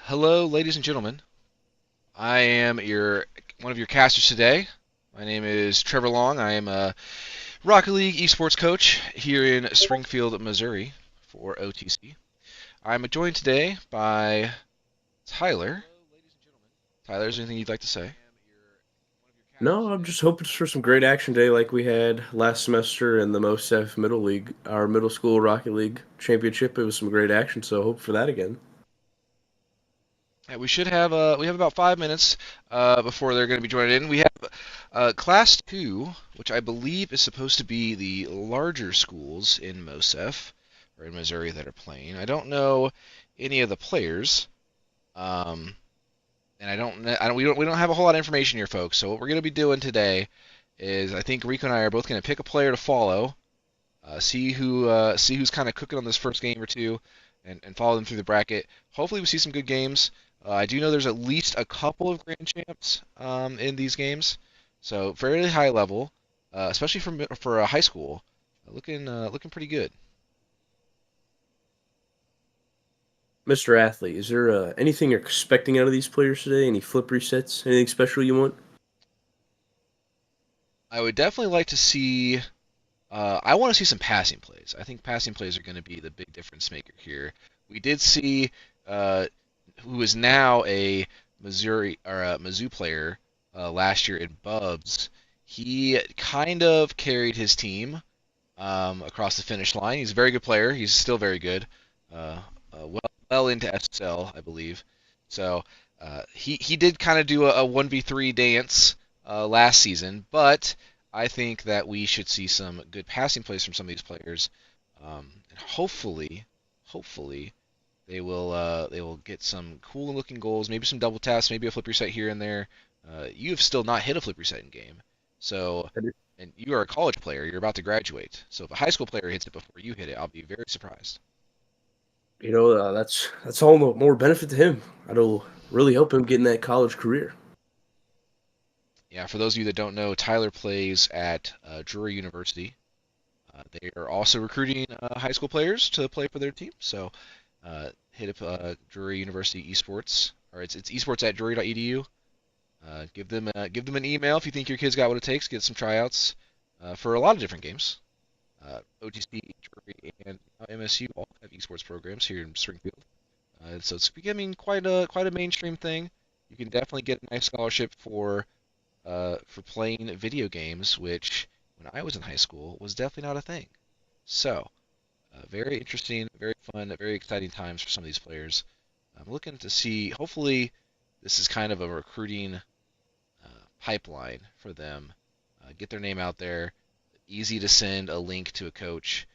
Hello, ladies and gentlemen. I am one of your casters today. My name is Trevor Long. I am a Rocket League esports coach here in Springfield, Missouri for OTC. I'm joined today by Tyler. Tyler, is there anything you'd like to say? No, I'm just hoping for some great action day like we had last semester in the MOSEF Middle League, our middle school Rocket League championship. It was some great action, so hope for that again. Yeah, we have about 5 minutes before they're going to be joining in. We have Class 2, which I believe is supposed to be the larger schools in MOSEF or in Missouri that are playing. I don't know any of the players, um, and we don't have a whole lot of information here, folks. So what we're going to be doing today is I think Rico and I are both going to pick a player to follow, see who's kind of cooking on this first game or two, and follow them through the bracket. Hopefully, we see some good games. I do know there's at least a couple of grand champs in these games, so fairly high level, especially for a high school. Looking pretty good. Mr. Athlete, is there anything you're expecting out of these players today? Any flip resets? Anything special you want? I would definitely like to see. I want to see some passing plays. I think passing plays are going to be the big difference maker here. We did see uh, who is now a Missouri or a Mizzou player last year in Bubs. He kind of carried his team across the finish line. He's a very good player. He's still very good. Uh, well into SSL, I believe. So he did kind of do a 1v3 dance last season, but I think that we should see some good passing plays from some of these players, and hopefully they will get some cool looking goals, maybe some double taps, maybe a flip reset here and there. You have still not hit a flip reset in game, so and you are a college player. You're about to graduate, so if a high school player hits it before you hit it, I'll be very surprised. That's all the more benefit to him. That'll really help him get in that college career. Yeah, for those of you that don't know, Tyler plays at Drury University. They are also recruiting high school players to play for their team. So hit up Drury University Esports, or it's esports at drury.edu. Give them an email if you think your kid's got what it takes. Get some tryouts for a lot of different games. OTC, Drury, and MSU all have esports programs here in Springfield. So it's becoming quite a mainstream thing. You can definitely get a nice scholarship for playing video games, which when I was in high school was definitely not a thing. So, very interesting, very fun, very exciting times for some of these players. I'm looking to see, hopefully, this is kind of a recruiting pipeline for them. Get their name out there. Easy to send a link to a coach.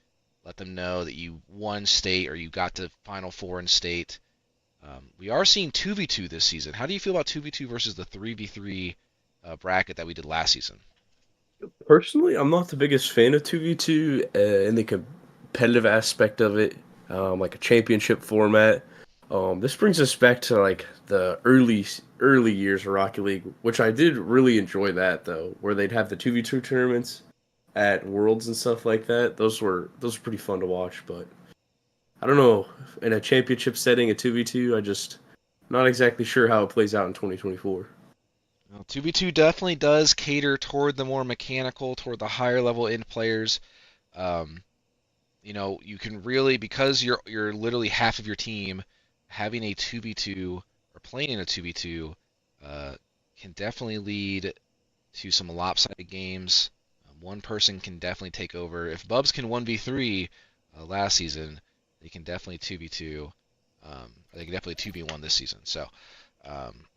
Let them know that you won state or you got to Final Four in state. We are seeing 2v2 this season. How do you feel about 2v2 versus the 3v3 bracket that we did last season? Personally, I'm not the biggest fan of 2v2 in the competitive aspect of it, like a championship format. This brings us back to like the early years of Rocket League, which I did really enjoy that though, where they'd have the 2v2 tournaments at Worlds and stuff like that. Those were pretty fun to watch, but I don't know, in a championship setting, a 2v2, I just not exactly sure how it plays out in 2024. Well, 2v2 definitely does cater toward the more mechanical, toward the higher level end players. Um, you can really because you're literally half of your team having a 2v2 or playing in a 2v2 uh, can definitely lead to some lopsided games. One person can definitely take over. If Bubs can 1v3 last season, they can definitely 2v2. They can definitely 2v1 this season. So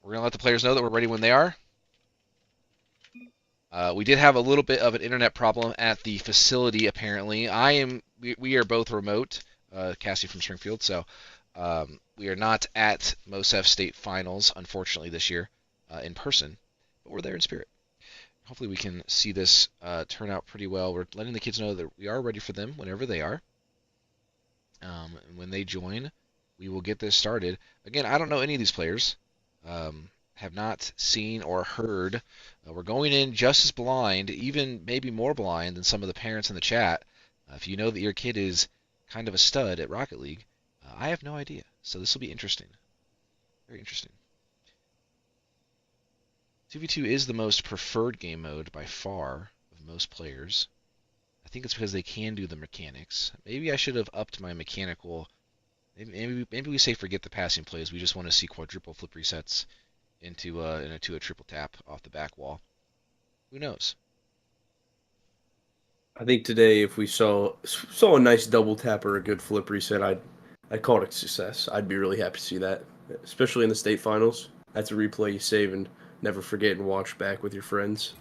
we're gonna let the players know that we're ready when they are. We did have a little bit of an internet problem at the facility. Apparently, we are both remote, Cassie from Springfield, so we are not at MOSEF State Finals, unfortunately, this year in person, but we're there in spirit. Hopefully, we can see this turn out pretty well. We're letting the kids know that we are ready for them whenever they are. And when they join, we will get this started. Again, I don't know any of these players. Have not seen or heard. We're going in just as blind, even maybe more blind than some of the parents in the chat. If you know that your kid is kind of a stud at Rocket League, I have no idea. So this will be interesting. Very interesting. 2v2 is the most preferred game mode by far of most players. I think it's because they can do the mechanics. Maybe I should have upped my mechanical. Maybe we say forget the passing plays. We just want to see quadruple flip resets into a triple tap off the back wall. Who knows? I think today, if we saw a nice double tap or a good flip reset, I'd call it a success. I'd be really happy to see that, especially in the state finals. That's a replay you save and never forget and watch back with your friends.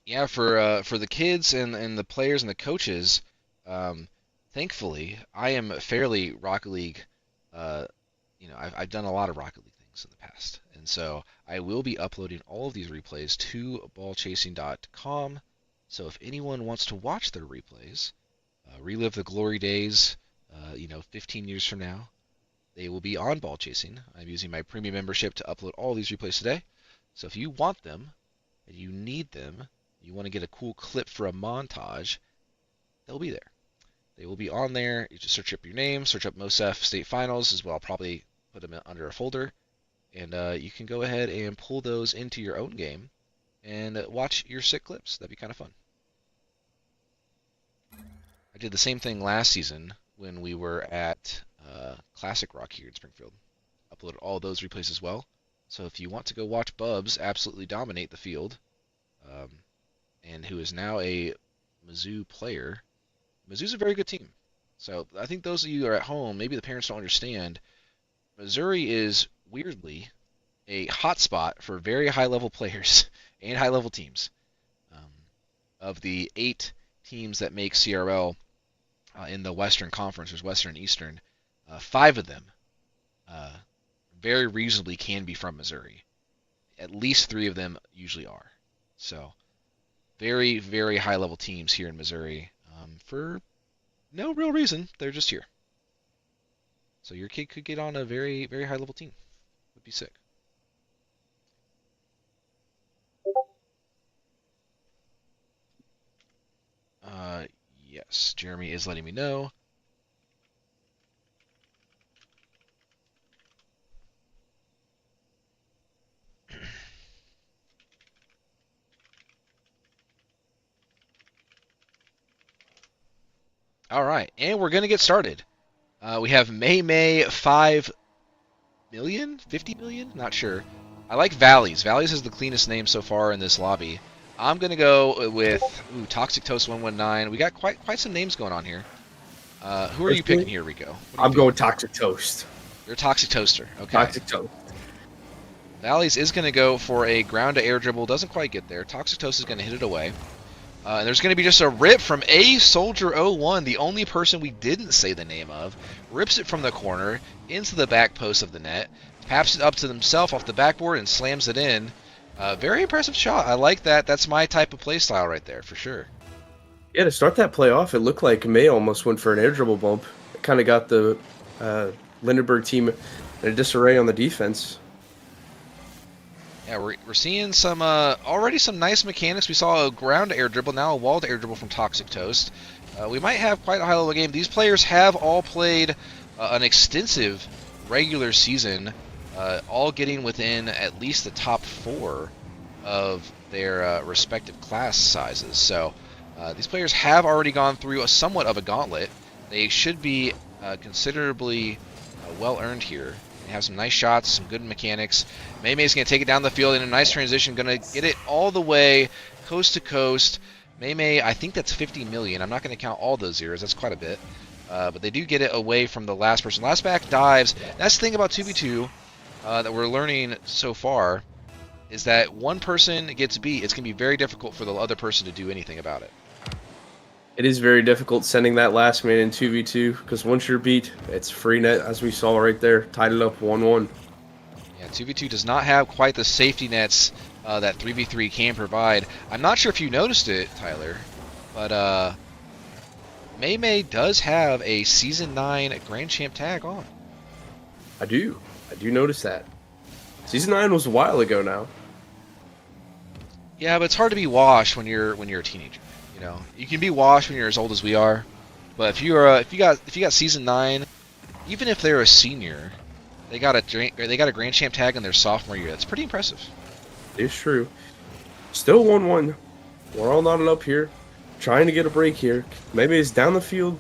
Yeah, for the kids and the players and the coaches, um, thankfully I am fairly Rocket League. Uh, I've done a lot of Rocket League things in the past, and so I will be uploading all of these replays to ballchasing.com. So if anyone wants to watch their replays, relive the glory days, 15 years from now, they will be on Ball Chasing. I'm using my premium membership to upload all these replays today. So if you want them and you need them, you want to get a cool clip for a montage, they'll be there. They will be on there. You just search up your name, search up MOSEF State Finals as well. I'll probably put them under a folder, and you can go ahead and pull those into your own game and watch your sick clips. That'd be kind of fun. I did the same thing last season when we were at Classic Rock here in Springfield. Uploaded all those replays as well. So if you want to go watch Bubs absolutely dominate the field, and who is now a Mizzou player, Mizzou's a very good team. So I think those of you who are at home, maybe the parents don't understand, Missouri is weirdly a hotspot for very high-level players and high-level teams. Of the 8 teams that make CRL in the Western Conference, there's Western and Eastern, 5 of them very reasonably can be from Missouri. At least 3 of them usually are. So very, very high-level teams here in Missouri for no real reason. They're just here. So your kid could get on a very, very high-level team. Would be sick. Yes, Jeremy is letting me know. All right, and we're going to get started. We have May 5 million? 50 million? Not sure. I like Valleys. Valleys is the cleanest name so far in this lobby. I'm going to go with Toxic Toast 119. We got quite some names going on here. Who are you picking here, Rico? I'm going Toxic Toast. You're a Toxic Toaster. Okay. Toxic Toast. Valleys is going to go for a ground to air dribble. Doesn't quite get there. Toxic Toast is going to hit it away. And there's going to be just a rip from A Soldier 01, the only person we didn't say the name of. Rips it from the corner into the back post of the net. Taps it up to himself off the backboard and slams it in. Very impressive shot. I like that. That's my type of play style right there, for sure. Yeah, to start that play off, it looked like May almost went for an air dribble bump. It kind of got the Lindenberg team in a disarray on the defense. Yeah, we're seeing some already some nice mechanics. We saw a ground air dribble, now a walled air dribble from Toxic Toast. We might have quite a high level game. These players have all played an extensive regular season, all getting within at least the top 4 of their respective class sizes. So these players have already gone through somewhat of a gauntlet. They should be considerably well earned here. They have some nice shots, some good mechanics. Maymay's going to take it down the field in a nice transition, going to get it all the way coast to coast. Maymay, I think that's 50 million. I'm not going to count all those zeros. That's quite a bit. But they do get it away from the last person. Last back dives. That's the thing about 2v2 that we're learning so far is that one person gets beat. It's going to be very difficult for the other person to do anything about it. It is very difficult sending that last man in 2v2 because once you're beat, it's free net, as we saw right there. Tied it up 1-1. Yeah, 2v2 does not have quite the safety nets that 3v3 can provide. I'm not sure if you noticed it, Tyler, but Maymay does have a Season 9 Grand Champ tag on. I do notice that. Season 9 was a while ago now. Yeah, but it's hard to be washed when you're a teenager. You know, you can be washed when you're as old as we are, but if you got Season 9, even if they're a senior, They got a Grand Champ tag in their sophomore year. That's pretty impressive. It's true. Still 1-1. We're all knotted up here, trying to get a break here. Maybe it's down the field.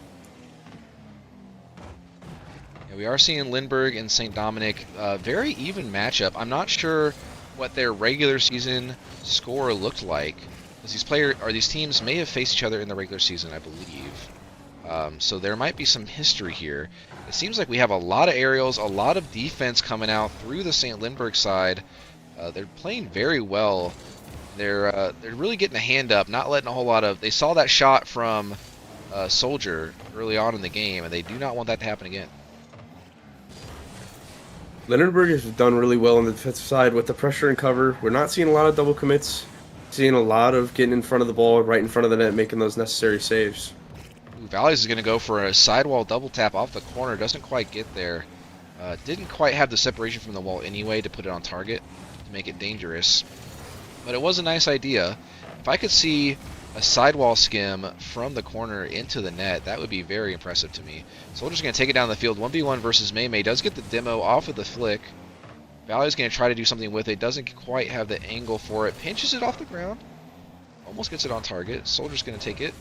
Yeah, we are seeing Lindbergh and St. Dominic, very even matchup. I'm not sure what their regular season score looked like, because these teams may have faced each other in the regular season, I believe. So there might be some history here. It seems like we have a lot of aerials, a lot of defense coming out through the St. Lindbergh side. They're playing very well. They're really getting a hand up, not letting a whole lot of. They saw that shot from Soldier early on in the game, and they do not want that to happen again. Lindenberg has done really well on the defensive side with the pressure and cover. We're not seeing a lot of double commits. Seeing a lot of getting in front of the ball, right in front of the net, making those necessary saves. Ooh, Valleys is going to go for a sidewall double tap off the corner. Doesn't quite get there. Didn't quite have the separation from the wall anyway to put it on target to make it dangerous. But it was a nice idea. If I could see a sidewall skim from the corner into the net, that would be very impressive to me. Soldier's going to take it down the field. 1v1 versus May. Does get the demo off of the flick. Valley's going to try to do something with it. Doesn't quite have the angle for it. Pinches it off the ground. Almost gets it on target. Soldier's going to take it.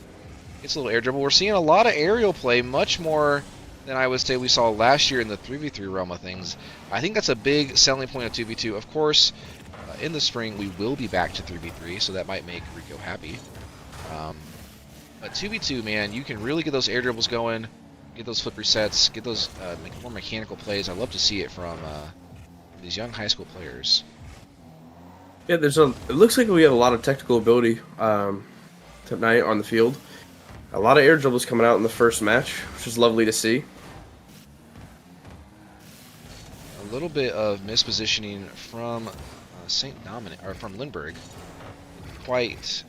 Gets a little air dribble. We're seeing a lot of aerial play, much more than I would say we saw last year in the 3v3 realm of things. I think that's a big selling point of 2v2. Of course, in the spring, we will be back to 3v3, so that might make Rico happy. But 2v2, man, you can really get those air dribbles going, get those flip resets, get those more mechanical plays. I love to see it from these young high school players. Yeah, it looks like we have a lot of technical ability tonight on the field. A lot of air dribbles coming out in the first match, which is lovely to see. A little bit of mispositioning from St. Dominic, or from Lindbergh. Didn't quite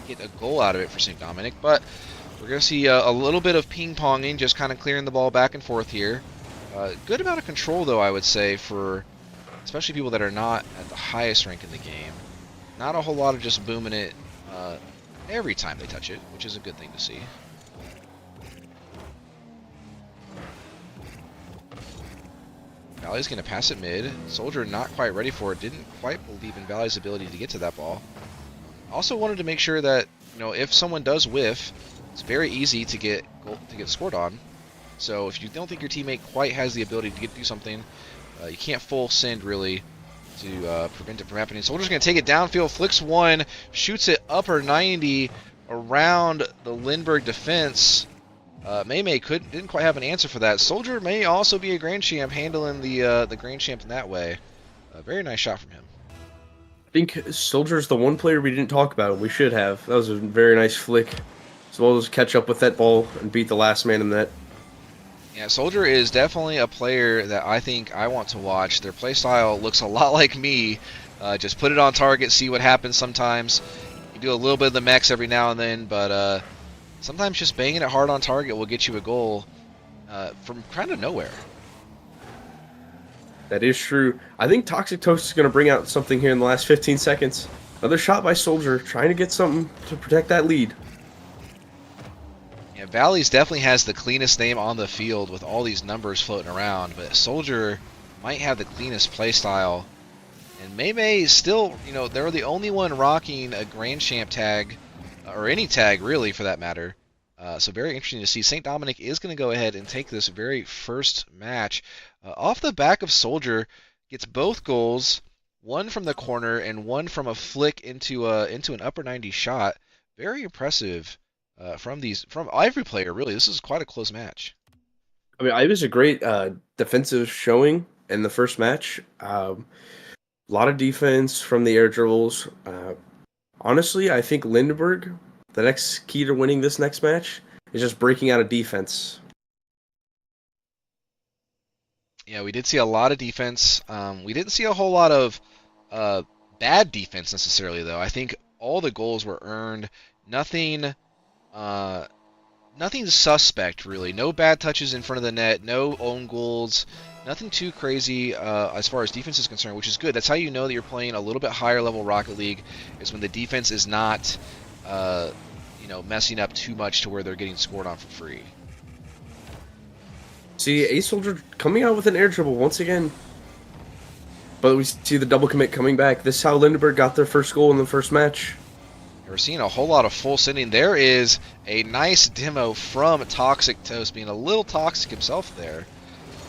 get a goal out of it for St. Dominic, but we're going to see a little bit of ping-ponging, just kind of clearing the ball back and forth here. Good amount of control, though, I would say, for especially people that are not at the highest rank in the game. Not a whole lot of just booming it every time they touch it, which is a good thing to see. Valley's going to pass it mid. Soldier not quite ready for it. Didn't quite believe in Valley's ability to get to that ball. Also wanted to make sure that, if someone does whiff, it's very easy to get scored on. So if you don't think your teammate quite has the ability to do something, you can't full send really to prevent it from happening. Soldier's going to take it downfield, flicks one, shoots it upper 90 around the Lindbergh defense. May didn't quite have an answer for that. Soldier may also be a Grand Champ, handling the Grand Champ in that way. A very nice shot from him. I think Soldier's the one player we didn't talk about. We should have. That was a very nice flick. As well as catch up with that ball and beat the last man in the net. Yeah, Soldier is definitely a player that I think I want to watch. Their playstyle looks a lot like me. Just put it on target, see what happens sometimes. You do a little bit of the mechs every now and then, but sometimes just banging it hard on target will get you a goal from kind of nowhere. That is true. I think Toxic Toast is going to bring out something here in the last 15 seconds. Another shot by Soldier, trying to get something to protect that lead. Yeah, Valleys definitely has the cleanest name on the field with all these numbers floating around, but Soldier might have the cleanest play style. And May still, they're the only one rocking a Grand Champ tag, or any tag really for that matter. So very interesting to see. St. Dominic is going to go ahead and take this very first match. Off the back of Soldier, gets both goals, one from the corner and one from a flick into an upper 90 shot. Very impressive from every player, really. This is quite a close match. I mean, it was a great defensive showing in the first match. A lot of defense from the air dribbles. Honestly, I think Lindenberg, the next key to winning this next match is just breaking out of defense. Yeah, we did see a lot of defense. We didn't see a whole lot of bad defense necessarily, though. I think all the goals were earned. Nothing suspect, really. No bad touches in front of the net. No own goals. Nothing too crazy as far as defense is concerned, which is good. That's how you know that you're playing a little bit higher level Rocket League, is when the defense is not messing up too much to where they're getting scored on for free. See, Ace Soldier coming out with an air dribble once again. But we see the double commit coming back. This is how Lindenberg got their first goal in the first match. We're seeing a whole lot of full sending. There is a nice demo from Toxic Toast, being a little toxic himself there.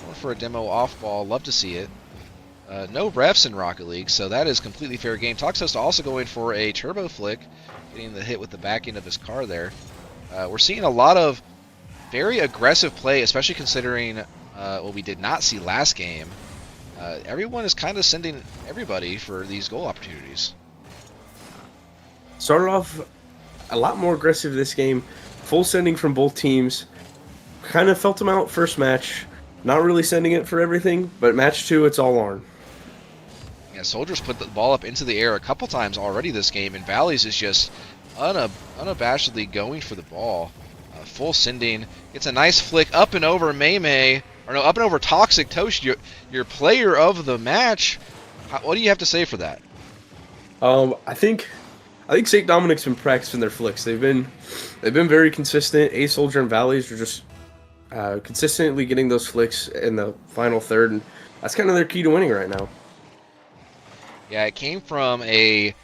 Going for a demo off ball. Love to see it. No refs in Rocket League, so that is completely fair game. Toxic Toast also going for a turbo flick, getting the hit with the back end of his car there. We're seeing a lot of very aggressive play, especially considering what we did not see last game. Everyone is kind of sending everybody for these goal opportunities. Started off a lot more aggressive this game. Full sending from both teams. Kind of felt them out first match. Not really sending it for everything, but match 2, it's all on. Yeah, Soldiers put the ball up into the air a couple times already this game, and Valleys is just unabashedly going for the ball. Full sending. Gets a nice flick up and over up and over Toxic Toast, your player of the match. What do you have to say for that? I think St. Dominic's been practicing their flicks. They've been very consistent. Ace Soldier and Valleys are just consistently getting those flicks in the final third, and that's kind of their key to winning right now. Yeah, it came from a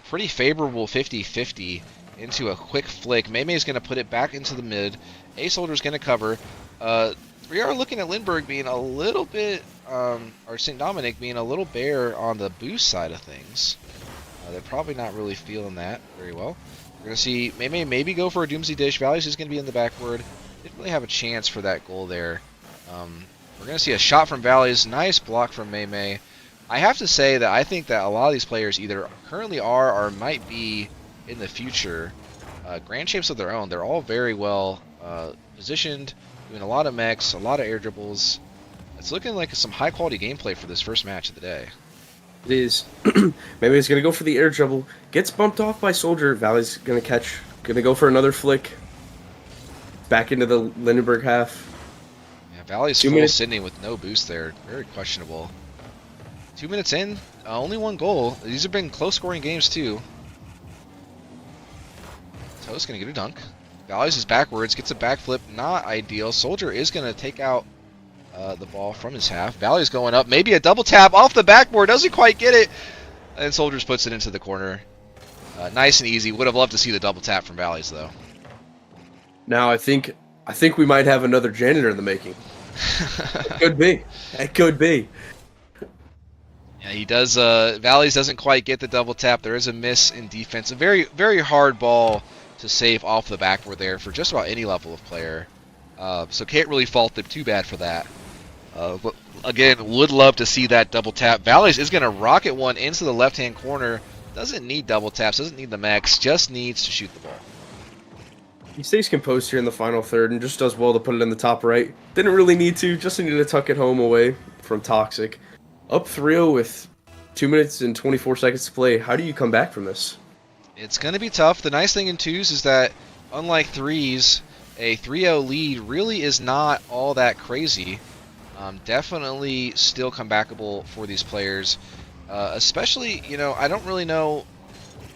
pretty favorable 50-50 into a quick flick. Maymay's going to put it back into the mid. Ace Soldier's going to cover. We are looking at Lindbergh being a little bit, or St. Dominic being a little bare on the boost side of things. They're probably not really feeling that very well. We're going to see Maymay maybe go for a Doomsday Dish. Valleys is going to be in the backward. Didn't really have a chance for that goal there. We're going to see a shot from Valleys. Nice block from Maymay. I have to say that I think that a lot of these players either currently are or might be in the future grand champs of their own. They're all very well positioned, doing a lot of mechs, a lot of air dribbles. It's looking like some high quality gameplay for this first match of the day. It is. Maybe he's gonna go for the air dribble. Gets bumped off by Soldier. Valley's gonna go for another flick. Back into the Lindenberg half. Yeah, Valley's full sending with no boost there. Very questionable. 2 minutes in, only one goal. These have been close scoring games too. Toast gonna get a dunk. Valleys is backwards, gets a backflip, not ideal. Soldier is gonna take out the ball from his half. Valley's going up, maybe a double tap off the backboard, doesn't quite get it. And Soldiers puts it into the corner. Nice and easy. Would have loved to see the double tap from Valleys though. Now I think we might have another janitor in the making. It could be. It could be. Yeah, he does. Valleys doesn't quite get the double tap. There is a miss in defense. A very, very hard ball to save off the backboard there for just about any level of player. So can't really fault them too bad for that. But again, would love to see that double tap. Valleys is going to rocket one into the left-hand corner. Doesn't need double taps. Doesn't need the max. Just needs to shoot the ball. He stays composed here in the final third and just does well to put it in the top right. Didn't really need to. Just needed to tuck it home away from Toxic. Up 3-0 with 2 minutes and 24 seconds to play. How do you come back from this? It's going to be tough. The nice thing in twos is that, unlike threes, a 3-0 lead really is not all that crazy. Definitely still comebackable for these players. Especially, I don't really know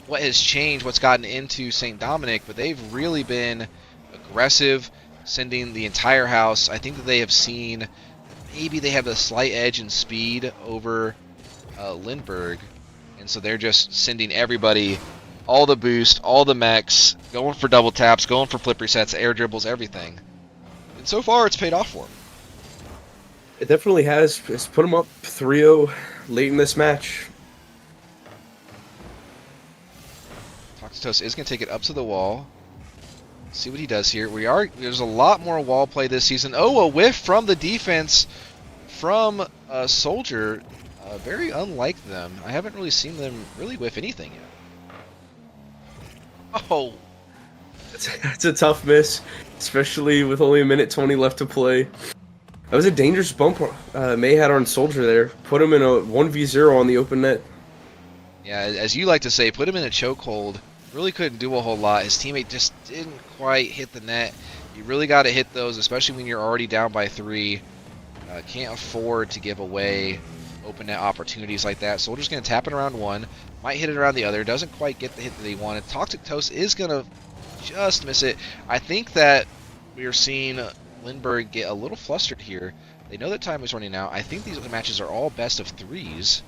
what has changed, what's gotten into St. Dominic, but they've really been aggressive, sending the entire house. I think that they have seen maybe they have a slight edge in speed over Lindbergh, and so they're just sending everybody all the boost, all the mechs, going for double taps, going for flip resets, air dribbles, everything. And so far, it's paid off for them. It definitely has. It's put them up 3-0 late in this match. Toxitos is going to take it up to the wall. See what he does here. There's a lot more wall play this season. Oh, a whiff from the defense from Soldier. Very unlike them. I haven't really seen them really whiff anything yet. Oh! That's a tough miss, especially with only 1:20 left to play. That was a dangerous bump May had on Soldier there. Put him in a 1v0 on the open net. Yeah, as you like to say, put him in a chokehold. Really couldn't do a whole lot. His teammate just didn't quite hit the net. You really got to hit those, especially when you're already down by 3. Can't afford to give away open net opportunities like that. Soldier's going to tap it around one. Might hit it around the other. Doesn't quite get the hit that he wanted. Toxic Toast is going to just miss it. I think that we are seeing Lindbergh get a little flustered here. They know that time is running out. I think these matches are all best of threes.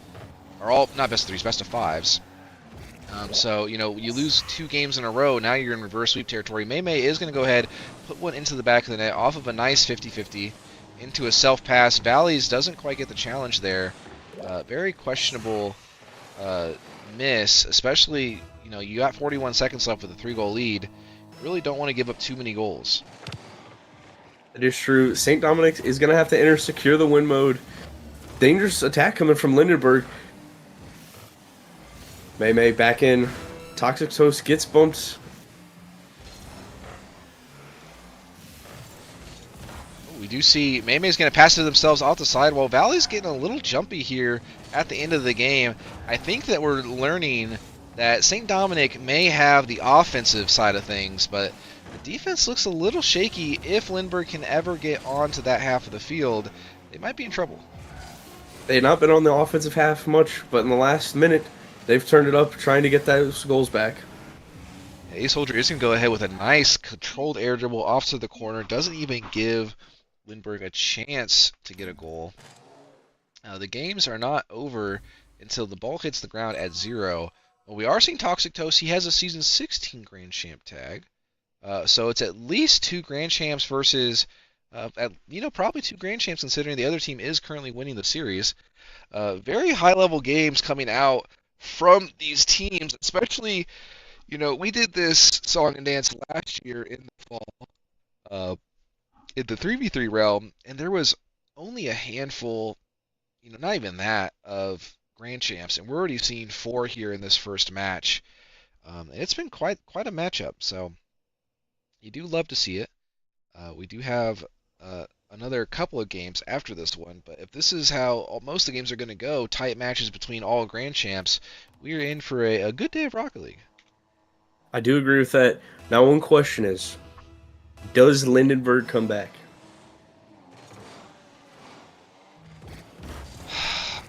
Are all, not best of threes, best of fives. So, you know, you lose 2 games in a row, now you're in reverse sweep territory. Mei is going to go ahead, put one into the back of the net off of a nice 50-50 into a self-pass. Valleys doesn't quite get the challenge there. Very questionable miss, especially, you know, you got 41 seconds left with a 3-goal lead. You really don't want to give up too many goals. It is true. St. Dominic is going to have to enter secure the win mode. Dangerous attack coming from Lindenberg. Mei back in. Toxic Toast gets bumped. We do see Mei's going to pass it themselves off the side while Valley's getting a little jumpy here at the end of the game. I think that we're learning that St. Dominic may have the offensive side of things, but the defense looks a little shaky. If Lindbergh can ever get onto that half of the field, they might be in trouble. They've not been on the offensive half much, but in the last minute, they've turned it up trying to get those goals back. Ace Soldier is going to go ahead with a nice controlled air dribble off to the corner. Doesn't even give Lindbergh a chance to get a goal. The games are not over until the ball hits the ground at 0. We are seeing Toxic Toast. He has a Season 16 Grand Champ tag. So it's at least 2 Grand Champs versus, probably 2 Grand Champs considering the other team is currently winning the series. Very high-level games coming out from these teams, especially, you know, we did this song and dance last year in the fall in the 3v3 realm, and there was only a handful, you know, not even that, of Grand Champs, and we're already seeing 4 here in this first match. And it's been quite a matchup, so you do love to see it. We do have another couple of games after this one, but if this is how most of the games are going to go, tight matches between all Grand Champs, we are in for a good day of Rocket League. I do agree with that. Now, one question is, does Lindenberg come back?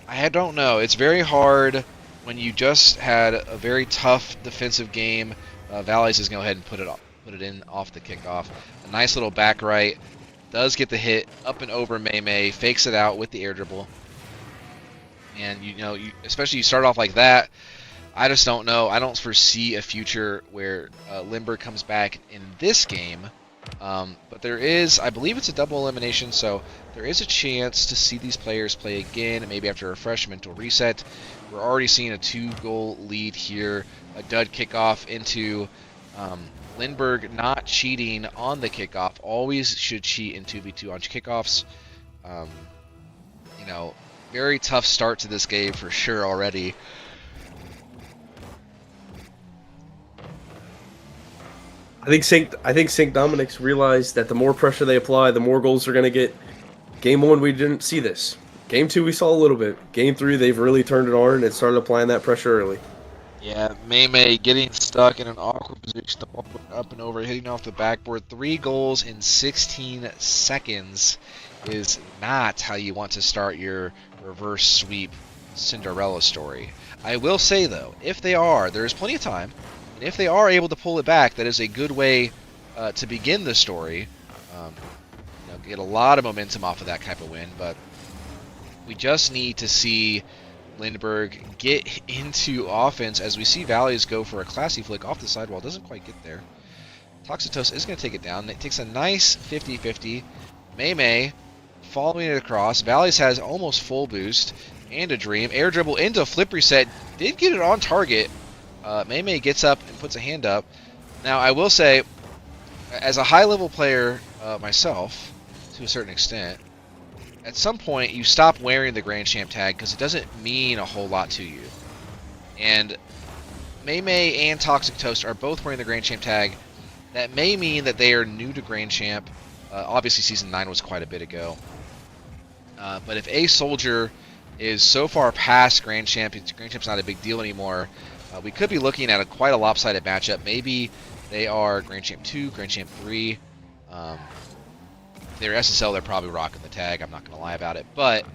I don't know. It's very hard when you just had a very tough defensive game. Valleys is going to go ahead and put it in off the kickoff. A nice little back right. Does get the hit up and over Mei, fakes it out with the air dribble. And, you know, especially you start off like that, I just don't know. I don't foresee a future where Lindbergh comes back in this game. But there is, I believe it's a double elimination, so there is a chance to see these players play again, maybe after a fresh mental reset. We're already seeing a 2-goal lead here, a dud kickoff into Lindbergh not cheating on the kickoff. Always should cheat in 2v2 on kickoffs. You know, very tough start to this game for sure already. I think St. Dominic's realized that the more pressure they apply, the more goals they're going to get. Game 1, we didn't see this. Game 2, we saw a little bit. Game 3, they've really turned it on and started applying that pressure early. Yeah, Mei getting stuck in an awkward position, the ball up and over, hitting off the backboard. 3 goals in 16 seconds is not how you want to start your reverse sweep Cinderella story. I will say, though, if they are, there is plenty of time, and if they are able to pull it back, that is a good way to begin the story. You know, get a lot of momentum off of that type of win, but we just need to see Lindbergh get into offense as we see Valleys go for a classy flick off the sidewall. Doesn't quite get there. Toxitos is going to take it down. It takes a nice 50-50. Mei following it across. Valleys has almost full boost and a dream. Air dribble into flip reset. Did get it on target. Mei gets up and puts a hand up. Now, I will say, as a high-level player myself, to a certain extent, at some point you stop wearing the Grand Champ tag because it doesn't mean a whole lot to you. And Mei and Toxic Toast are both wearing the Grand Champ tag. That may mean that they are new to Grand Champ. Obviously, Season 9 was quite a bit ago. But if a Soldier is so far past Grand Champ, Grand Champ's not a big deal anymore, we could be looking at quite a lopsided matchup. Maybe they are Grand Champ 2, Grand Champ 3. If they're SSL, they're probably rocking the tag. I'm not going to lie about it. But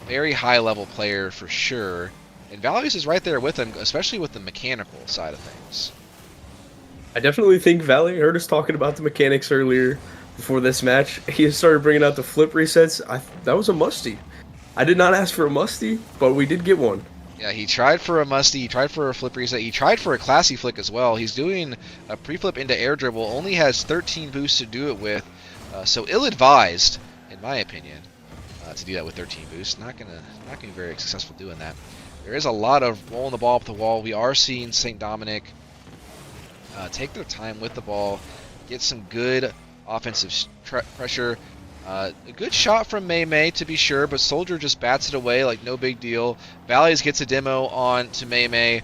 very high-level player for sure. And Values is right there with him, especially with the mechanical side of things. I definitely think Valley heard us talking about the mechanics earlier. before this match. He started bringing out the flip resets. That was a musty. I did not ask for a musty, but we did get one. Yeah, he tried for a musty, he tried for a flip reset, he tried for a classy flick as well. He's doing a pre-flip into air dribble, only has 13 boosts to do it with, so ill-advised, in my opinion, to do that with 13 boosts. Not gonna be very successful doing that. There is a lot of rolling the ball up the wall. We are seeing St. Dominic take their time with the ball, get some good offensive pressure. A good shot from Mei Mei to be sure, but Soldier just bats it away like no big deal. Valleys gets a demo on to Mei Mei.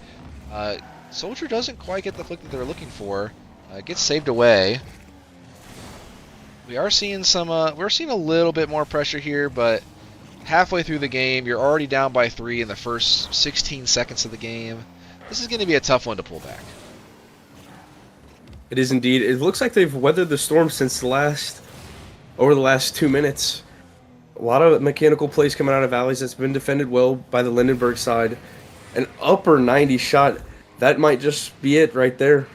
Soldier doesn't quite get the flick that they're looking for. Gets saved away. We are seeing we're seeing a little bit more pressure here, but halfway through the game, you're already down by 3 in the first 16 seconds of the game. This is going to be a tough one to pull back. It is indeed. It looks like they've weathered the storm since over the last 2 minutes. A lot of mechanical plays coming out of Valleys that's been defended well by the Lindenberg side. An upper 90 shot, that might just be it right there.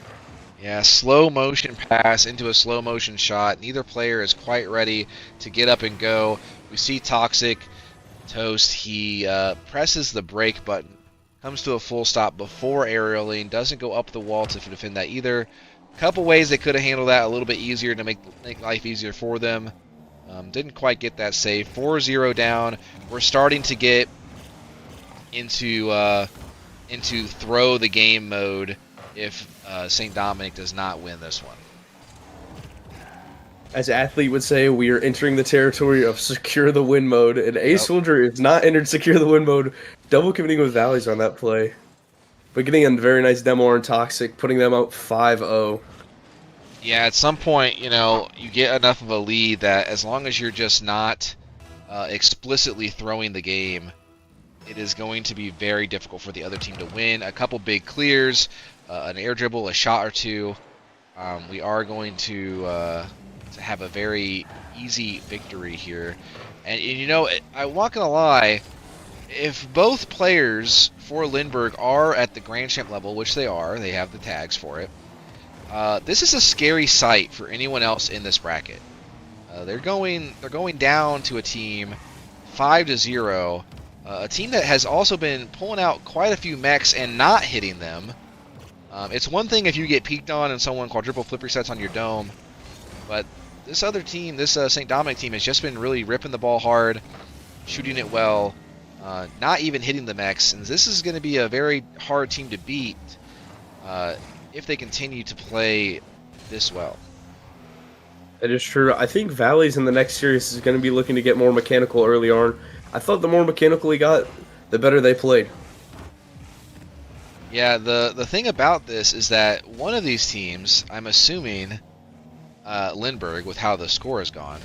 Yeah, slow motion pass into a slow motion shot. Neither player is quite ready to get up and go. We see Toxic toast. He presses the brake button, comes to a full stop before aerialing, doesn't go up the wall to defend that either. Couple ways they could have handled that a little bit easier to make life easier for them. Didn't quite get that save. 4-0 down. We're starting to get into throw the game mode if St. Dominic does not win this one. As Athlete would say, we are entering the territory of secure the win mode, and A Soldier is not entered secure the win mode. Double committing with Valleys on that play. But getting a very nice demo on Toxic, putting them up 5-0. Yeah, at some point, you get enough of a lead that as long as you're just not explicitly throwing the game, it is going to be very difficult for the other team to win. A couple big clears, an air dribble, a shot or two. We are going to have a very easy victory here. And I'm not going to lie, if both players for Lindbergh are at the Grand Champ level, which they are, they have the tags for it, this is a scary sight for anyone else in this bracket. They're going down to a team 5-0, a team that has also been pulling out quite a few mechs and not hitting them. It's one thing if you get peeked on and someone quadruple flip resets on your dome, but this other team, this St. Dominic team, has just been really ripping the ball hard, shooting it well, not even hitting the mechs, and this is going to be a very hard team to beat if they continue to play this well. That is true. I think Valleys in the next series is going to be looking to get more mechanical early on. I thought the more mechanical he got, the better they played. Yeah, the thing about this is that one of these teams, I'm assuming Lindbergh, with how the score has gone,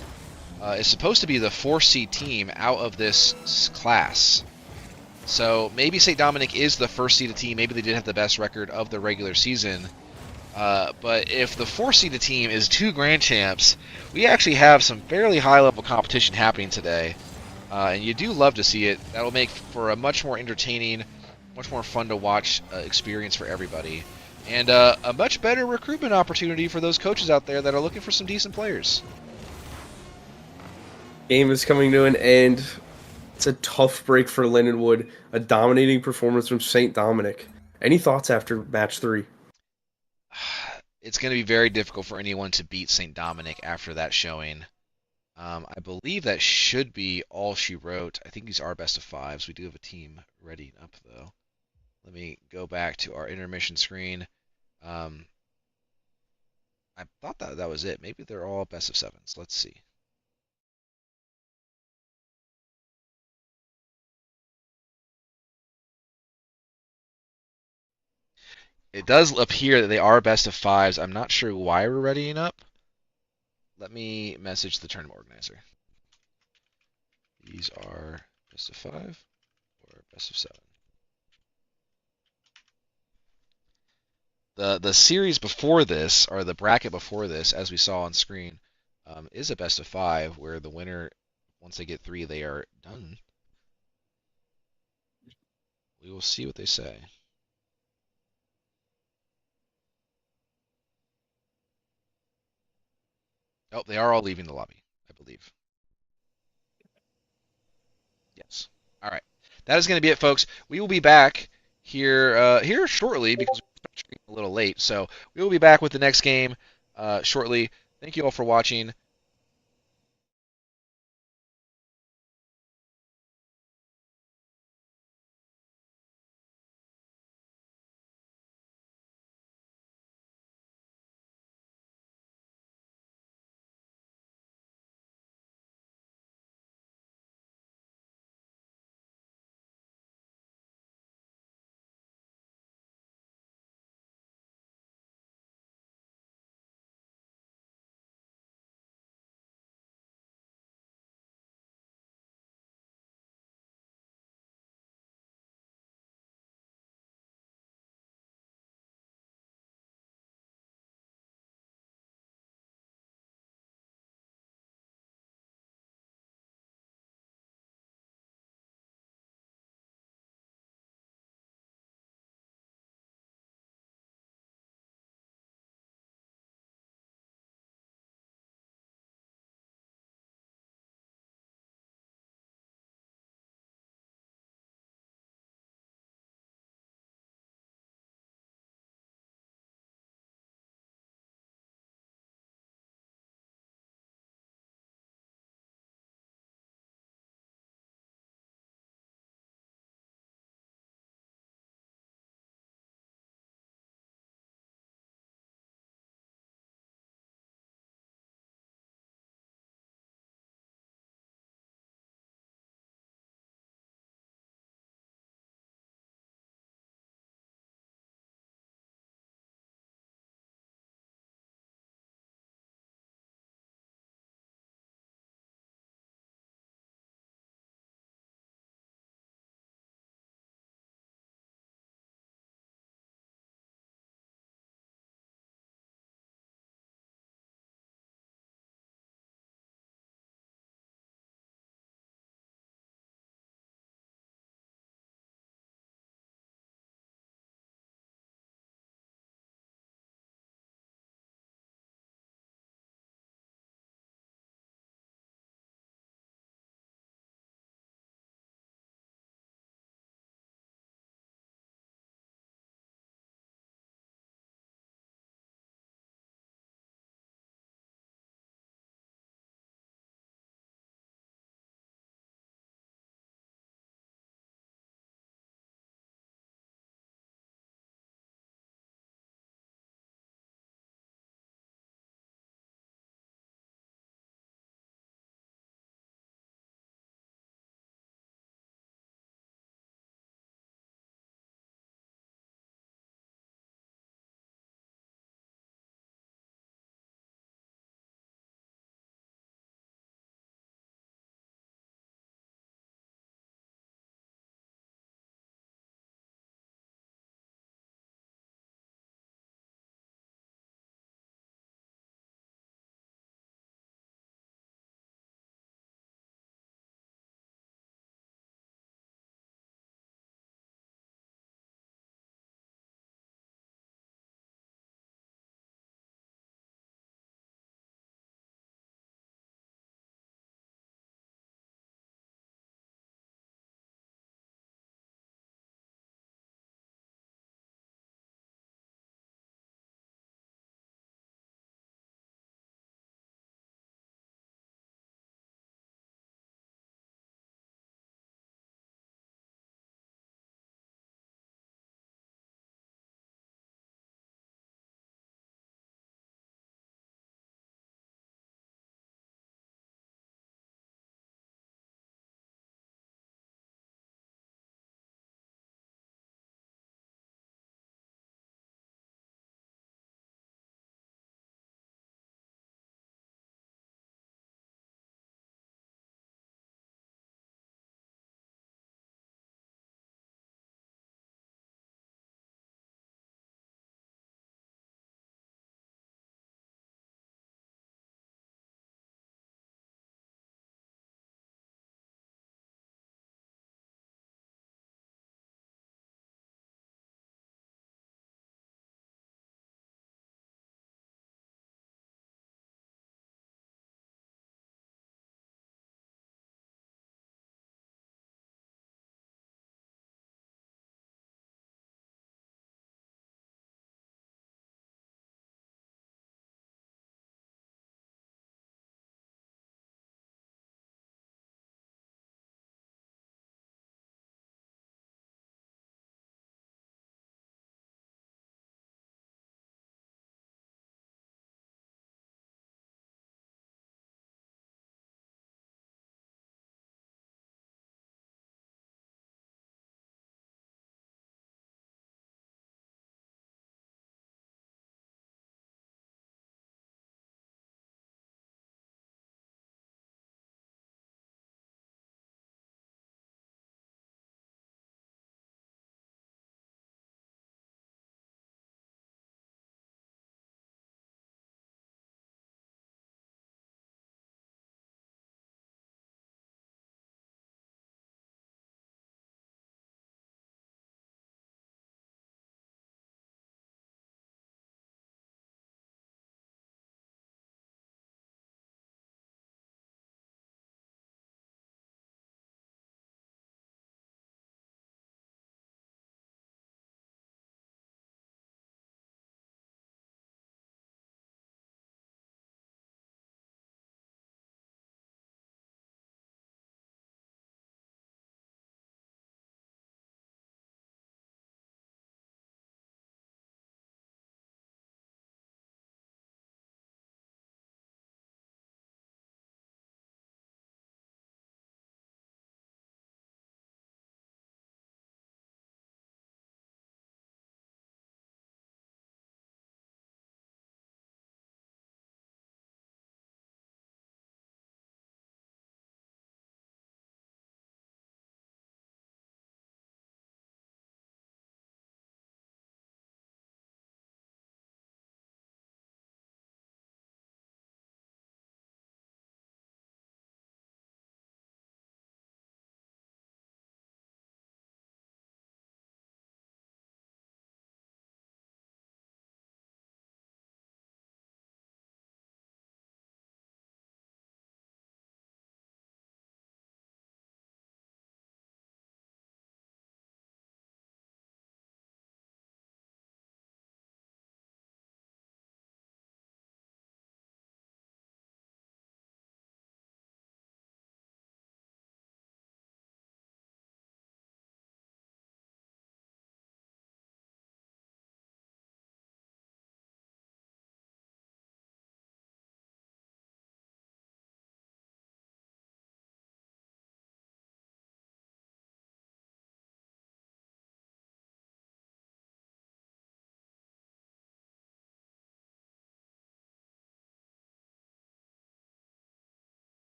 is supposed to be the 4th-seed team out of this class. So maybe St. Dominic is the first-seeded team. Maybe they did have the best record of the regular season. But if the 4th-seeded team is 2 Grand Champs, we actually have some fairly high-level competition happening today. And you do love to see it. That'll make for a much more entertaining, much more fun to watch experience for everybody. And a much better recruitment opportunity for those coaches out there that are looking for some decent players. Game is coming to an end. It's a tough break for Lindenwood. A dominating performance from St. Dominic. Any thoughts after match 3? It's going to be very difficult for anyone to beat St. Dominic after that showing. I believe that should be all she wrote. I think these are best of 5s. We do have a team ready up, though. Let me go back to our intermission screen. I thought that was it. Maybe they're all best of 7s. Let's see. It does appear that they are best of 5s. I'm not sure why we're readying up. Let me message the tournament organizer. These are best of 5 or best of 7. The series before this, or the bracket before this, as we saw on screen, is a best of 5, where the winner, once they get 3, they are done. We will see what they say. Oh, they are all leaving the lobby, I believe. Yes. All right. That is going to be it, folks. We will be back here shortly because we're starting a little late. So we will be back with the next game shortly. Thank you all for watching.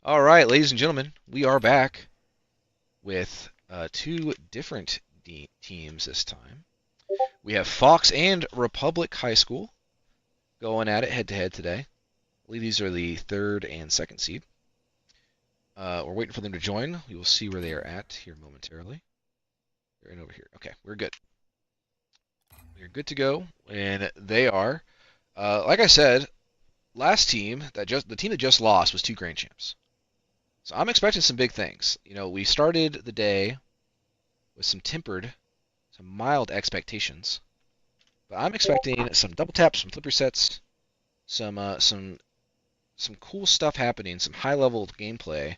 All right, ladies and gentlemen, we are back with two different teams this time. We have Fox and Republic High School going at it head to head today. I believe these are the third and second seed. We're waiting for them to join. We will see where they are at here momentarily. They're in over here. Okay, we're good. We're good to go, and they are. Like I said, last team the team that just lost was two grand champs. So I'm expecting some big things. You know, we started the day with some mild expectations, but I'm expecting some double taps, some flip resets, some cool stuff happening, some high level gameplay.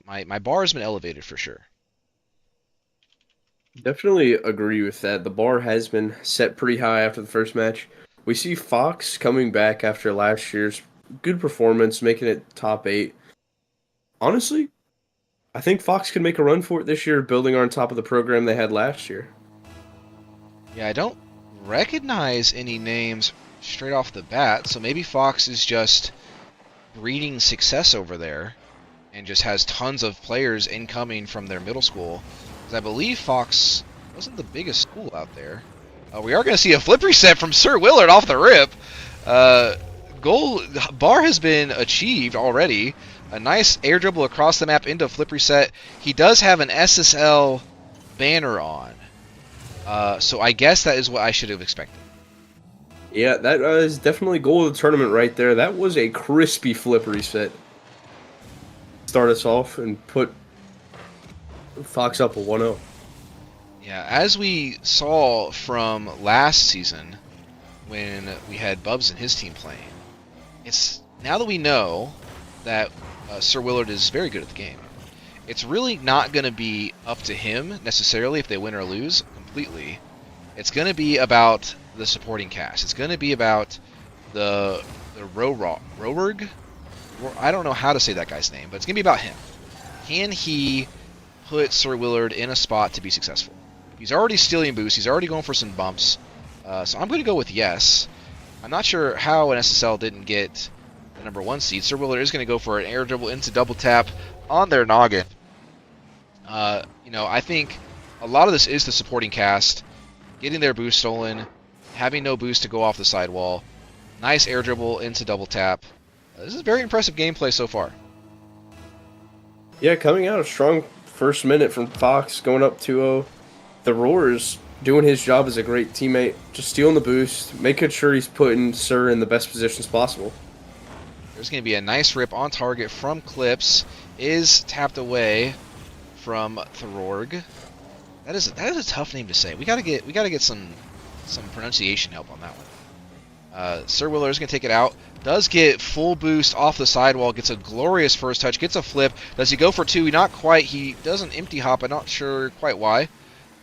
My bar has been elevated for sure. Definitely agree with that. The bar has been set pretty high after the first match. We see Fox coming back after last year's good performance, making it top 8. Honestly, I think Fox can make a run for it this year, building on top of the program they had last year. Yeah, I don't recognize any names straight off the bat, so maybe Fox is just breeding success over there and just has tons of players incoming from their middle school. Because I believe Fox wasn't the biggest school out there. We are going to see a flip reset from Sir Willard off the rip. Goal bar has been achieved already. A nice air dribble across the map into flip reset. He does have an SSL banner on. So I guess that is what I should have expected. Yeah, that is definitely goal of the tournament right there. That was a crispy flip reset. Start us off and put Fox up a 1-0. Yeah, as we saw from last season when we had Bubs and his team playing, it's now that we know that Sir Willard is very good at the game, it's really not going to be up to him necessarily if they win or lose completely. It's going to be about the supporting cast. It's going to be about the Rowerg. I don't know how to say that guy's name, but it's going to be about him. Can he put Sir Willard in a spot to be successful? He's already stealing boosts. He's already going for some bumps. So I'm going to go with yes. I'm not sure how an SSL didn't get the number 1 seed. Sir Willard is going to go for an air dribble into double tap on their noggin. I think a lot of this is the supporting cast getting their boost stolen, having no boost to go off the sidewall. Nice air dribble into double tap. This is very impressive gameplay so far. Yeah, coming out a strong first minute from Fox, going up 2-0. The Roars doing his job as a great teammate, just stealing the boost, making sure he's putting Sir in the best positions possible. There's going to be a nice rip on target from Clips. Is tapped away from Thororg. That is a tough name to say. We gotta get some pronunciation help on that one. Sir Willard is going to take it out. Does get full boost off the sidewall. Gets a glorious first touch. Gets a flip. Does he go for 2? Not quite. He does an empty hop. I'm not sure quite why.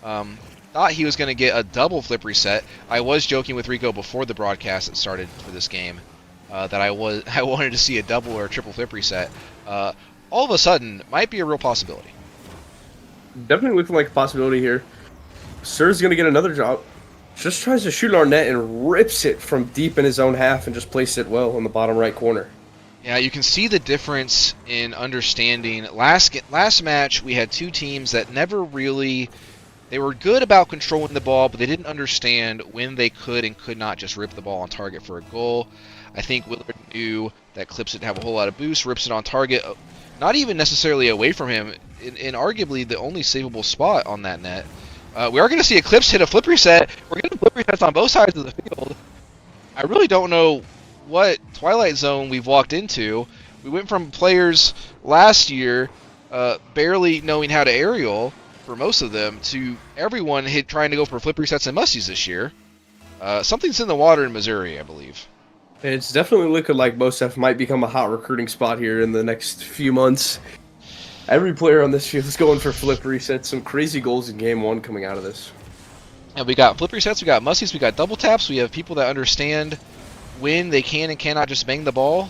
Thought he was going to get a double flip reset. I was joking with Rico before the broadcast that started for this game that I wanted to see a double or a triple flip reset. All of a sudden, might be a real possibility. Definitely looking like a possibility here. Sir's going to get another job. Just tries to shoot our net and rips it from deep in his own half and just places it well in the bottom right corner. Yeah, you can see the difference in understanding. Last match, we had two teams that never really... They were good about controlling the ball, but they didn't understand when they could and could not just rip the ball on target for a goal. I think Willard knew that Clips didn't have a whole lot of boost, rips it on target, not even necessarily away from him, in arguably the only savable spot on that net. We are going to see Eclipse hit a flip reset. We're getting flip resets on both sides of the field. I really don't know what Twilight Zone we've walked into. We went from players last year barely knowing how to aerial for most of them to everyone trying to go for flip resets and musties this year. Something's in the water in Missouri, I believe. It's definitely looking like MOSEF might become a hot recruiting spot here in the next few months. Every player on this field is going for flip resets. Some crazy goals in Game 1 coming out of this. And we got flip resets, we got musties, we got double taps. We have people that understand when they can and cannot just bang the ball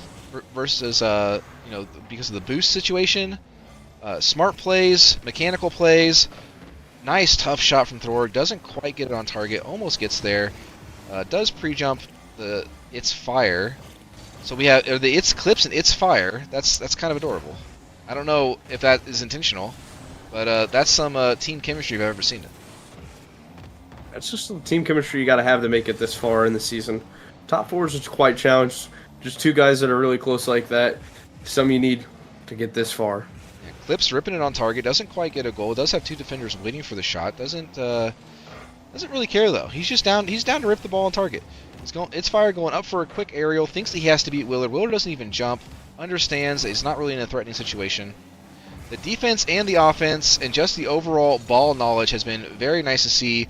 versus, because of the boost situation. Smart plays, mechanical plays. Nice tough shot from Thor. Doesn't quite get it on target. Almost gets there. Does pre-jump its fire. So we have the It's Clips and It's Fire. That's kind of adorable. I don't know if that is intentional, but that's some team chemistry if I've ever seen it. That's just the team chemistry you got to have to make it this far in the season. Top four is just quite challenged. Just two guys that are really close like that. Some you need to get this far. Yeah, Clips ripping it on target, doesn't quite get a goal. Does have two defenders waiting for the shot. Doesn't really care though. He's just down. He's down to rip the ball on target. It's Fire going up for a quick aerial. Thinks that he has to beat Willard. Willard doesn't even jump. Understands that he's not really in a threatening situation. The defense and the offense and just the overall ball knowledge has been very nice to see.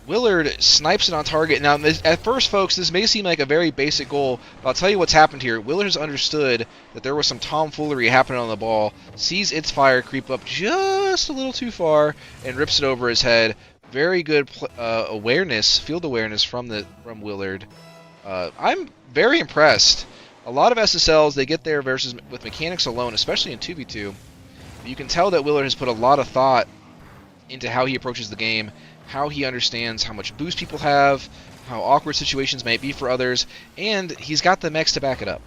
Willard snipes it on target. Now, at first, folks, this may seem like a very basic goal, but I'll tell you what's happened here. Willard has understood that there was some tomfoolery happening on the ball, sees It's Fire creep up just a little too far, and rips it over his head. Very good awareness, field awareness from Willard. I'm very impressed. A lot of SSLs, they get there with mechanics alone, especially in 2v2. You can tell that Willard has put a lot of thought into how he approaches the game, how he understands how much boost people have, how awkward situations might be for others, and he's got the mechs to back it up.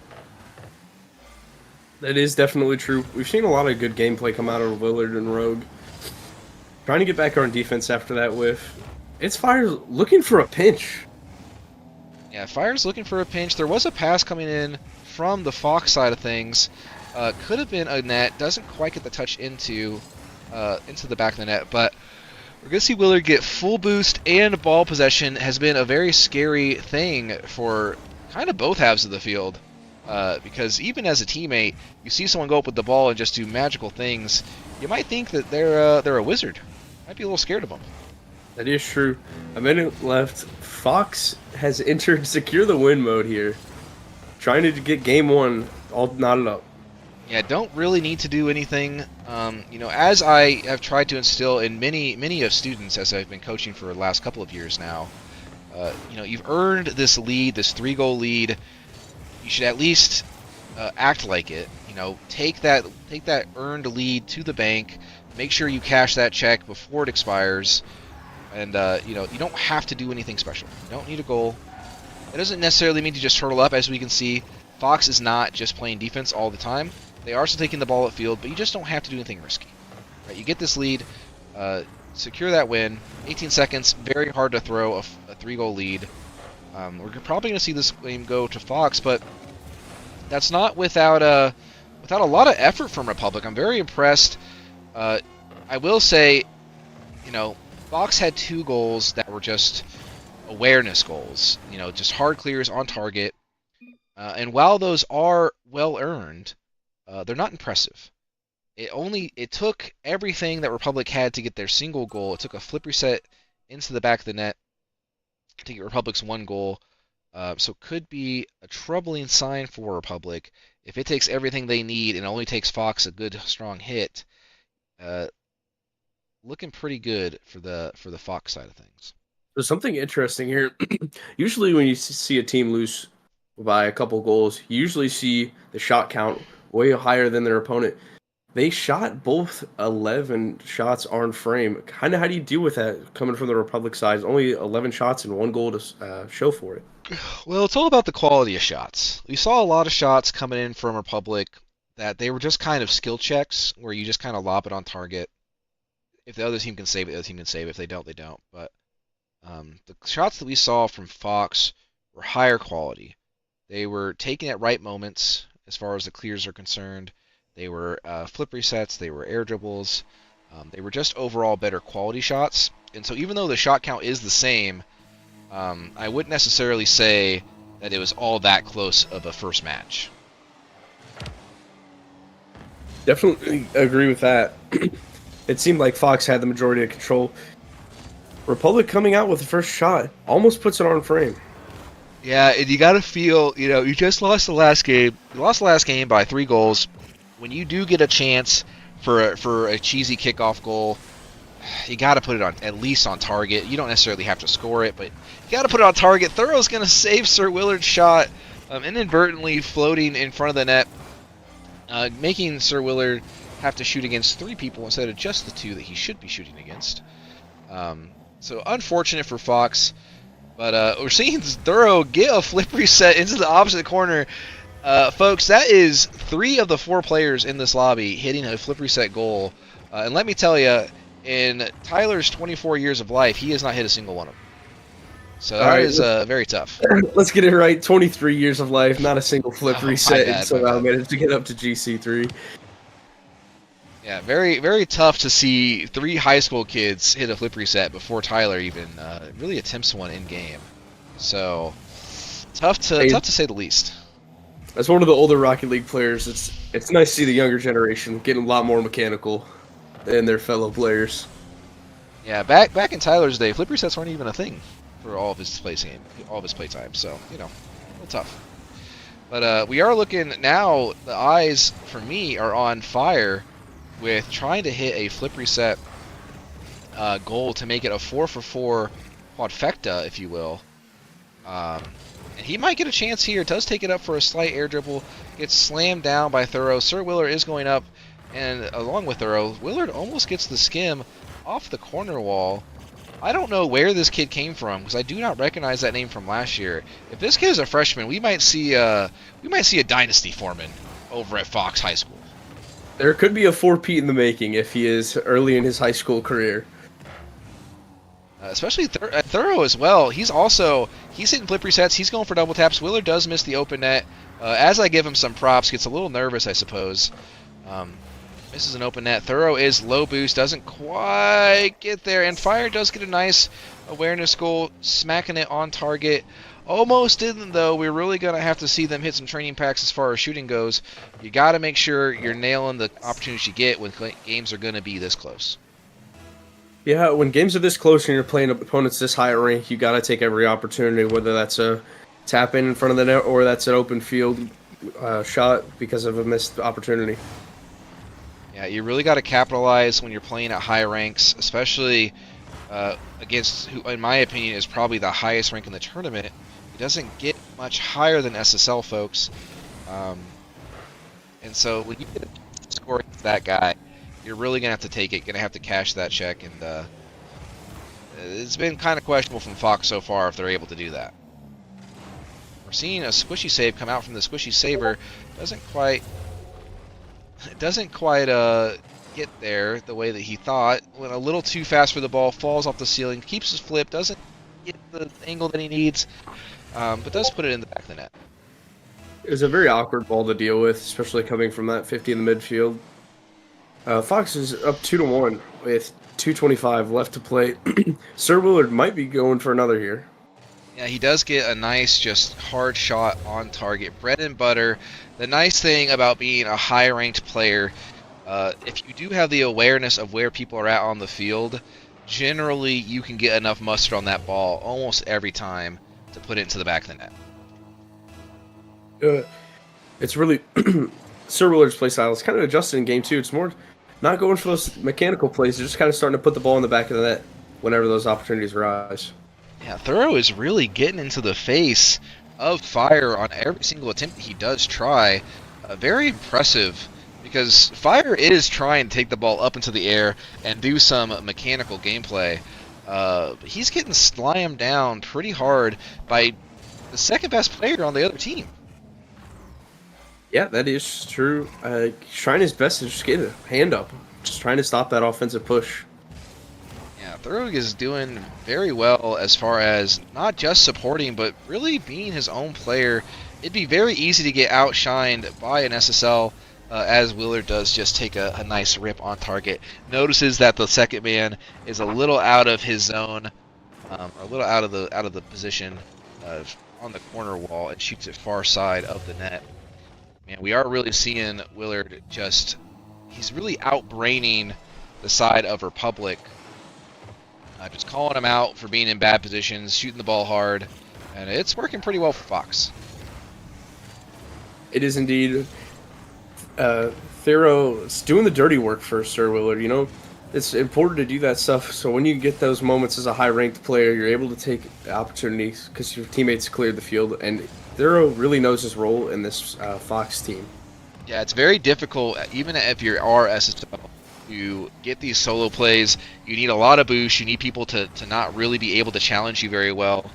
That is definitely true. We've seen a lot of good gameplay come out of Willard and Rogue. Trying to get back on defense after that whiff. It's Fire looking for a pinch. Yeah, Fire's looking for a pinch. There was a pass coming in from the Fox side of things. Could have been a net. Doesn't quite get the touch into the back of the net, but we're going to see Willard get full boost and ball possession. Has been a very scary thing for kind of both halves of the field. Because even as a teammate, you see someone go up with the ball and just do magical things, you might think that they're a wizard. Might be a little scared of them. That is true. A minute left. Fox has entered secure the win mode here. Trying to get game one all knotted up. Yeah, don't really need to do anything. As I have tried to instill in many of students as I've been coaching for the last couple of years now, you've earned this lead, this 3-goal lead. You should at least act like it. Take that earned lead to the bank. Make sure you cash that check before it expires. And you don't have to do anything special. You don't need a goal. It doesn't necessarily mean to just turtle up. As we can see, Fox is not just playing defense all the time. They are still taking the ball at field, but you just don't have to do anything risky. Right? You get this lead, secure that win. 18 seconds, very hard to throw a 3-goal lead. We're probably going to see this game go to Fox, but that's not without a lot of effort from Republic. I'm very impressed. I will say, Fox had 2 goals that were just awareness goals. Just hard clears on target. And while those are well earned, they're not impressive. It took everything that Republic had to get their single goal. It took a flip reset into the back of the net to get Republic's 1 goal. So could be a troubling sign for Republic if it takes everything they need and only takes Fox a good strong hit. Looking pretty good for the Fox side of things. There's something interesting here. Usually when you see a team lose by a couple goals, you usually see the shot count way higher than their opponent. They shot both 11 shots on frame. Kind of how do you deal with that coming from the Republic side? Only 11 shots and 1 goal to show for it. Well, it's all about the quality of shots. We saw a lot of shots coming in from Republic that they were just kind of skill checks where you just kind of lob it on target. If the other team can save it, the other team can save it. If they don't, they don't. But the shots that we saw from Fox were higher quality. They were taken at right moments as far as the clears are concerned. They were flip resets. They were air dribbles. They were just overall better quality shots. And so even though the shot count is the same, I wouldn't necessarily say that it was all that close of a first match. Definitely agree with that. It seemed like Fox had the majority of control. Republic coming out with the first shot almost puts it on frame. Yeah, and you got to feel, you just lost the last game. You lost the last game by 3 goals. When you do get a chance for a cheesy kickoff goal, you got to put it on at least on target. You don't necessarily have to score it, but you got to put it on target. Thorough's going to save Sir Willard's shot, inadvertently floating in front of the net, making Sir Willard have to shoot against 3 people instead of just the 2 that he should be shooting against. So unfortunate for Fox. But we're seeing Thorough get a flip reset into the opposite corner. Folks, that is 3 of the 4 players in this lobby hitting a flip reset goal. And let me tell you, in Tyler's 24 years of life, he has not hit a single one of them. So All that right, is very tough. let's get it right. 23 years of life, not a single flip Oh, reset, my and somehow bad. managed to get up to GC3. Yeah, very, very tough to see 3 high school kids hit a flip reset before Tyler even really attempts one in game. So tough to say the least. As one of the older Rocket League players, it's nice to see the younger generation getting a lot more mechanical than their fellow players. Yeah, back in Tyler's day, flip resets weren't even a thing for all of his play time. So a little tough. But we are looking now. The eyes for me are on fire with trying to hit a flip reset goal to make it a 4-for-4 quadfecta, if you will. And he might get a chance here. Does take it up for a slight air dribble. Gets slammed down by Thorough. Sir Willard is going up, and along with Thorough, Willard almost gets the skim off the corner wall. I don't know where this kid came from because I do not recognize that name from last year. If this kid is a freshman, we might see a dynasty forming over at Fox High School. There could be a 4P in the making if he is early in his high school career. Especially Thorough as well. He's hitting flip resets. He's going for double taps. Willard does miss the open net. As I give him some props, gets a little nervous, I suppose. Misses an open net. Thorough is low boost, doesn't quite get there, and Fire does get a nice awareness goal, smacking it on target. Almost didn't, though. We're really going to have to see them hit some training packs as far as shooting goes. You got to make sure you're nailing the opportunities you get when games are going to be this close. Yeah, when games are this close and you're playing opponents this high rank, you got to take every opportunity, whether that's a tap in front of the net or that's an open field shot because of a missed opportunity. Yeah, you really got to capitalize when you're playing at high ranks, especially against who, in my opinion, is probably the highest rank in the tournament. It doesn't get much higher than SSL, folks. And so when you get a score against that guy, you're really going to have to take it, going to have to cash that check, and it's been kind of questionable from Fox so far if they're able to do that. We're seeing a squishy save come out from the squishy saver. Doesn't quite get there the way that he thought. Went a little too fast for the ball, falls off the ceiling, keeps his flip, doesn't get the angle that he needs, but does put it in the back of the net. It was a very awkward ball to deal with, especially coming from that 50 in the midfield. Fox is up 2-1 with 2:25 left to play. Sir Willard might be going for another here. Yeah, he does get a nice, just hard shot on target. Bread and butter. The nice thing about being a high-ranked player, if you do have the awareness of where people are at on the field, generally you can get enough mustard on that ball almost every time to put it into the back of the net. It's really Sir Willard's play style is kind of adjusted in game 2. It's more not going for those mechanical plays, they're just kind of starting to put the ball in the back of the net whenever those opportunities arise. Yeah, Thorough is really getting into the face of Fire on every single attempt that he does try. Very impressive, because Fire is trying to take the ball up into the air and do some mechanical gameplay. He's getting slammed down pretty hard by the second best player on the other team. Yeah, that is true. Trying his best to just get a hand up, just trying to stop that offensive push. Yeah, Thorough is doing very well as far as not just supporting, but really being his own player. It'd be very easy to get outshined by an SSL, as Willard does just take a nice rip on target. Notices that the second man is a little out of his zone, a little out of the position on the corner wall, and shoots it far side of the net. Man, we are really seeing Willard he's really outbraining the side of Republic. Just calling him out for being in bad positions, shooting the ball hard, and it's working pretty well for Fox. It is indeed. Thero's doing the dirty work for Sir Willard. You know, it's important to do that stuff. So when you get those moments as a high-ranked player, you're able to take opportunities because your teammates cleared the field. And Thero really knows his role in this Fox team. Yeah, it's very difficult, even if you're SSL, to get these solo plays. You need a lot of boost. You need people to not really be able to challenge you very well.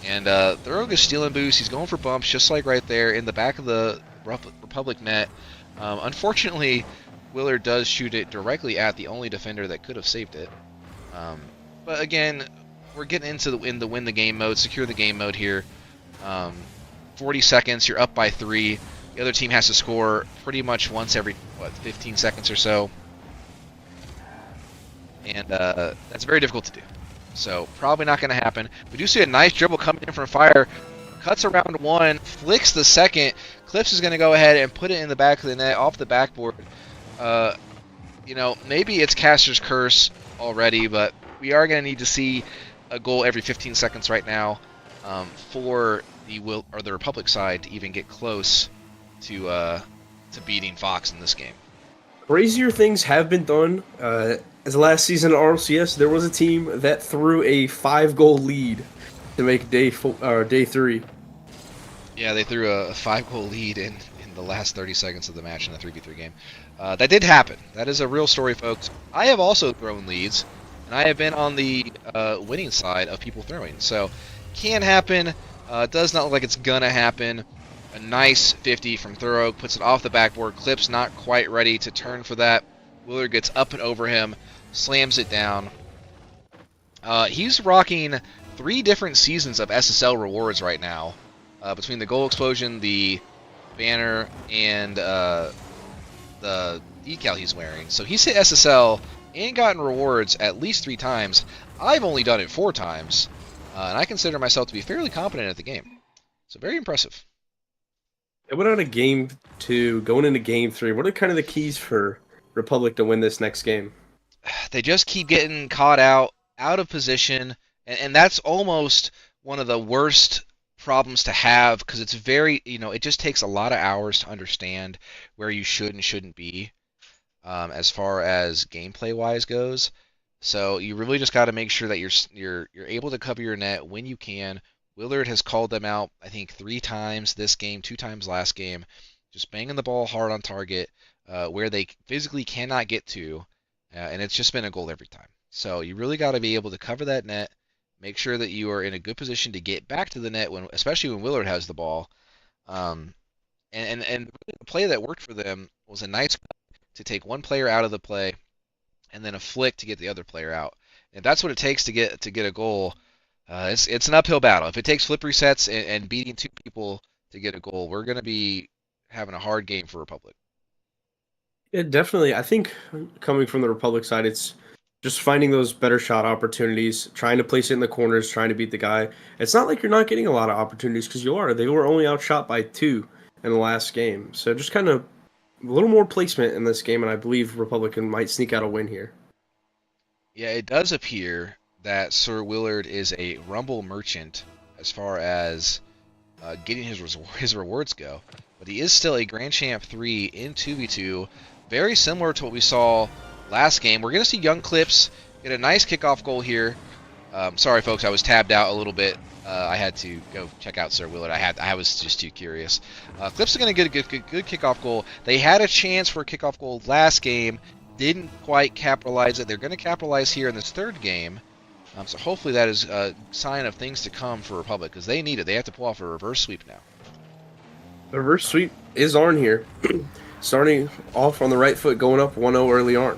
And Thurog is stealing boost. He's going for bumps, just like right there in the back of the Republic net. Unfortunately, Willard does shoot it directly at the only defender that could have saved it. Um, but again, we're getting into the win the game mode, secure the game mode here. 40 seconds, you're up by 3. The other team has to score pretty much once every 15 seconds or so, and that's very difficult to do. So probably not going to happen. We do see a nice dribble coming in from Fire. Cuts around one, flicks the second. Clips is going to go ahead and put it in the back of the net, off the backboard. Maybe it's Caster's curse already, but we are going to need to see a goal every 15 seconds right now for the Republic side to even get close to beating Fox in this game. Crazier things have been done. As last season at RLCS, there was a team that threw a 5-goal lead to make day 3. Yeah, they threw a 5-goal lead in the last 30 seconds of the match in the 3v3 game. That did happen. That is a real story, folks. I have also thrown leads, and I have been on the winning side of people throwing. So, can happen. Does not look like it's gonna happen. A nice 50 from Thorough, puts it off the backboard. Clip's not quite ready to turn for that. Willard gets up and over him, slams it down. He's rocking 3 different seasons of SSL rewards right now, between the goal explosion, the banner, and the decal he's wearing. So he's hit SSL and gotten rewards at least 3 times. I've only done it 4 times, and I consider myself to be fairly competent at the game. So very impressive. It went on a game 2, going into game 3. What are kind of the keys for Republic to win this next game? They just keep getting caught out of position, and that's almost one of the worst problems to have, because it's very, it just takes a lot of hours to understand where you should and shouldn't be, as far as gameplay wise goes. So you really just got to make sure that you're able to cover your net when you can. Willard has called them out, I think, 3 times this game, 2 times last game, just banging the ball hard on target, where they physically cannot get to, and it's just been a goal every time. So you really got to be able to cover that net, make sure that you are in a good position to get back to the net, especially when Willard has the ball. And the play that worked for them was a nice to take one player out of the play, and then a flick to get the other player out. And that's what it takes to get a goal. It's an uphill battle. If it takes flip resets and beating 2 people to get a goal, we're going to be having a hard game for Republic. Yeah, definitely. I think coming from the Republic side, it's just finding those better shot opportunities, trying to place it in the corners, trying to beat the guy. It's not like you're not getting a lot of opportunities, because you are. They were only outshot by 2 in the last game. So just kind of a little more placement in this game, and I believe Republican might sneak out a win here. Yeah, it does appear that Sir Willard is a Rumble merchant as far as getting his rewards go, but he is still a Grand Champ 3 in 2v2, very similar to what we saw last game. We're going to see Young Clips get a nice kickoff goal here. Sorry, folks, I was tabbed out a little bit. I had to go check out Sir Willard. I was just too curious. Clips are going to get a good kickoff goal. They had a chance for a kickoff goal last game, didn't quite capitalize it. They're going to capitalize here in this 3rd game. So hopefully that is a sign of things to come for Republic, because they need it. They have to pull off a reverse sweep now. The reverse sweep is on here. Starting off on the right foot, going up 1-0 early on.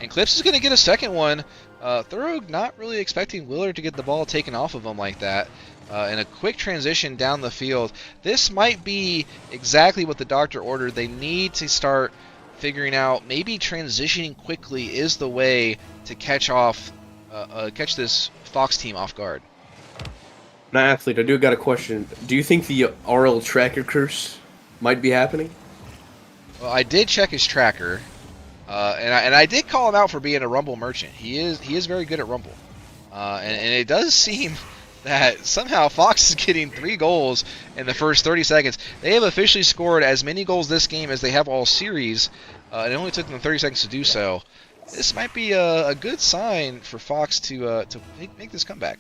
And Clips is going to get a second one. Thorough not really expecting Willard to get the ball taken off of him like that. And a quick transition down the field. This might be exactly what the doctor ordered. They need to start figuring out maybe transitioning quickly is the way to catch this Fox team off guard. Now, Athlete, I got a question. Do you think the RL tracker curse might be happening? Well, I did check his tracker, and I did call him out for being a Rumble merchant. He is very good at Rumble, and it does seem that somehow Fox is getting 3 goals in the first 30 seconds. They have officially scored as many goals this game as they have all series, and it only took them 30 seconds to do so. This might be a good sign for Fox to make this comeback.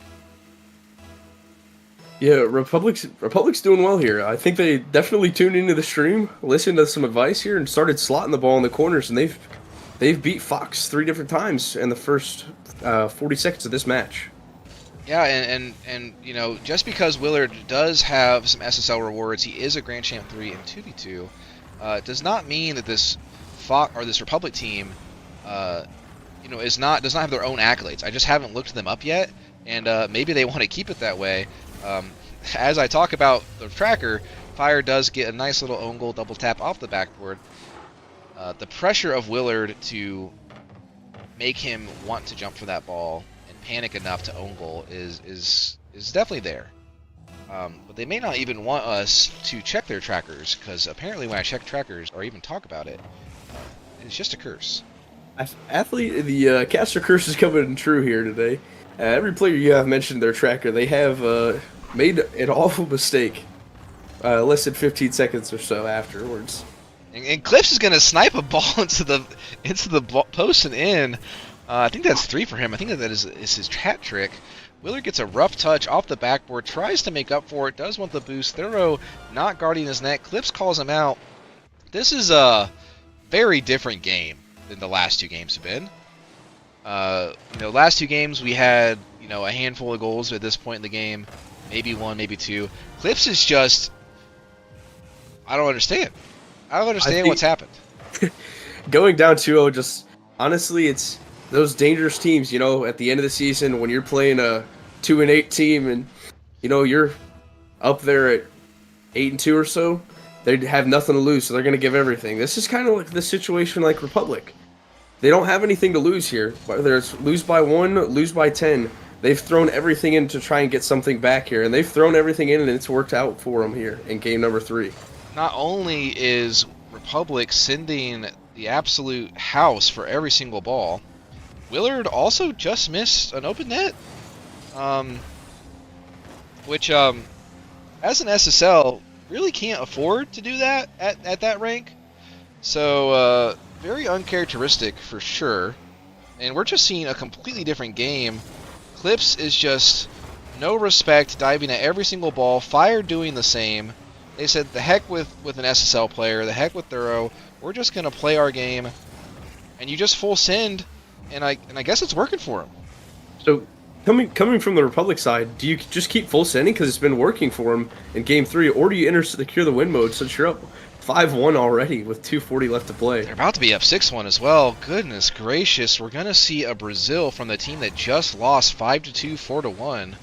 Yeah, Republic's doing well here. I think they definitely tuned into the stream, listened to some advice here, and started slotting the ball in the corners, and they've beat Fox 3 different times in the first 40 seconds of this match. Yeah, and you know, just because Willard does have some SSL rewards, he is a Grand Champ 3 and 2v2, does not mean that this this Republic team, uh, you know, does not have their own accolades. I just haven't looked them up yet, and maybe they want to keep it that way. As I talk about the tracker, Fire does get a nice little own goal double tap off the backboard. The pressure of Willard to make him want to jump for that ball and panic enough to own goal is definitely there. But they may not even want us to check their trackers, because apparently when I check trackers or even talk about it, it's just a curse. Athlete, the caster curse is coming true here today. Every player you have mentioned their tracker, they have made an awful mistake less than 15 seconds or so afterwards. And Clips is gonna snipe a ball into the post and in. I think that's 3 for him. I think that is his hat trick. Willard gets a rough touch off the backboard, tries to make up for it, does want the boost. Thorough not guarding his net. Clips calls him out. This is a very different game than the last 2 games have been. You know, last 2 games we had, you know, a handful of goals at this point in the game, maybe 1, maybe 2. Clips is just, I don't understand. I don't understand what's happened. Going down 2-0, just honestly, it's those dangerous teams. You know, at the end of the season when you're playing a 2-8 team, and you know you're up there at 8-2 or so, they have nothing to lose, so they're going to give everything. This is kind of like the situation like Republic. They don't have anything to lose here. Whether it's lose by 1, lose by 10, they've thrown everything in to try and get something back here, and they've thrown everything in, and it's worked out for them here in game number 3. Not only is Republic sending the absolute house for every single ball, Willard also just missed an open net, which as an SSL really can't afford to do that at that rank. So very uncharacteristic for sure. And we're just seeing a completely different game. Clips is just no respect, diving at every single ball. Fire doing the same. They said, the heck with an SSL player, the heck with Thorough. We're just going to play our game. And you just full send, and I guess it's working for him. So, coming from the Republic side, do you just keep full sending because it's been working for him in game 3, or do you secure the win mode since you're up 5-1 already with 2:40 left to play? They're about to be up 6-1 as well. Goodness gracious, we're going to see a Brazil from the team that just lost 5-2, 4-1.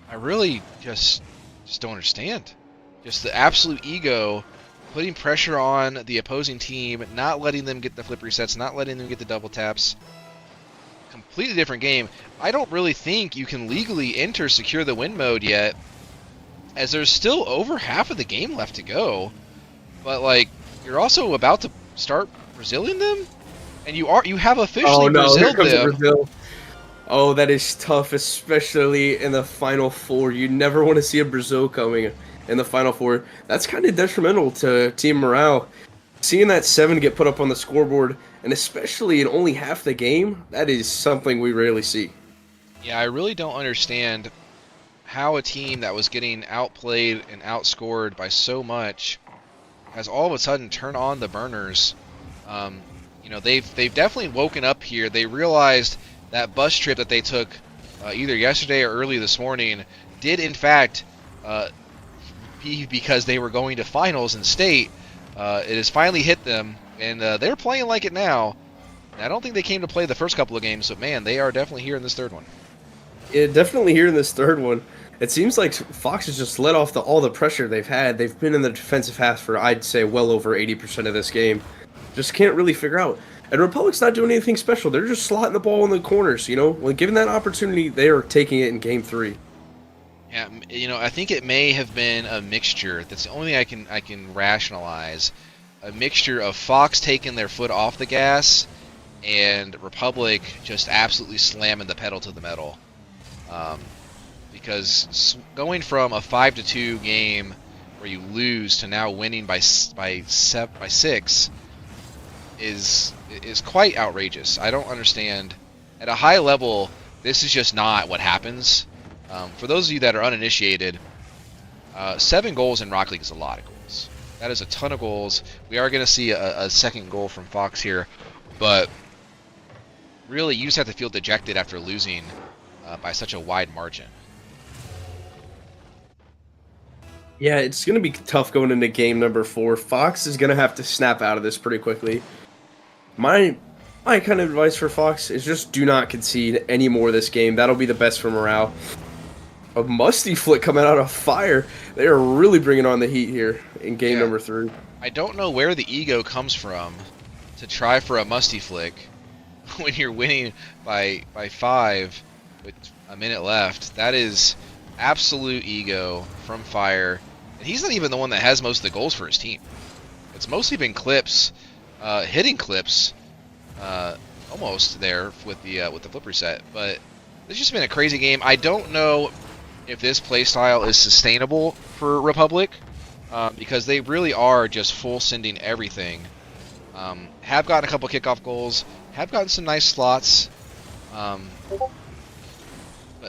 I really just don't understand. Just the absolute ego, putting pressure on the opposing team, not letting them get the flip resets, not letting them get the double taps. Completely different game. I don't really think you can legally enter secure the win mode yet, as there's still over half of the game left to go. But like, you're also about to start Brazilian them, and you have officially Braziled them. Brazil. Oh, that is tough, especially in the Final Four. You never want to see a Brazil coming in the Final Four. That's kind of detrimental to team morale. Seeing that 7 get put up on the scoreboard, and especially in only half the game, that is something we rarely see. Yeah, I really don't understand how a team that was getting outplayed and outscored by so much has all of a sudden turned on the burners. You know, they've definitely woken up here. They realized that bus trip that they took either yesterday or early this morning did in fact be because they were going to finals in state. It has finally hit them, and they're playing like it now. And I don't think they came to play the first couple of games, but man, they are definitely here in this third one. Yeah, definitely here in this third one. It seems like Fox has just let off all the pressure they've had. They've been in the defensive half for, I'd say, well over 80% of this game. Just can't really figure out. And Republic's not doing anything special. They're just slotting the ball in the corners, you know? When given that opportunity, they are taking it in game 3. Yeah, you know, I think it may have been a mixture. That's the only thing I can rationalize. A mixture of Fox taking their foot off the gas and Republic just absolutely slamming the pedal to the metal. Because going from a 5-2 game where you lose to now winning by 6 is quite outrageous. I don't understand. At a high level, this is just not what happens. For those of you that are uninitiated, 7 goals in Rocket League is a lot of goals. That is a ton of goals. We are going to see a second goal from Fox here, but really you just have to feel dejected after losing by such a wide margin. Yeah, it's going to be tough going into game number 4. Fox is going to have to snap out of this pretty quickly. My my kind of advice for Fox is just do not concede any more this game. That'll be the best for morale. A musty flick coming out of fire. They are really bringing on the heat here in game Yeah, number 3. I don't know where the ego comes from to try for a musty flick when you're winning by 5 with a minute left. That is absolute ego from Fire. And he's not even the one that has most of the goals for his team. It's mostly been Clips, hitting Clips, almost there with the flip reset. But it's just been a crazy game. I don't know if this playstyle is sustainable for Republic, because they really are just full sending everything. Have gotten a couple kickoff goals, have gotten some nice slots, but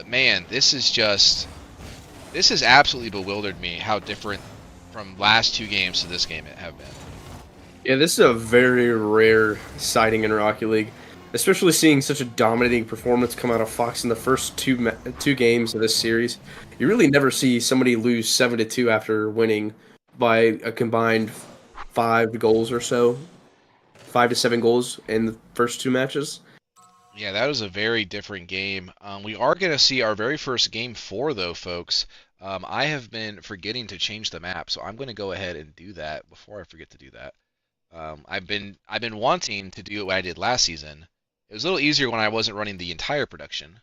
man, this has absolutely bewildered me how different from last 2 games to this game it have been. Yeah, this is a very rare sighting in Rocket League, especially seeing such a dominating performance come out of Fox in the first two games of this series. You really never see somebody lose 7-2 after winning by a combined 5 goals or so, 5 to 7 goals in the first 2 matches. Yeah, that was a very different game. We are going to see our very first game 4, though, folks. I have been forgetting to change the map, so I'm going to go ahead and do that before I forget to do that. I've been wanting to do what I did last season. It was a little easier when I wasn't running the entire production,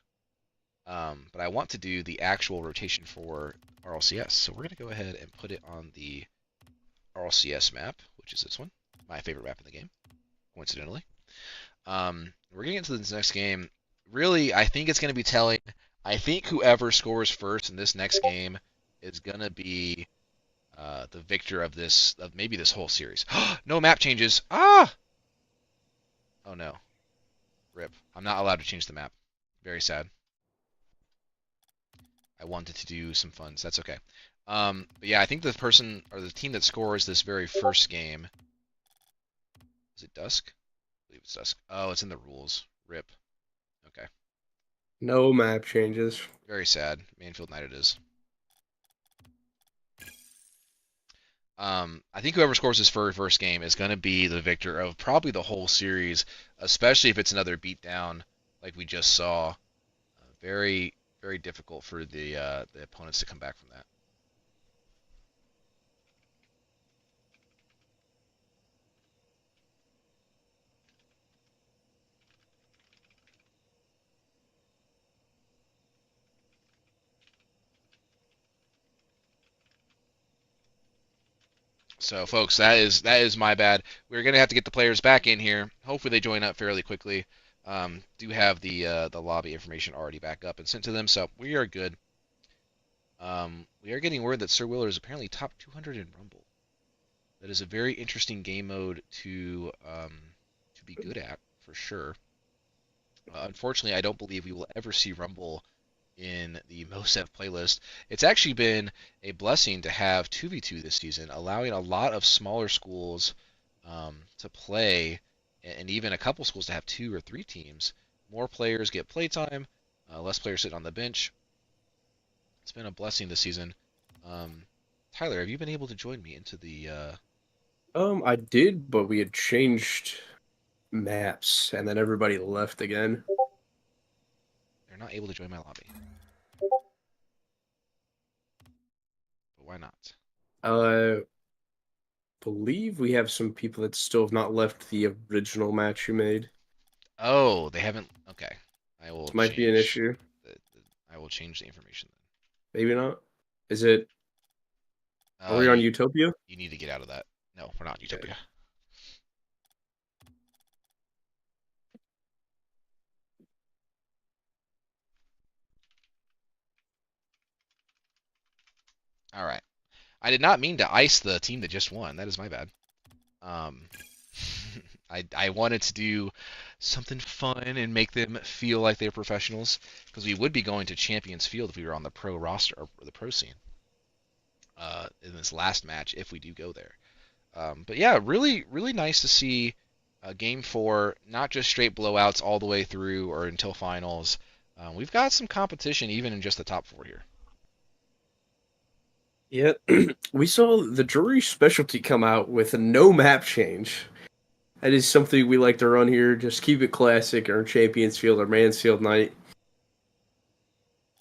but I want to do the actual rotation for RLCS. So we're going to go ahead and put it on the RLCS map, which is this one, my favorite map in the game, coincidentally. We're getting into this next game. Really, I think it's going to be telling. I think whoever scores first in this next game is going to be the victor of maybe this whole series. No map changes. Ah! Oh no. Rip. I'm not allowed to change the map. Very sad. I wanted to do some fun. So that's okay. But yeah, I think the person or the team that scores this very first game. Is it Dusk? I believe it's Dusk. Oh, it's in the rules. Rip. Okay. No map changes. Very sad. Manfield Knight it is. I think whoever scores this first game is going to be the victor of probably the whole series, especially if it's another beatdown like we just saw. Very, very difficult for the opponents to come back from that. So, folks, that is my bad. We're gonna have to get the players back in here. Hopefully, they join up fairly quickly. Do have the lobby information already back up and sent to them, so we are good. We are getting word that Sir Willer is apparently top 200 in Rumble. That is a very interesting game mode to be good at for sure. Unfortunately, I don't believe we will ever see Rumble in the MOSEF playlist. It's actually been a blessing to have 2v2 this season, allowing a lot of smaller schools to play, and even a couple schools to have 2 or 3 teams. More players get playtime, less players sit on the bench. It's been a blessing this season. Tyler, have you been able to join me into the? I did, but we had changed maps, and then everybody left again. They're not able to join my lobby. But why not? I believe we have some people that still have not left the original match you made. Oh, they haven't. Okay, I will This might be an change. issue. I will change the information Maybe not. Is it? then. Are we on Utopia? You need to get out of that. No, we're not in Okay. Utopia. All right. I did not mean to ice the team that just won. That is my bad. Um, I wanted to do something fun and make them feel like they're professionals, because we would be going to Champions Field if we were on the pro roster or the pro scene in this last match if we do go there. But yeah, really, really nice to see Game 4, not just straight blowouts all the way through or until finals. We've got some competition even in just the top four here. Yeah, we saw the Drury specialty come out with a no map change. That is something we like to run here. Just keep it classic or Champions Field or Mansfield night.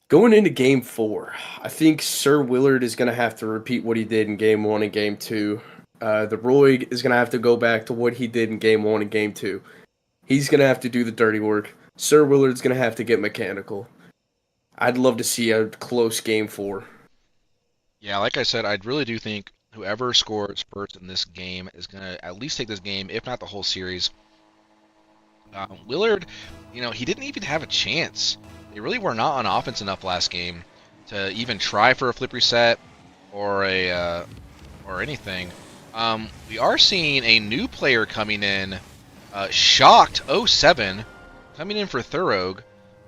Going into game 4, I think Sir Willard is going to have to repeat what he did in game 1 and game 2. The Roy is going to have to go back to what he did in game 1 and game 2. He's going to have to do the dirty work. Sir Willard's going to have to get mechanical. I'd love to see a close game 4. Yeah, like I said, I really do think whoever scores first in this game is going to at least take this game, if not the whole series. Willard, he didn't even have a chance. They really were not on offense enough last game to even try for a flip reset or anything. We are seeing a new player coming in, Shocked 07, coming in for Thorough.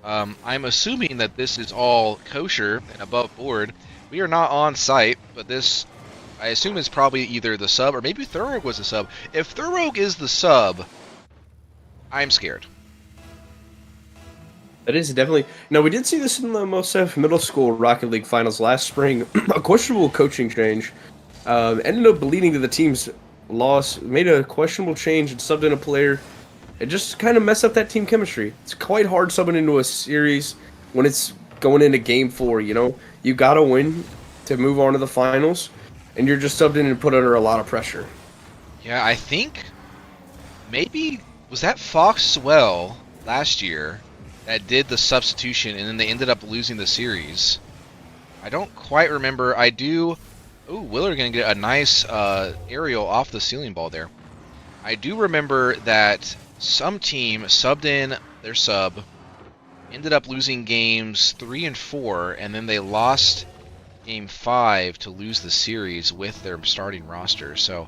I'm assuming that this is all kosher and above board. We are not on site, but this, I assume, is probably either the sub or maybe Thorough was the sub. If Thorough is the sub, I'm scared. That is definitely. No, we did see this in the MOSEF Middle School Rocket League finals last spring. A questionable coaching change ended up leading to the team's loss. Made a questionable change and subbed in a player. It just kind of messed up that team chemistry. It's quite hard subbing into a series when it's going into game 4. You gotta win to move on to the finals, and you're just subbed in and put under a lot of pressure. Yeah, I think maybe was that Fox Swell last year that did the substitution, and then they ended up losing the series. I don't quite remember. I do. Oh, Willard gonna get a nice aerial off the ceiling ball there. I do remember that some team subbed in their sub, ended up losing games 3 and 4, and then they lost game 5 to lose the series with their starting roster. So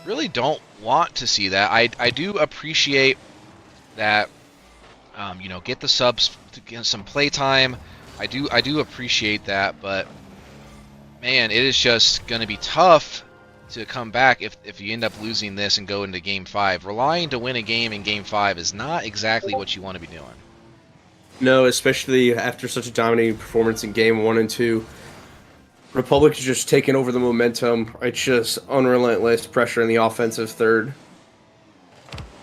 really don't want to see that. I do appreciate that. Get the subs to get some play time. I do appreciate that, but man, it is just going to be tough to come back if you end up losing this and go into game 5. Relying to win a game in game 5 is not exactly what you want to be doing. No, especially after such a dominating performance in game 1 and 2. Republic is just taking over the momentum. It's just unrelentless pressure in the offensive third.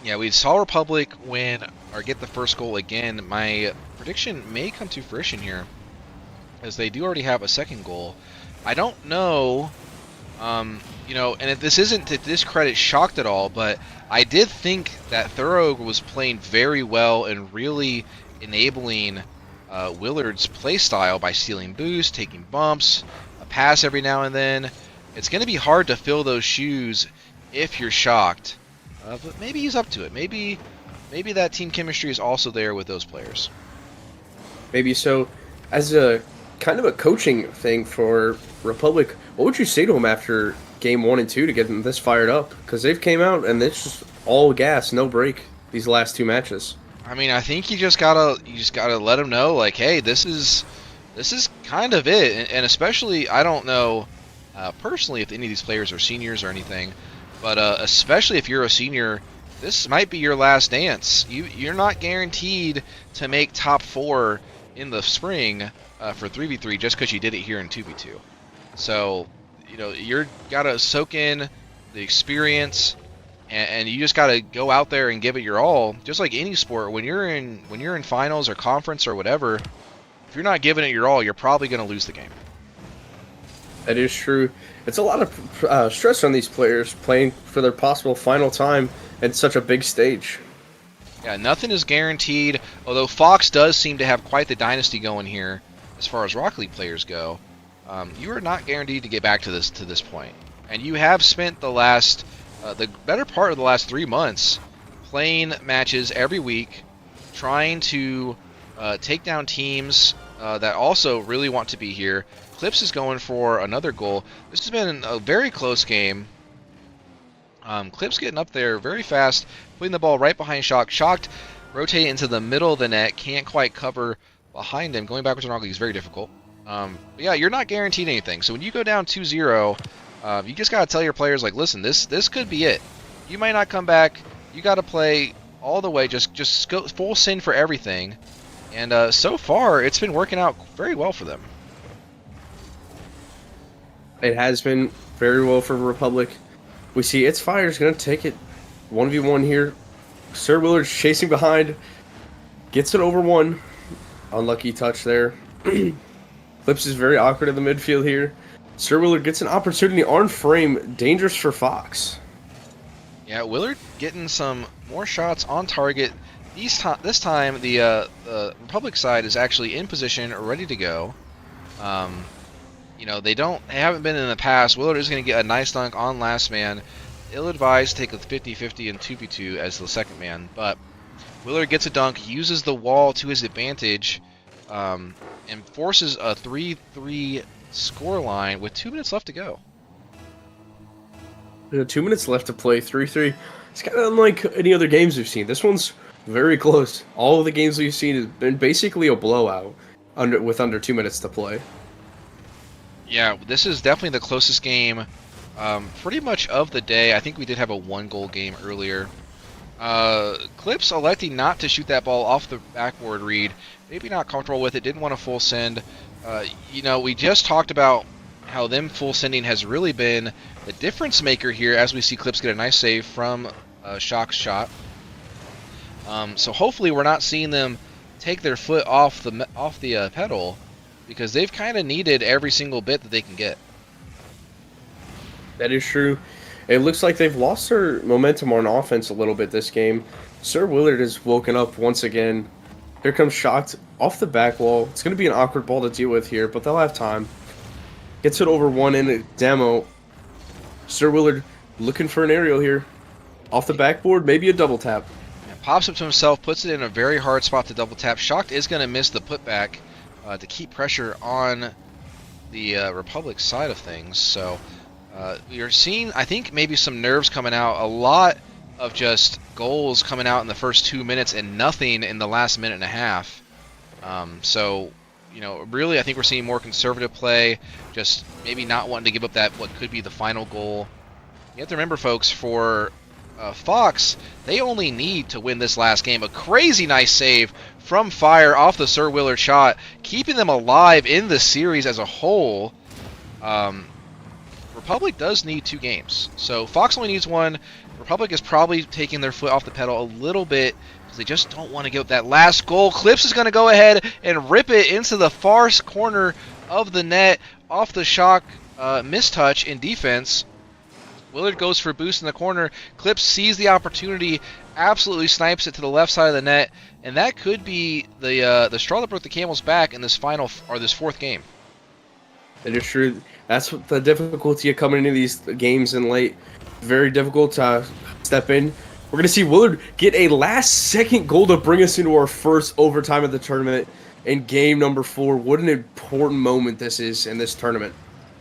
Yeah, we saw Republic win or get the first goal again. My prediction may come to fruition here, as they do already have a second goal. I don't know, and this isn't to discredit Shocked at all, but I did think that Thorough was playing very well and really enabling Willard's play style by stealing boosts, taking bumps, a pass every now and then. It's going to be hard to fill those shoes if you're Shocked. But maybe he's up to it. Maybe that team chemistry is also there with those players. Maybe so. As a kind of a coaching thing for Republic, what would you say to them after game 1 and 2 to get them this fired up? Because they've came out and it's just all gas, no break these last 2 matches. I mean, I think you just gotta let them know, like, hey, this is kind of it, and especially, I don't know personally if any of these players are seniors or anything. But especially if you're a senior, this might be your last dance. You're not guaranteed to make top 4 in the spring for 3v3 just because you did it here in 2v2. So, you're gotta soak in the experience, and you just gotta go out there and give it your all. Just like any sport, when you're in finals or conference or whatever, if you're not giving it your all, you're probably gonna lose the game. That is true. It's a lot of stress on these players playing for their possible final time at such a big stage. Yeah, nothing is guaranteed, although Fox does seem to have quite the dynasty going here as far as Rocket League players go. You are not guaranteed to get back to this point. And you have spent the better part of the last 3 months playing matches every week, trying to take down teams that also really want to be here. Clips is going for another goal. This has been a very close game. Clips getting up there very fast, putting the ball right behind Shocked. Shocked rotate into the middle of the net, can't quite cover behind him. Going backwards in Rocket League is very difficult. But yeah, you're not guaranteed anything. So when you go down 2-0, you just got to tell your players, like, listen, this could be it. You might not come back. You got to play all the way. Just go full send for everything. And so far, it's been working out very well for them. It has been very well for Republic. We see its Fire's going to take it 1v1 here. Sir Willard's chasing behind. Gets it over one. Unlucky touch there. Clips is very awkward in the midfield here. Sir Willard gets an opportunity on frame. Dangerous for Fox. Yeah, Willard getting some more shots on target. This time, the Republic side is actually in position, ready to go. They haven't been in the past. Willard is going to get a nice dunk on last man. Ill-advised take a 50-50 and 2v2 as the second man, but Willard gets a dunk, uses the wall to his advantage, and forces a 3-3 scoreline with 2 minutes left to go. 2 minutes left to play. 3-3. It's kind of unlike any other games we've seen. This one's very close. All of the games we've seen have been basically a blowout with under 2 minutes to play. Yeah, this is definitely the closest game pretty much of the day. I think we did have a 1-goal game earlier. Clips electing not to shoot that ball off the backboard read. Maybe not comfortable with it, didn't want a full send. We just talked about how them full sending has really been the difference maker here as we see Clips get a nice save from Shock's shot. So hopefully we're not seeing them take their foot off the pedal, because they've kind of needed every single bit that they can get. That is true. It looks like they've lost their momentum on offense a little bit this game. Sir Willard has woken up once again. Here comes Shocked off the back wall. It's going to be an awkward ball to deal with here, but they'll have time. Gets it over one in a demo. Sir Willard looking for an aerial here. Off the backboard, maybe a double tap. Pops up to himself, puts it in a very hard spot to double tap. Shocked is going to miss the putback to keep pressure on the Republic side of things. So we are seeing, I think, maybe some nerves coming out. A lot of just goals coming out in the first 2 minutes and nothing in the last minute and a half. Really, I think we're seeing more conservative play, just maybe not wanting to give up that what could be the final goal. You have to remember, folks, for Fox, they only need to win this last game. A crazy nice save from Fire off the Sir Willard shot, keeping them alive in the series as a whole. Republic does need 2 games, so Fox only needs 1. Republic is probably taking their foot off the pedal a little bit because they just don't want to give up that last goal. Clips is going to go ahead and rip it into the far corner of the net off the Shock mistouch in defense. Willard goes for a boost in the corner. Clips sees the opportunity, absolutely snipes it to the left side of the net, and that could be the straw that broke the camel's back in this fourth game. It is true. That's what the difficulty of coming into these games in late. Very difficult to step in. We're going to see Willard get a last-second goal to bring us into our first overtime of the tournament in game number 4. What an important moment this is in this tournament.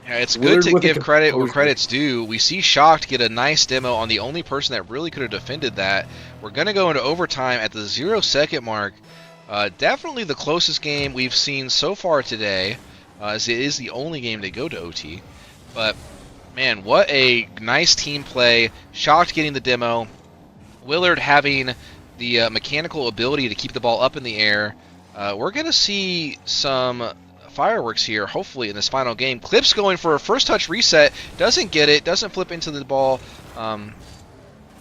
Yeah, it's good to give credit where credit's due. We see Shocked get a nice demo on the only person that really could have defended that. We're going to go into overtime at the 0-second mark. Definitely the closest game we've seen so far today, as it is the only game to go to OT. But, man, what a nice team play. Shocked getting the demo. Willard having the mechanical ability to keep the ball up in the air. We're going to see some fireworks here, hopefully, in this final game. Clips going for a first touch reset, doesn't get it, doesn't flip into the ball.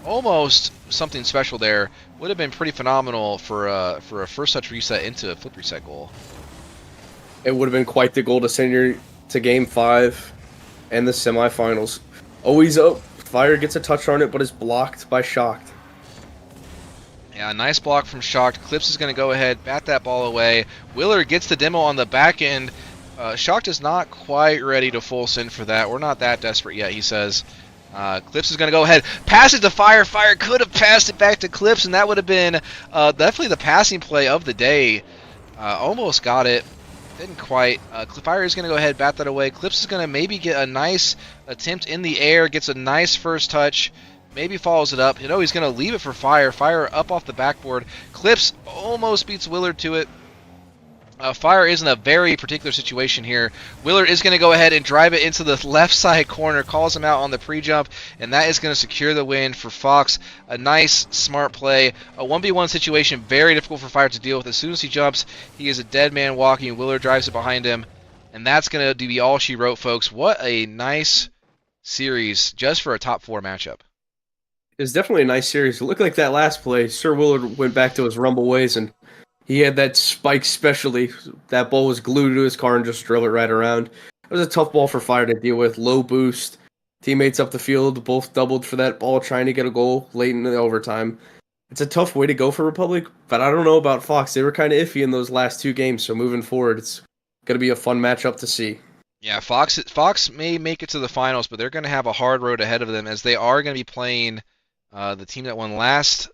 Almost something special there. Would have been pretty phenomenal for a first touch reset into a flip reset goal. It would have been quite the goal to send you to game 5 and the semifinals. Always up. Fire gets a touch on it, but is blocked by Shocked. Yeah, nice block from Shocked. Clips is going to go ahead, bat that ball away. Willard gets the demo on the back end. Shocked is not quite ready to full send for that. We're not that desperate yet, he says. Clips is going to go ahead, pass it to Fire. Fire could have passed it back to Clips, and that would have been definitely the passing play of the day. Almost got it. Didn't quite. Fire is going to go ahead, bat that away. Clips is going to maybe get a nice attempt in the air, gets a nice first touch. Maybe follows it up. He's going to leave it for Fire. Fire up off the backboard. Clips almost beats Willard to it. Fire is in a very particular situation here. Willard is going to go ahead and drive it into the left side corner, calls him out on the pre-jump, and that is going to secure the win for Fox. A nice, smart play. A 1v1 situation, very difficult for Fire to deal with. As soon as he jumps, he is a dead man walking. Willard drives it behind him, and that's going to be all she wrote, folks. What a nice series just for a top 4 matchup. It's definitely a nice series. It looked like that last play, Sir Willard went back to his rumble ways, and he had that spike specially. That ball was glued to his car and just drilled it right around. It was a tough ball for Fire to deal with. Low boost. Teammates up the field both doubled for that ball, trying to get a goal late in the overtime. It's a tough way to go for Republic, but I don't know about Fox. They were kind of iffy in those last two games, so moving forward, it's going to be a fun matchup to see. Yeah, Fox may make it to the finals, but they're going to have a hard road ahead of them as they are going to be playing the team that won last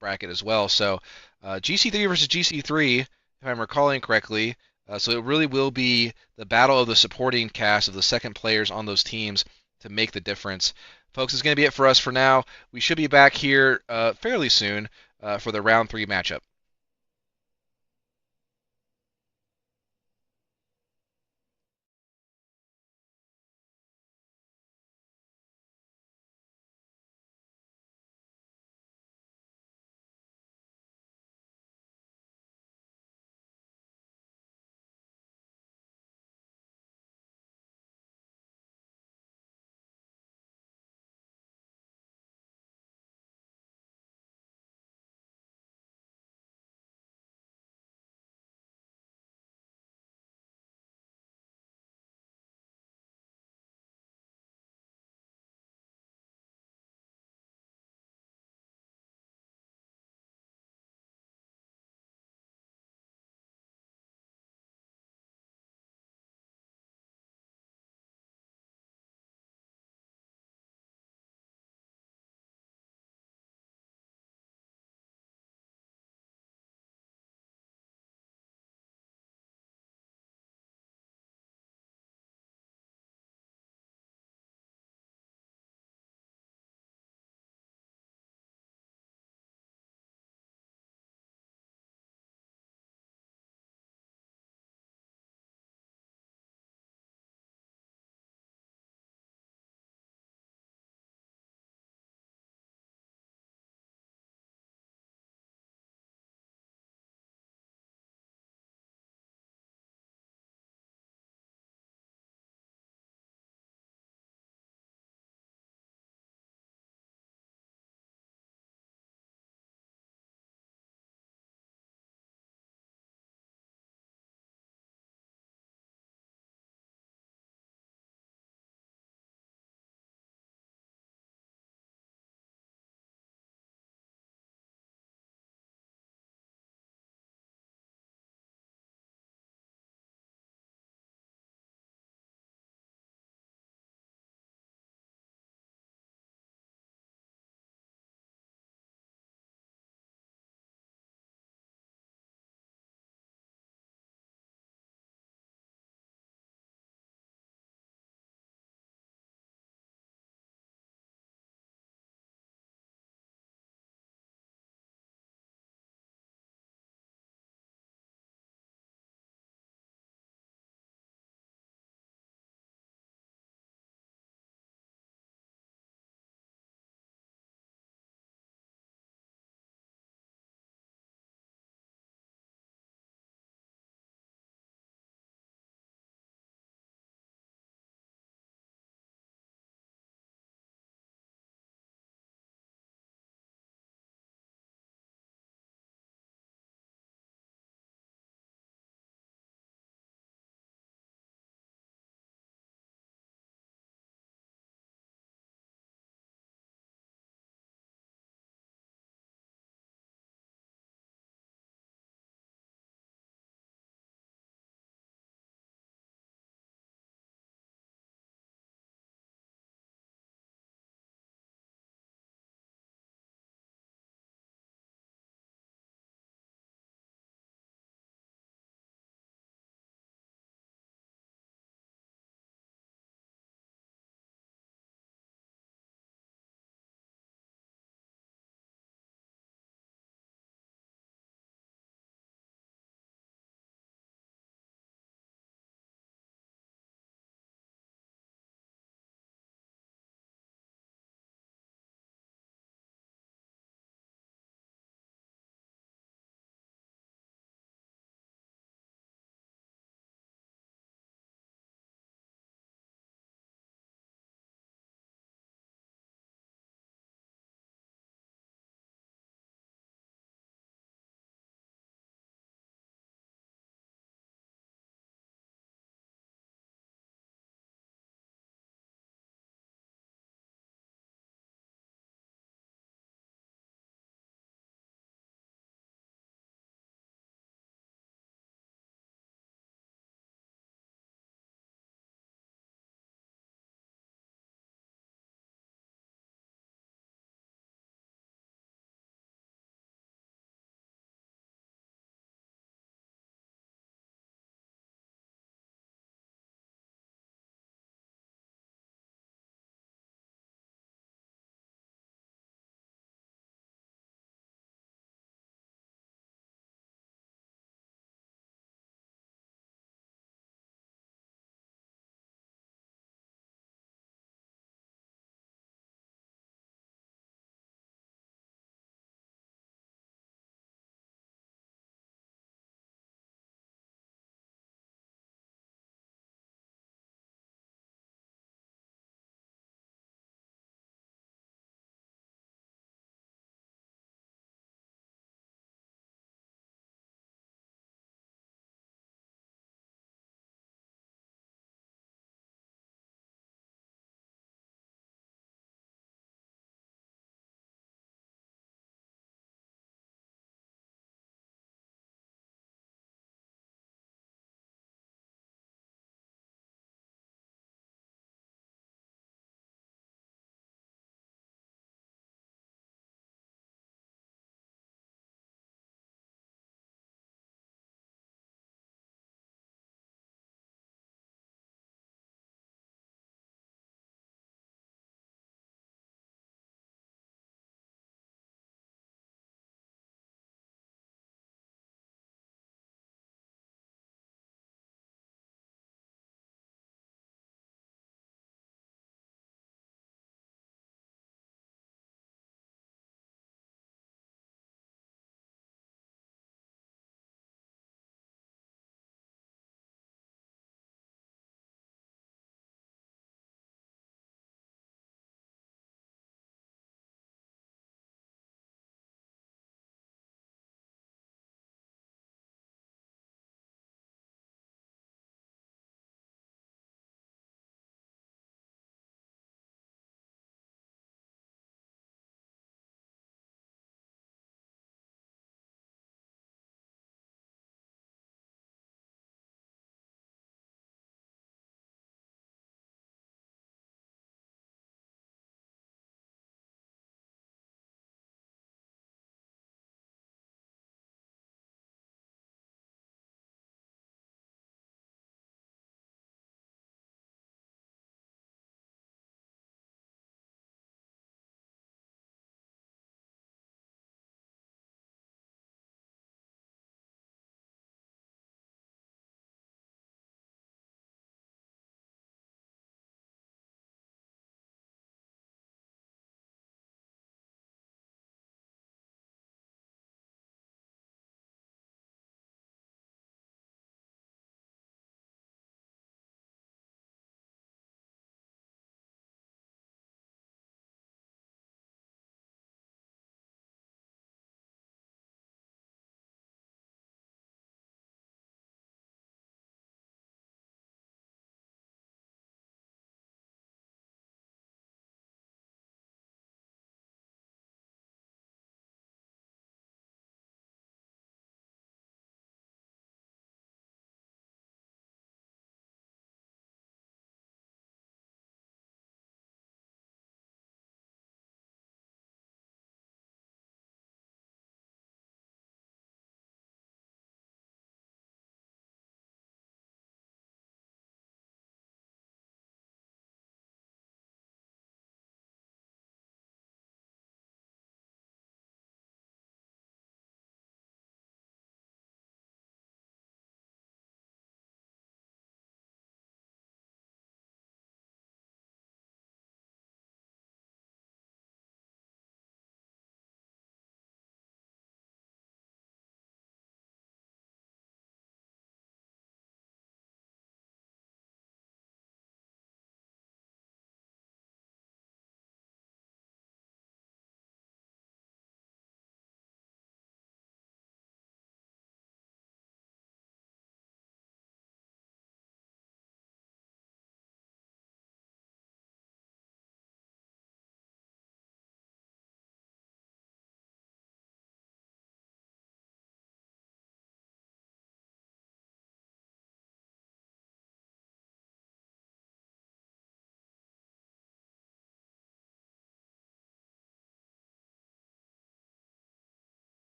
bracket as well. So GC3 versus GC3, if I'm recalling correctly. So it really will be the battle of the supporting cast of the second players on those teams to make the difference. Folks, it's going to be it for us for now. We should be back here fairly soon for the round 3 matchup.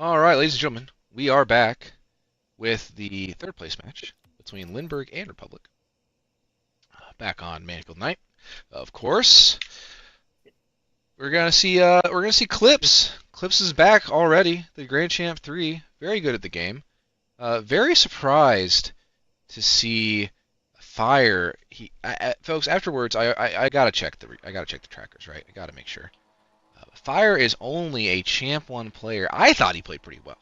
All right, ladies and gentlemen, we are back with the third place match between Lindbergh and Republic. Back on Manfield Night, of course. We're gonna see Clips. Clips is back already. The Grand Champ 3, very good at the game. Very surprised to see Fire. Folks, afterwards, I gotta check the trackers, right? I gotta make sure. Fire is only a Champ 1 player. I thought he played pretty well.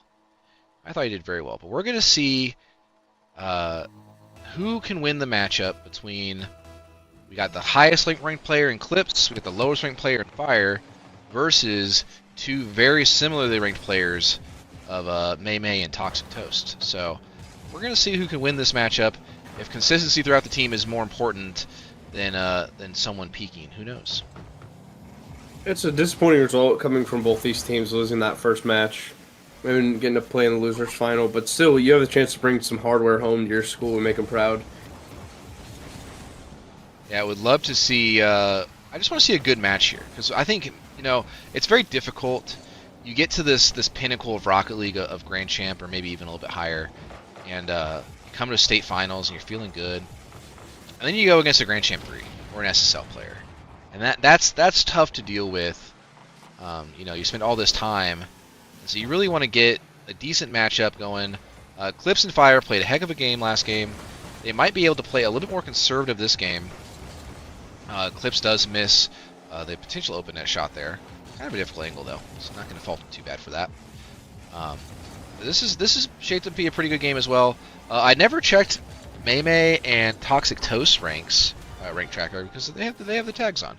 I thought he did very well. But we're going to see who can win the matchup between... We got the highest ranked player in Clips, we got the lowest ranked player in Fire, versus two very similarly ranked players of Mei Mei and Toxic Toast. So we're going to see who can win this matchup. If consistency throughout the team is more important than someone peaking, who knows? It's a disappointing result coming from both these teams losing that first match. Maybe getting to play in the losers final, but still, you have the chance to bring some hardware home to your school and make them proud. Yeah, I would love to see. I just want to see a good match here because I think it's very difficult. You get to this pinnacle of Rocket League of Grand Champ, or maybe even a little bit higher, and you come to state finals and you're feeling good, and then you go against a Grand Champ 3 or an SSL player, and that's tough to deal with. You spend all this time, and so you really want to get a decent matchup going. Clips and Fire played a heck of a game last game. They might be able to play a little bit more conservative this game. Clips does miss the potential open net shot there. Kind of a difficult angle though, so not going to fault him too bad for that. This is shaped to be a pretty good game as well. I never checked Mei Mei and Toxic Toast rank tracker because they have the tags on,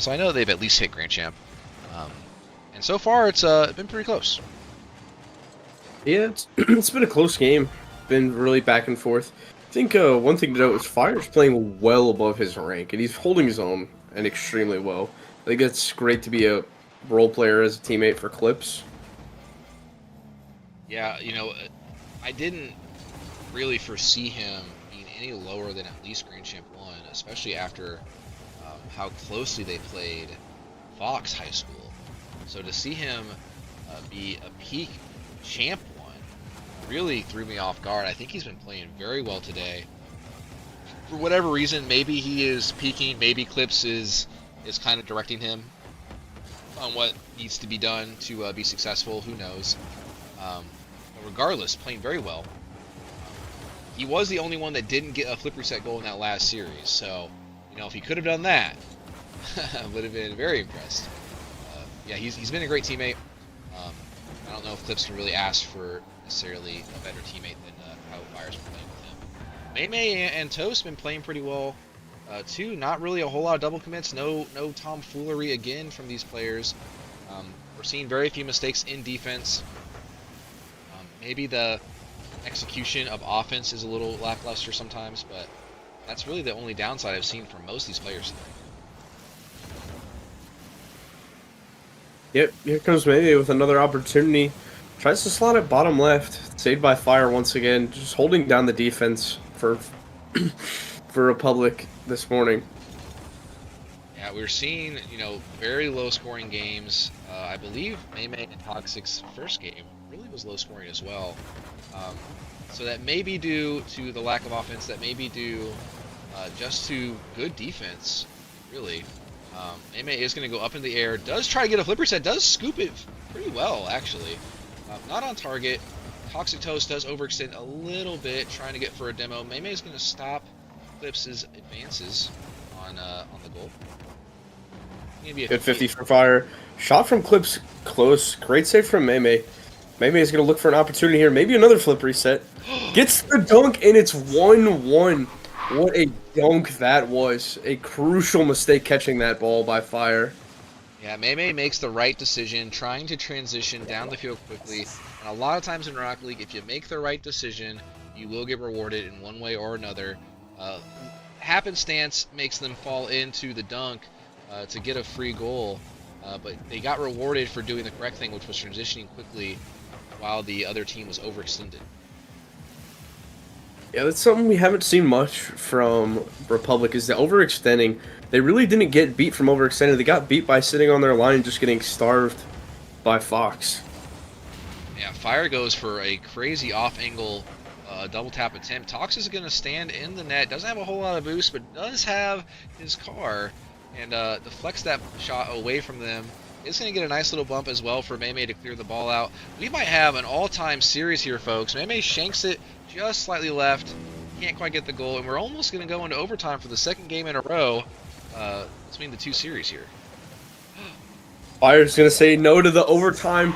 so I know they've at least hit Grand Champ. And so far it's been pretty close. Yeah, it's been a close game. Been really back and forth. I think one thing to note is Fire's playing well above his rank, and he's holding his own and extremely well. I think it's great to be a role player as a teammate for Clips. Yeah, I didn't really foresee him being any lower than at least Grand Champ 1, especially after how closely they played Fox High School. So to see him be a peak Champ 1 really threw me off guard. I think he's been playing very well today. For whatever reason, maybe he is peaking, maybe Clips is kind of directing him on what needs to be done to be successful, who knows. But regardless, playing very well. He was the only one that didn't get a flip reset goal in that last series, so if he could have done that, I would have been very impressed. Yeah, he's been a great teammate. I don't know if Clips can really ask for necessarily a better teammate than how Fire's been playing with him. Mei Mei and Toast been playing pretty well too. Not really a whole lot of double commits. No tomfoolery again from these players. We're seeing very few mistakes in defense. Maybe the execution of offense is a little lackluster sometimes, but that's really the only downside I've seen from most of these players today. Yep, here comes Maybe with another opportunity. Tries to slot it bottom left. Saved by Fire once again. Just holding down the defense for Republic this morning. Yeah, we're seeing, very low scoring games. I believe Mei Mei and Toxic's first game really was low scoring as well. So that may be due to the lack of offense. That may be due just to good defense, really. Mei Mei is going to go up in the air. Does try to get a flip reset. Does scoop it pretty well, actually. Not on target. Toxic Toast does overextend a little bit, trying to get for a demo. Mei Mei is going to stop Clips' advances on the goal. Good 50 for Fire. Shot from Clips close. Great save from Mei Mei. Mei Mei is going to look for an opportunity here. Maybe another flip reset. Gets the dunk, and it's 1-1. What a dunk that was. A crucial mistake catching that ball by Fire. Yeah, Mei Mei makes the right decision, trying to transition down the field quickly. And a lot of times in Rocket League, if you make the right decision, you will get rewarded in one way or another. Happenstance makes them fall into the dunk to get a free goal, but they got rewarded for doing the correct thing, which was transitioning quickly while the other team was overextended. Yeah, that's something we haven't seen much from Republic, is the overextending. They really didn't get beat from overextending. They got beat by sitting on their line and just getting starved by Fox. Yeah, Fire goes for a crazy off-angle double tap attempt. Tox is going to stand in the net. Doesn't have a whole lot of boost, but does have his car, and deflects that shot away from them. It's going to get a nice little bump as well for Maymay to clear the ball out. We might have an all-time series here, folks. Maymay shanks it just slightly left. Can't quite get the goal, and we're almost going to go into overtime for the second game in a row between the two series here. Fire's going to say no to the overtime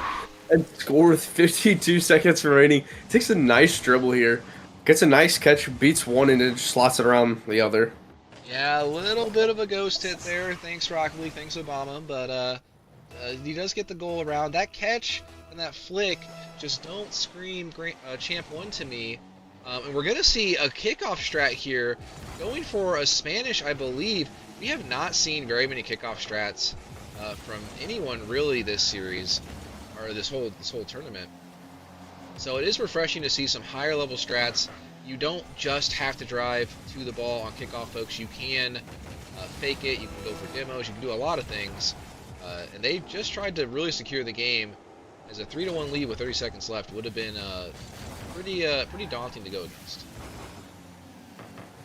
and score with 52 seconds remaining. Takes a nice dribble here. Gets a nice catch, beats one, and then just slots it around the other. Yeah, a little bit of a ghost hit there. Thanks, Rocket League. Thanks, Obama. But he does get the goal around. That catch and that flick just don't scream Champ 1 to me. And we're going to see a kickoff strat here going for a Spanish, I believe. We have not seen very many kickoff strats from anyone really this series, or this whole tournament. So it is refreshing to see some higher level strats. You don't just have to drive to the ball on kickoff, folks. You can fake it, you can go for demos, you can do a lot of things. And they just tried to really secure the game, as a 3-1 lead with 30 seconds left would have been pretty daunting to go against.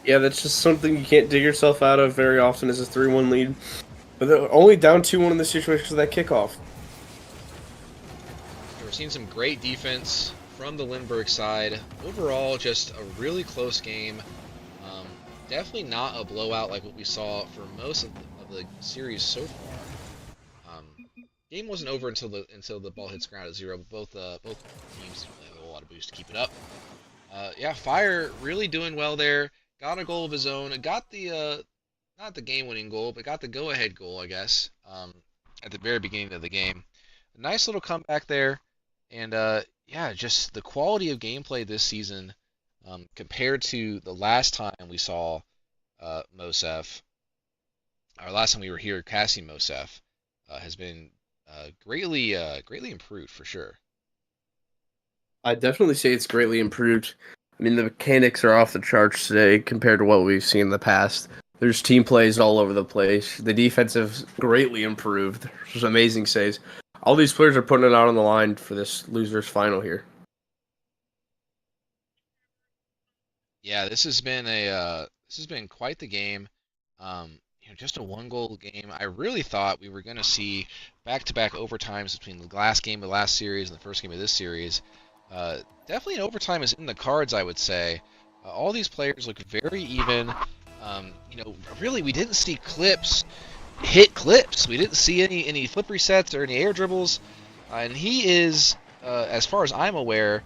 Yeah, that's just something you can't dig yourself out of very often, is a 3-1 lead. But they're only down 2-1 in this situation because of that kickoff. We're seeing some great defense from the Lindbergh side. Overall, just a really close game. Definitely not a blowout like what we saw for most of the series so far. Game wasn't over until the ball hits ground at 0. But both teams have a lot of boost to keep it up. Yeah, Fire really doing well there. Got a goal of his own. Got the not the game-winning goal, but got the go-ahead goal, I guess, at the very beginning of the game. A nice little comeback there, and yeah, just the quality of gameplay this season compared to the last time we saw MOSEF, or last time we were here casting MOSEF, has been greatly improved for sure. I definitely say it's greatly improved. I mean, the mechanics are off the charts today compared to what we've seen in the past. There's team plays all over the place. The defense has greatly improved. There's amazing saves. All these players are putting it out on the line for this losers final here. Yeah, this has been quite the game. Just a one-goal game. I really thought we were going to see back-to-back overtimes between the last game of the last series and the first game of this series. Definitely an overtime is in the cards, I would say. All these players look very even. Really, we didn't see clips hit clips. We didn't see any flip resets or any air dribbles. And he is, as far as I'm aware,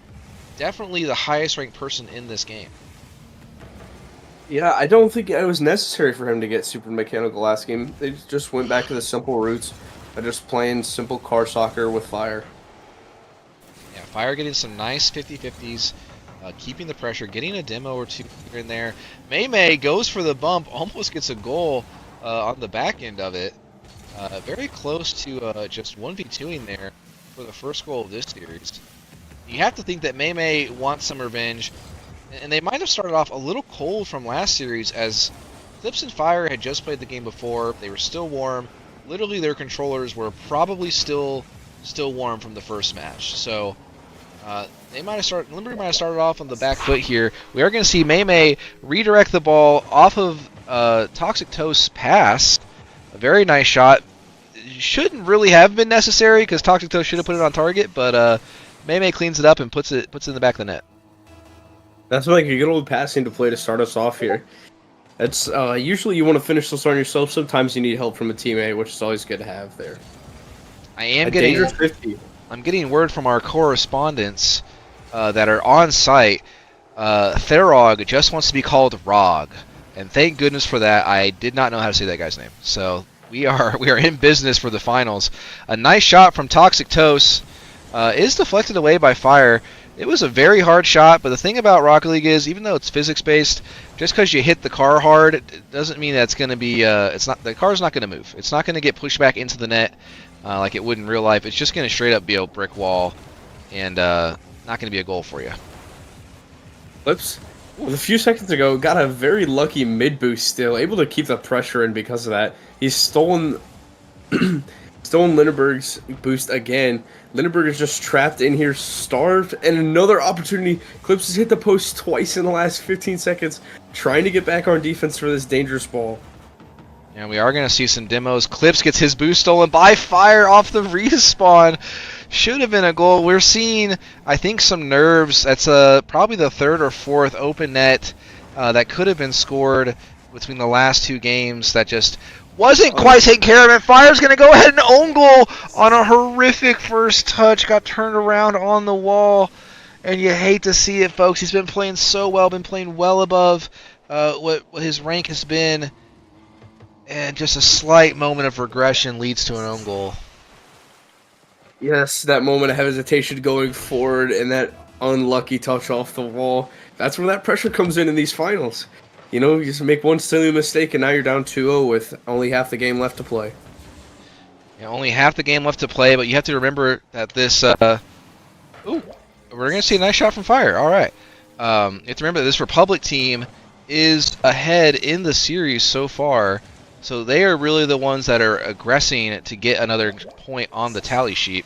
definitely the highest-ranked person in this game. Yeah, I don't think it was necessary for him to get super mechanical last game. They just went back to the simple roots of just playing simple car soccer with Fire. Yeah, Fire getting some nice 50-50s, keeping the pressure, getting a demo or two here and there. Maymay goes for the bump, almost gets a goal on the back end of it. Very close to just 1v2ing there for the first goal of this series. You have to think that Maymay wants some revenge. And they might have started off a little cold from last series, as Clips and Fire had just played the game before. They were still warm. Literally, their controllers were probably still warm from the first match. So Limburg might have started off on the back foot here. We are going to see Maymay redirect the ball off of Toxic Toast's pass. A very nice shot. Shouldn't really have been necessary because Toxic Toast should have put it on target, but Maymay cleans it up and puts it in the back of the net. That's like a good old passing to play to start us off here. That's usually you want to finish the song yourself. Sometimes you need help from a teammate, which is always good to have there. I'm getting word from our correspondents that are on site. Therog just wants to be called Rog, and thank goodness for that. I did not know how to say that guy's name. So we are in business for the finals. A nice shot from Toxic Toast is deflected away by Fire. It was a very hard shot, but the thing about Rocket League is, even though it's physics-based, just because you hit the car hard, it doesn't mean that's going to be. The car's not going to move. It's not going to get pushed back into the net like it would in real life. It's just going to straight up be a brick wall, and not going to be a goal for you. Whoops. Well, a few seconds ago, got a very lucky mid boost. Still able to keep the pressure in because of that. He's stolen. Stolen Lindenberg's boost again. Lindenberg is just trapped in here, starved, and another opportunity. Clips has hit the post twice in the last 15 seconds, trying to get back on defense for this dangerous ball. And we are going to see some demos. Clips gets his boost stolen by Fire off the respawn. Should have been a goal. We're seeing, I think, some nerves. That's probably the third or fourth open net that could have been scored between the last two games that just wasn't quite taken care of. And Fire's going to go ahead and own goal on a horrific first touch. Got turned around on the wall. And you hate to see it, folks. He's been playing so well, been playing well above what his rank has been. And just a slight moment of regression leads to an own goal. Yes, that moment of hesitation going forward and that unlucky touch off the wall. That's where that pressure comes in these finals. You know, you just make one silly mistake and now you're down 2-0 with only half the game left to play. Yeah, only half the game left to play, but you have to remember that this... Ooh, we're going to see a nice shot from Fire. All right. You have to remember that this Republic team is ahead in the series so far. So they are really the ones that are aggressing to get another point on the tally sheet.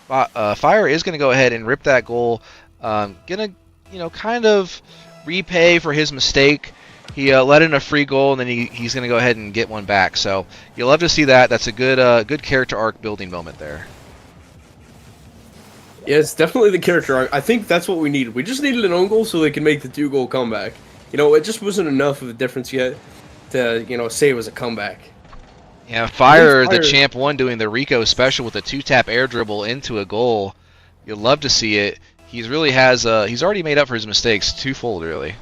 Fire is going to go ahead and rip that goal. Going to, kind of repay for his mistake. He let in a free goal, and then he's going to go ahead and get one back. So you'll love to see that. That's a good character arc building moment there. Yeah, it's definitely the character arc. I think that's what we needed. We just needed an own goal so they can make the 2-goal comeback. It just wasn't enough of a difference yet to, say it was a comeback. Yeah, Fire, the champ one, doing the Rico special with a 2-tap air dribble into a goal. You'll love to see it. He's already made up for his mistakes twofold, really.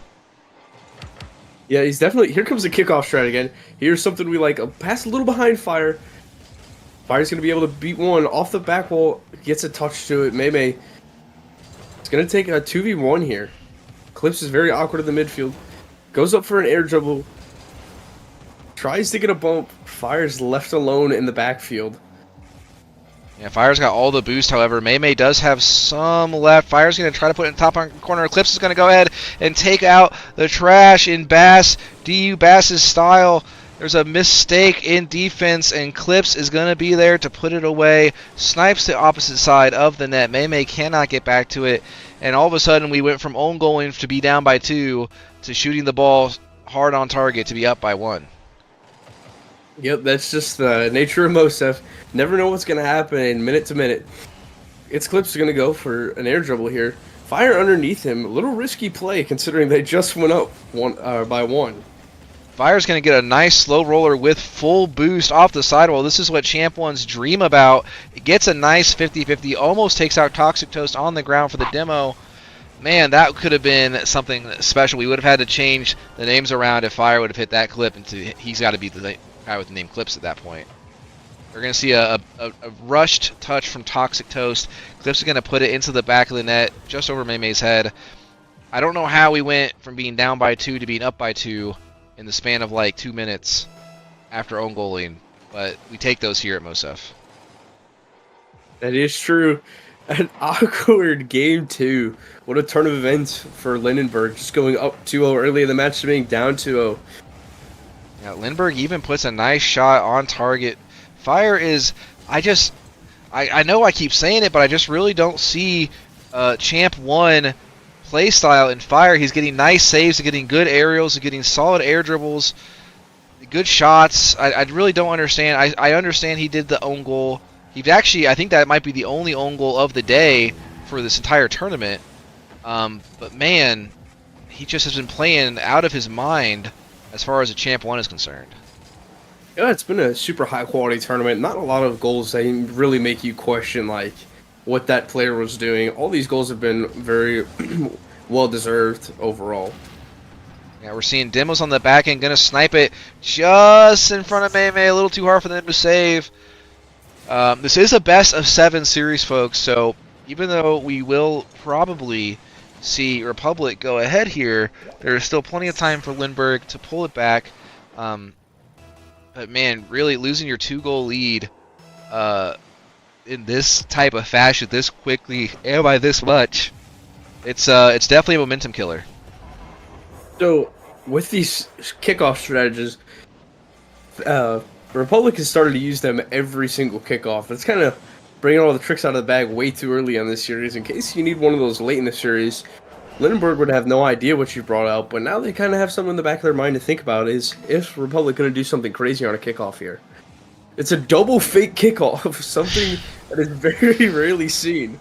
Yeah, he's definitely... Here comes the kickoff strat again. Here's something we like. A pass a little behind Fire. Fire's going to be able to beat one off the back wall. Gets a touch to it. Mei. It's going to take a 2v1 here. Clips is very awkward in the midfield. Goes up for an air dribble. Tries to get a bump. Fire's left alone in the backfield. Yeah, Fire's got all the boost, however. Mei does have some left. Fire's going to try to put it in the top corner. Clips is going to go ahead and take out the trash in Bass. DU Bass's style. There's a mistake in defense, and Clips is going to be there to put it away. Snipes the opposite side of the net. Mei cannot get back to it. And all of a sudden, we went from own goaling to be down by 2 to shooting the ball hard on target to be up by 1. Yep, that's just the nature of MOSEF. Never know what's going to happen minute to minute. It's Clips going to go for an air dribble here. Fire underneath him. A little risky play considering they just went up by 1. Fire's going to get a nice slow roller with full boost off the sidewall. This is what Champ 1's dream about. It gets a nice 50-50. Almost takes out Toxic Toast on the ground for the demo. Man, that could have been something special. We would have had to change the names around if Fire would have hit that clip. He's got to be the guy with the name Clips at that point. We're going to see a rushed touch from Toxic Toast. Clips is going to put it into the back of the net, just over Mei's head. I don't know how we went from being down by 2 to being up by 2 in the span of like 2 minutes after own goaling, but we take those here at MOSEF. That is true. An awkward game 2. What a turn of events for Lindenberg, just going up 2-0 early in the match to being down 2-0. Yeah, Lindbergh even puts a nice shot on target. Fire is, I know I keep saying it, but I just really don't see Champ 1 play style in Fire. He's getting nice saves, he's getting good aerials, he's getting solid air dribbles, good shots. I really don't understand. I understand he did the own goal. I think that might be the only own goal of the day for this entire tournament. But man, he just has been playing out of his mind as far as a Champ 1 is concerned. Yeah, it's been a super high quality tournament. Not a lot of goals that really make you question like what that player was doing. All these goals have been very well deserved overall. Yeah, we're seeing Demos on the back end, gonna snipe it just in front of Mei. A little too hard for them to save. This is a best of 7 series, folks. So even though we will probably see Republic go ahead here, there is still plenty of time for Lindbergh to pull it back. But man, really losing your 2-goal lead in this type of fashion, this quickly and by this much, it's definitely a momentum killer. So with these kickoff strategies, Republic has started to use them every single kickoff. It's kind of bringing all the tricks out of the bag way too early on this series. In case you need one of those late in the series, Lindenberg would have no idea what you brought out, but now they kind of have something in the back of their mind to think about is Republic going to do something crazy on a kickoff here? It's a double fake kickoff, something that is very rarely seen.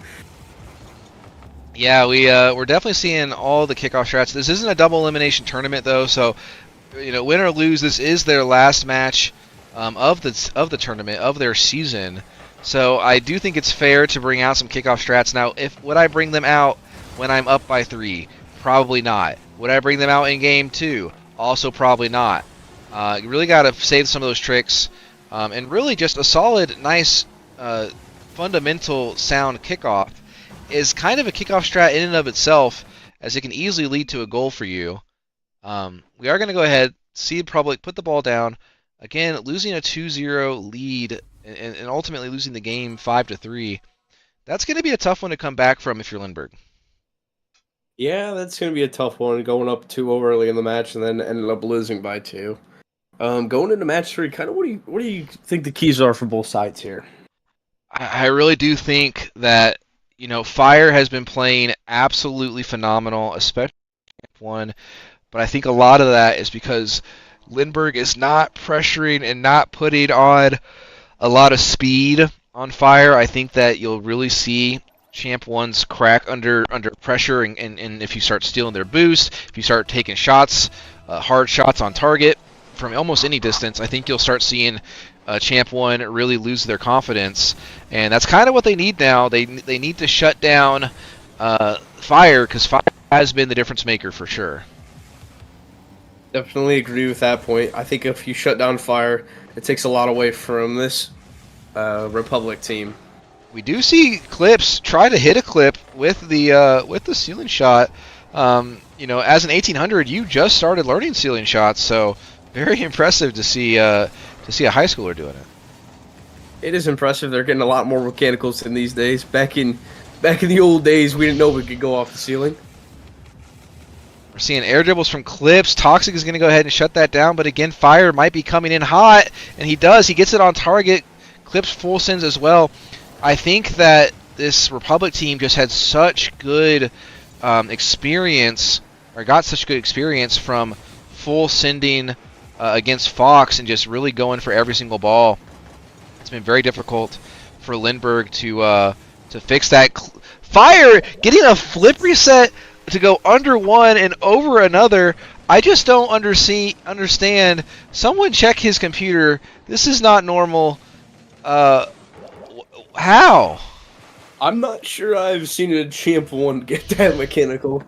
Yeah, we're definitely seeing all the kickoff strats. This isn't a double elimination tournament though, so win or lose, this is their last match of the tournament of their season. So I do think it's fair to bring out some kickoff strats. Now, would I bring them out when I'm up by 3? Probably not. Would I bring them out in game 2? Also probably not. You really got to save some of those tricks, and really just a solid, nice, fundamental, sound kickoff is kind of a kickoff strat in and of itself, as it can easily lead to a goal for you. We are going to go ahead, see Republic, put the ball down. Again, losing a 2-0 lead and ultimately losing the game 5-3. That's going to be a tough one to come back from if you're Lindbergh. Yeah, that's going to be a tough one, going up 2-0 early in the match and then ended up losing by 2. Going into match 3, kind of what do you think the keys are for both sides here? I really do think that Fire has been playing absolutely phenomenal, especially in one. But I think a lot of that is because Lindbergh is not pressuring and not putting on a lot of speed on Fire. I think that you'll really see Champ 1's crack under pressure, and if you start stealing their boost, if you start taking shots, hard shots on target from almost any distance, I think you'll start seeing Champ 1 really lose their confidence, and that's kind of what they need now. They need to shut down Fire, because Fire has been the difference maker for sure. Definitely agree with that point. I think if you shut down Fire, it takes a lot away from this Republic team. We do see Clips try to hit a clip with the ceiling shot. As an 1800, you just started learning ceiling shots, so very impressive to see a high schooler doing it. It is impressive. They're getting a lot more mechanicals than these days. Back in the old days, we didn't know we could go off the ceiling. We're seeing air dribbles from Clips. Toxic is going to go ahead and shut that down, but again, Fire might be coming in hot, and he does. He gets it on target. Clips full sends as well. I think that this Republic team just had such good experience, or got such good experience from full sending against Fox and just really going for every single ball. It's been very difficult for Lindbergh to fix that. Fire getting a flip reset to go under one and over another. I just don't understand. Someone check his computer. This is not normal. How? I'm not sure I've seen a Champ 1 get that mechanical.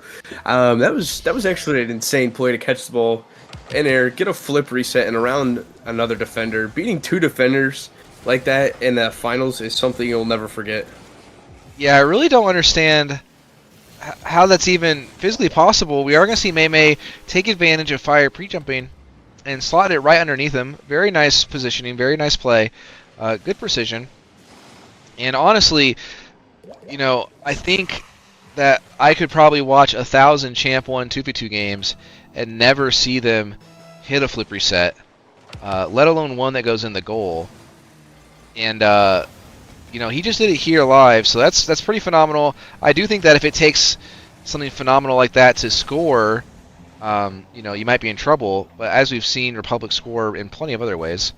That was actually an insane play to catch the ball in air, get a flip reset, and around another defender. Beating 2 defenders like that in the finals is something you'll never forget. Yeah, I really don't understand how that's even physically possible. We are going to see Mei take advantage of Fire pre-jumping and slot it right underneath him. Very nice positioning, very nice play, good precision. And honestly, I think that I could probably watch 1,000 Champ 1 2v2 games and never see them hit a flip reset, let alone one that goes in the goal. And he just did it here live, so that's pretty phenomenal. I do think that if it takes something phenomenal like that to score, you might be in trouble. But as we've seen Republic score in plenty of other ways,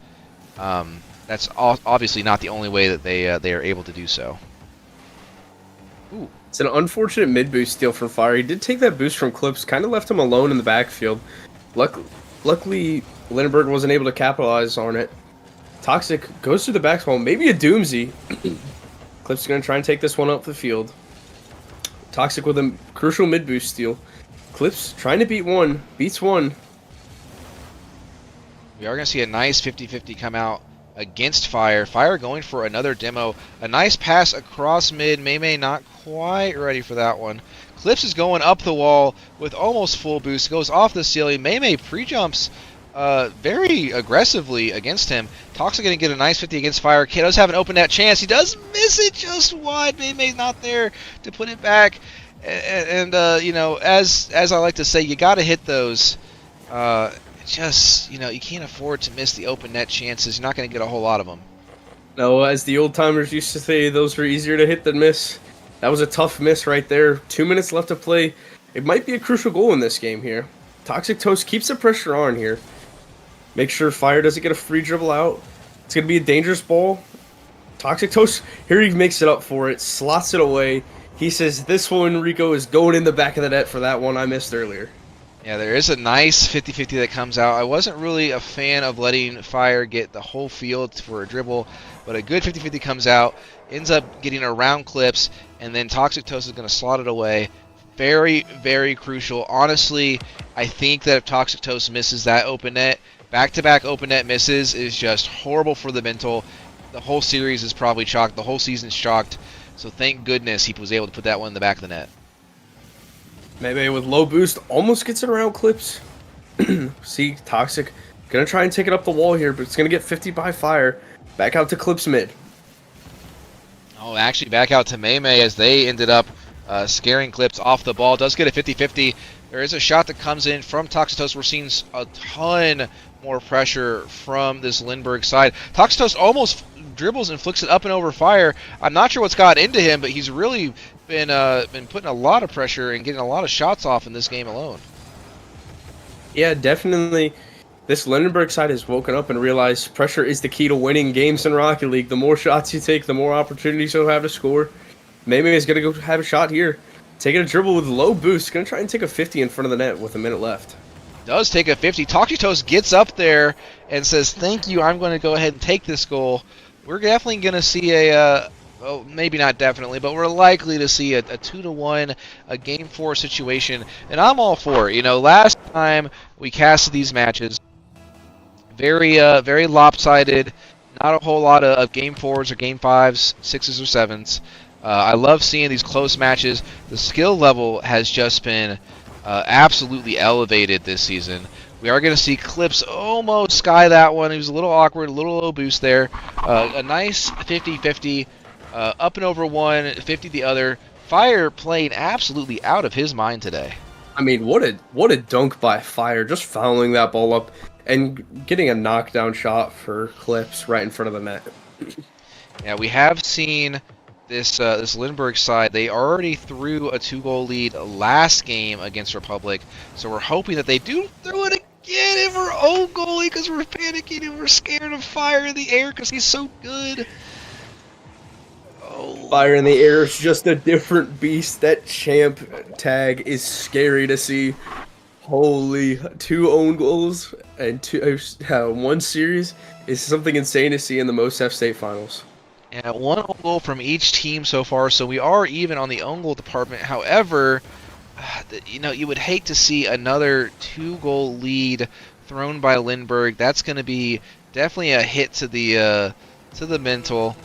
that's obviously not the only way that they are able to do so. Ooh. It's an unfortunate mid-boost steal from Fire. He did take that boost from Clips, kind of left him alone in the backfield. Luckily, Lindenberg wasn't able to capitalize on it. Toxic goes through the backbone, maybe a doomsy. Clips is going to try and take this one up the field. Toxic with a crucial mid-boost steal. Clips trying to beat one, beats one. We are going to see a nice 50-50 come out against Fire. Fire going for another demo. A nice pass across mid. Mei not quite ready for that one. Clips is going up the wall with almost full boost. Goes off the ceiling. Mei pre-jumps very aggressively against him. Toxic going to get a nice 50 against Fire. Does have an open net chance. He does miss it just wide. Mei's not there to put it back. And as I like to say, you got to hit those. just, you can't afford to miss the open net chances. You're not going to get a whole lot of them. No, as the old timers used to say, those are easier to hit than miss. That was a tough miss right there. 2 minutes left to play. It might be a crucial goal in this game here. Toxic Toast keeps the pressure on here. Make sure Fire doesn't get a free dribble out. It's going to be a dangerous ball. Toxic Toast, here he makes it up for it, slots it away. He says, this one, Rico, is going in the back of the net for that one I missed earlier. Yeah, there is a nice 50-50 that comes out. I wasn't really a fan of letting Fire get the whole field for a dribble, but a good 50-50 comes out, ends up getting around Clips, and then Toxic Toast is going to slot it away. Very, very crucial. Honestly, I think that if Toxic Toast misses that open net, back-to-back open net misses is just horrible for the mental. The whole series is probably chalked. The whole season's chalked. So thank goodness he was able to put that one in the back of the net. Maybe with low boost, almost gets it around Clips. See, Toxic gonna try and take it up the wall here, but it's gonna get 50 by Fire. Back out to Clips mid. Oh, actually back out to Mei as they ended up scaring Clips off the ball. Does get a 50-50. There is a shot that comes in from Toxitos. We're seeing a ton more pressure from this Lindbergh side. Toxitos almost dribbles and flicks it up and over Fire. I'm not sure what's got into him, but he's really been putting a lot of pressure and getting a lot of shots off in this game alone. Yeah, definitely. This Lindenberg side has woken up and realized pressure is the key to winning games in Rocket League. The more shots you take, the more opportunities you'll have to score. Meme is going to go have a shot here. Taking a dribble with low boost. Going to try and take a 50 in front of the net with a minute left. Does take a 50. Toxitos gets up there and says, thank you, I'm going to go ahead and take this goal. We're definitely going to see well, maybe not definitely, but we're likely to see a 2-1, a Game 4 situation, and I'm all for it. Last time we casted these matches, very lopsided, not a whole lot of Game 4s or Game 5s, 6s or 7s. I love seeing these close matches. The skill level has just been absolutely elevated this season. We are going to see Clips almost sky that one. He was a little awkward, a little low boost there. A nice 50-50. Up and over one, 50 the other. Fire playing absolutely out of his mind today. I mean, what a dunk by Fire, just fouling that ball up and getting a knockdown shot for Clips right in front of the net. Yeah, we have seen this Lindbergh side. They already threw a 2-goal lead last game against Republic, so we're hoping that they do throw it again in our own goalie because we're panicking and we're scared of Fire in the air because he's so good. Fire in the air is just a different beast. That champ tag is scary to see. Holy, 2 own goals and one series is something insane to see in the MOSEF state finals. And 1 own goal from each team so far, so we are even on the own goal department. However, you would hate to see another 2-goal lead thrown by Lindbergh. That's going to be definitely a hit to the mental.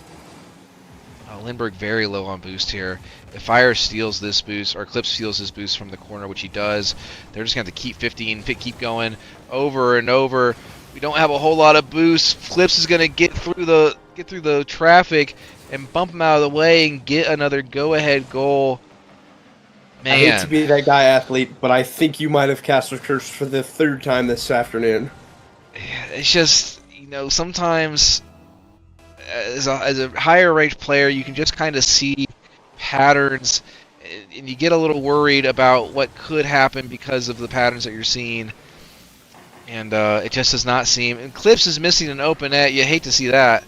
Lindbergh very low on boost here. If Fire steals this boost, or Clips steals this boost from the corner, which he does, they're just going to keep 50 and keep going over and over. We don't have a whole lot of boost. Clips is going to get through the traffic and bump him out of the way and get another go-ahead goal. Man. I hate to be that guy athlete, but I think you might have cast a curse for the 3rd time this afternoon. It's just, sometimes as a higher ranked player, you can just kind of see patterns, and you get a little worried about what could happen because of the patterns that you're seeing. And it just does not seem. And Clips is missing an open net. You hate to see that.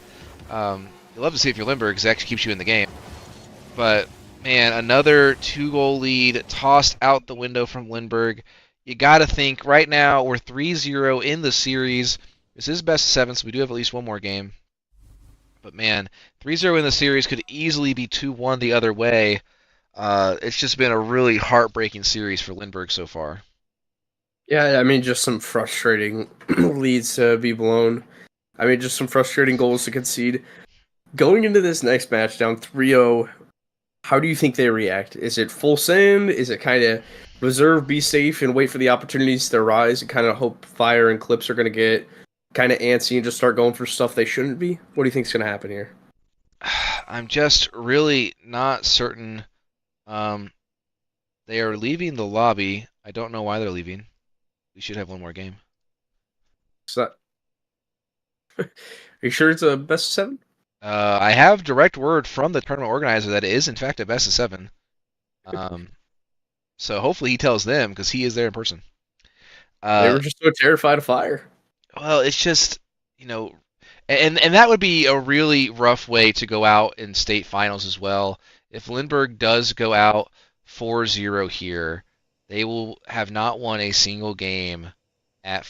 You love to see if you're Lindbergh because it actually keeps you in the game. But man, another 2-goal lead tossed out the window from Lindbergh. You got to think right now we're 3-0 in the series. This is best of 7, so we do have at least one more game. But man, 3-0 in the series could easily be 2-1 the other way. It's just been a really heartbreaking series for Lindbergh so far. Yeah, I mean, just some frustrating leads to be blown. I mean, just some frustrating goals to concede. Going into this next match down 3-0, how do you think they react? Is it full send? Is it kind of reserve, be safe, and wait for the opportunities to arise and kind of hope Fire and Clips are going to get kind of antsy and just start going for stuff they shouldn't be? What do you think is going to happen here? I'm just really not certain. They are leaving the lobby. I don't know why they're leaving. We should have one more game. So, are you sure it's a best of seven? I have direct word from the tournament organizer that it is in fact a best of seven. Um, so hopefully he tells them because he is there in person. They Uh, were just so terrified of fire. well, it's just you know, and that would be a really rough way to go out in state finals as well. If Lindbergh does go out 4-0 here, they will have not won a single game at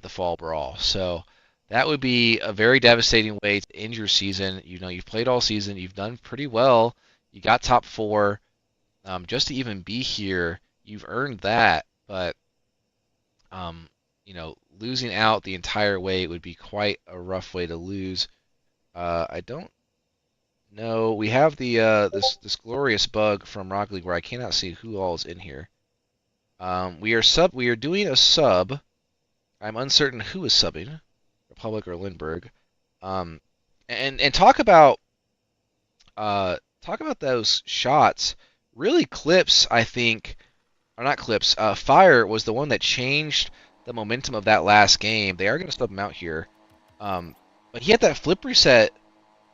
the fall brawl. So that would be a very devastating way to end your season. You know, you've played all season, you've done pretty well, you got top four. Just to even be here, you've earned that. But um, losing out the entire way would be quite a rough way to lose. I don't know. We have the this glorious bug from Rocket League where I cannot see who all is in here. We are doing a sub. I'm uncertain who is subbing, Republic or Lindbergh. Um, and talk about those shots. Really, Clips, I think, or not Clips. Fire was the one that changed the momentum of that last game. They are going to sub him out here. Um, but he had that flip reset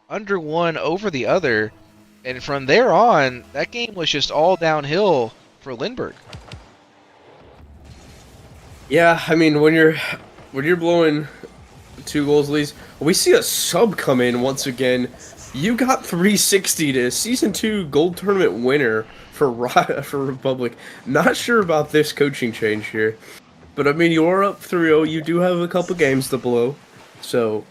under one over the other, and from there on, that game was just all downhill for Lindbergh. Yeah, I mean when you're blowing 2 goals leads, we see a sub come in once again. You got 360 to season 2 gold tournament winner for for Republic. Not sure about this coaching change here, but I mean you are up 3-0. You do have a couple games to blow. So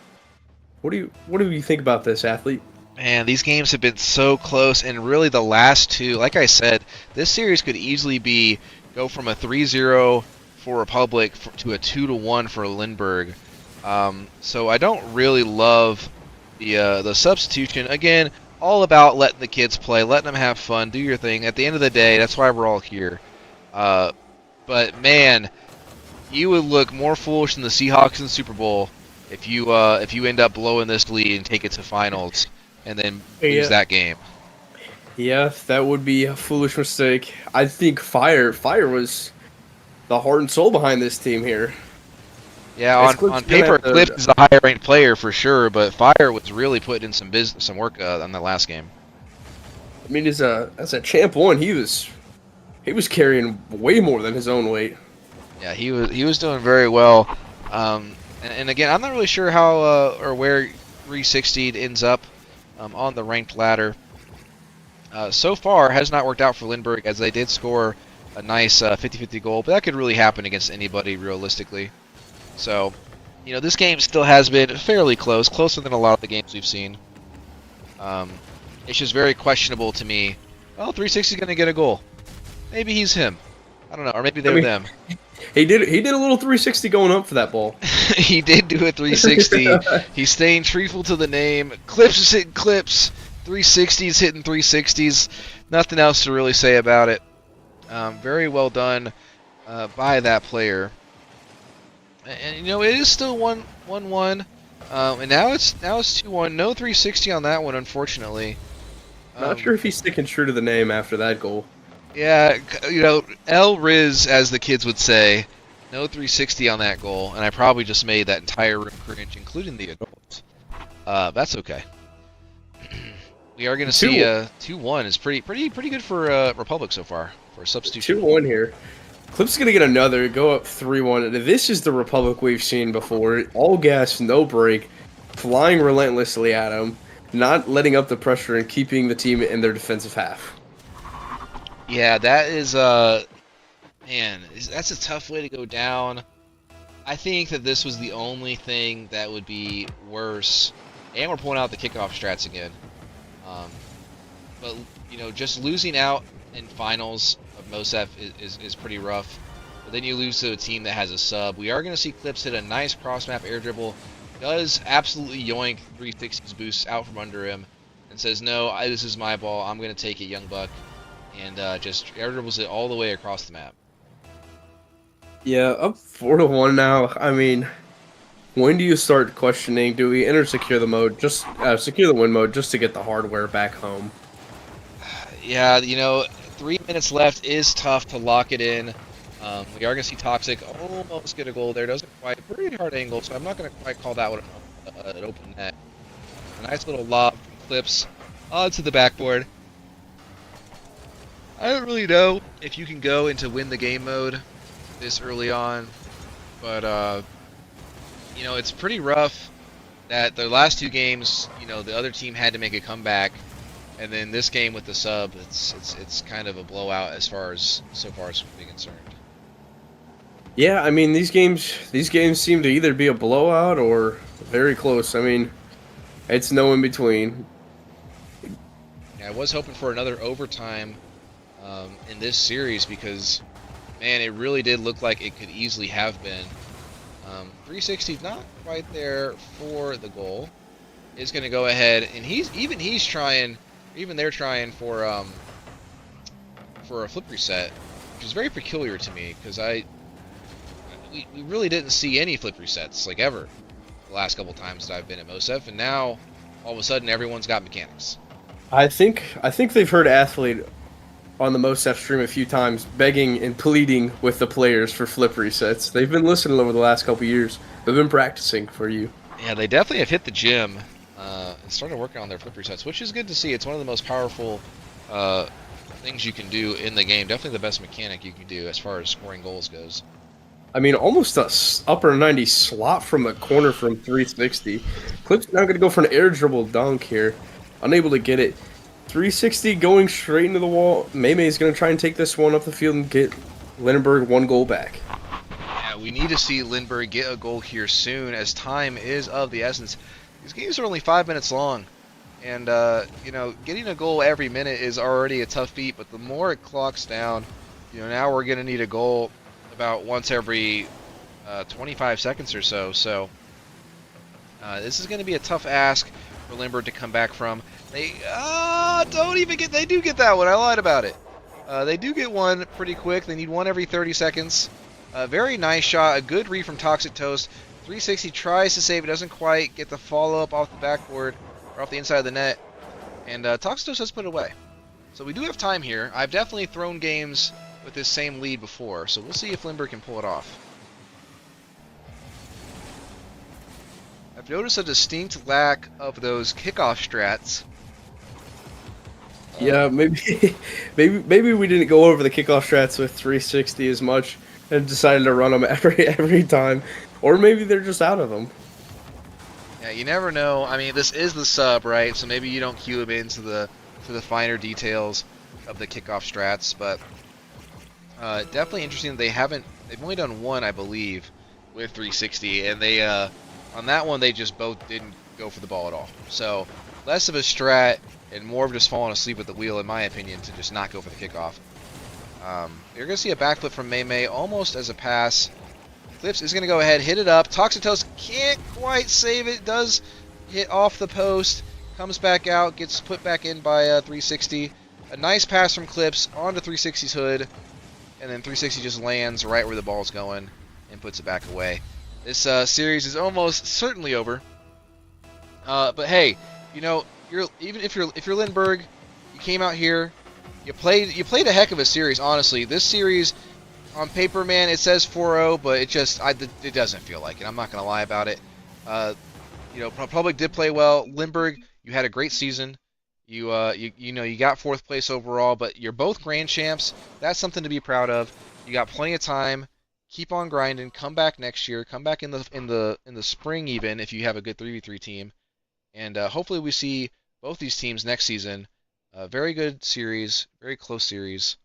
what do you think about this, athlete? Man, these games have been so close, and really the last two, like I said, this series could easily go from a 3-0 for Republic to a 2-1 for Lindbergh. So I don't really love the substitution. Again, all about letting the kids play, letting them have fun, do your thing. At the end of the day, that's why we're all here. Uh, but man, you would look more foolish than the Seahawks in the Super Bowl if you end up blowing this lead and take it to finals and then lose Yeah, that game. yeah, that would be a foolish mistake. I think Fire was the heart and soul behind this team here. Yeah, It's on Clip's gonna paper, have Clips to. is the higher ranked player for sure, but Fire was really putting in some work on that last game. I mean, as a champ one, he was carrying way more than his own weight. Yeah, he was doing very well. And again, I'm not really sure how or where 360 ends up on the ranked ladder. So far, has not worked out for Lindbergh as they did score a nice 50-50 goal, but that could really happen against anybody realistically. So, this game still has been fairly close, closer than a lot of the games we've seen. Um, it's just very questionable to me. Well, 360 is going to get a goal. Maybe he's him. I don't know, or maybe I they're mean, them. he did a little 360 going up for that ball. He did do a 360. He's staying truthful to the name. Clips is hitting clips. 360s hitting 360s. Nothing else to really say about it. Very well done by that player. And it is still 1-1. And now it's 2-1. No 360 on that one, unfortunately. Not sure if he's sticking true to the name after that goal. Yeah, El Riz, as the kids would say, no 360 on that goal, and I probably just made that entire room cringe, including the adults. That's okay. We are going to see 2-1 is pretty good for Republic so far for a substitution. 2-1 here. Clip's gonna get another, go up 3-1. This is the Republic we've seen before. All gas, no break, flying relentlessly at him, not letting up the pressure and keeping the team in their defensive half. Yeah, that is man, that's a tough way to go down. I think that this was the only thing that would be worse. And we're pulling out the kickoff strats again. Um, but just losing out in finals of MOSEF is pretty rough. But then you lose to a team that has a sub. We are going to see Clips hit a nice cross-map air dribble. Does absolutely yoink 360's boost out from under him and says, no, this is my ball. I'm going to take it, young buck. And just air dribbles it all the way across the map. Yeah, up 4-1 now. I mean, when do you start questioning? Do we enter secure the mode, just secure the win mode, just to get the hardware back home? Yeah, 3 minutes left is tough to lock it in. We are going to see Toxic almost get a goal there. Doesn't quite. Pretty hard angle, so I'm not going to quite call that one an open net. A nice little lob from Clips onto the backboard. I don't really know if you can go into win the game mode this early on, but it's pretty rough that the last two games, the other team had to make a comeback, and then this game with the sub, it's kind of a blowout as far as so far as we're concerned. Yeah, I mean these games seem to either be a blowout or very close. I mean, it's no in between. Yeah, I was hoping for another overtime in this series because, man, it really did look like it could easily have been. 360 not quite there for the goal. Is going to go ahead, and he's trying, even they're trying for a flip reset, which is very peculiar to me because we really didn't see any flip resets like ever the last couple times that I've been at MOSEF, and now all of a sudden everyone's got mechanics. I think they've heard Athlete on the MoSef stream a few times begging and pleading with the players for flip resets. They've been listening over the last couple years. They've been practicing for you. Yeah, they definitely have hit the gym and started working on their flip resets, which is good to see. It's one of the most powerful things you can do in the game. Definitely the best mechanic you can do as far as scoring goals goes. I mean, almost a upper 90 slot from the corner from 360. Clip's now going to go for an air dribble dunk here. Unable to get it. 360 going straight into the wall. Maymay's going to try and take this one up the field and get Lindenberg one goal back. Yeah, we need to see Lindbergh get a goal here soon as time is of the essence. These games are only 5 minutes long. And, getting a goal every minute is already a tough feat, but the more it clocks down, now we're going to need a goal about once every 25 seconds or so. So this is going to be a tough ask for Lindbergh to come back from. They they do get that one. I lied about it. They do get one pretty quick. They need one every 30 seconds. Very nice shot. A good read from Toxic Toast. 360 tries to save it. Doesn't quite get the follow-up off the backboard or off the inside of the net. And Toxic Toast has put it away. So we do have time here. I've definitely thrown games with this same lead before. So we'll see if Lindbergh can pull it off. I've noticed a distinct lack of those kickoff strats. Yeah, maybe, maybe we didn't go over the kickoff strats with 360 as much and decided to run them every time, or maybe they're just out of them. Yeah, you never know. I mean, this is the sub, right? So maybe you don't cue them into the finer details of the kickoff strats, but definitely interesting. They've only done one, I believe, with 360, and they on that one they just both didn't go for the ball at all. So less of a strat and more of just falling asleep at the wheel, in my opinion, to just not go for the kickoff. You're going to see a backflip from May almost as a pass. Clips is going to go ahead, hit it up. Toxic Toast can't quite save it. Does hit off the post. Comes back out. Gets put back in by 360. A nice pass from Clips onto 360's hood. And then 360 just lands right where the ball's going and puts it back away. This series is almost certainly over. But hey, even if you're Lindbergh, you came out here, you played a heck of a series. Honestly, this series on paper, man, it says 4-0, but it doesn't feel like it. I'm not gonna lie about it. Public did play well. Lindbergh, you had a great season. You got 4th place overall, but you're both grand champs. That's something to be proud of. You got plenty of time. Keep on grinding. Come back next year. Come back in the spring even if you have a good 3v3 team. And hopefully we see both these teams next season. Very good series, very close series.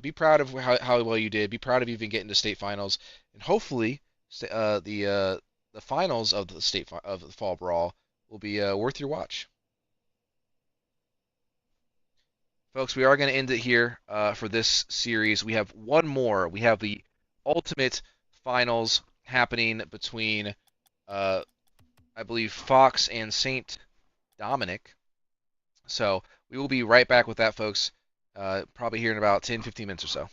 Be proud of how well you did. Be proud of even getting to state finals, and hopefully, the finals of the fall brawl will be worth your watch. Folks, we are going to end it here for this series. We have one more. We have the ultimate finals happening between, I believe, Fox and Saint Dominic. So we will be right back with that, folks, probably here in about 10-15 minutes or so.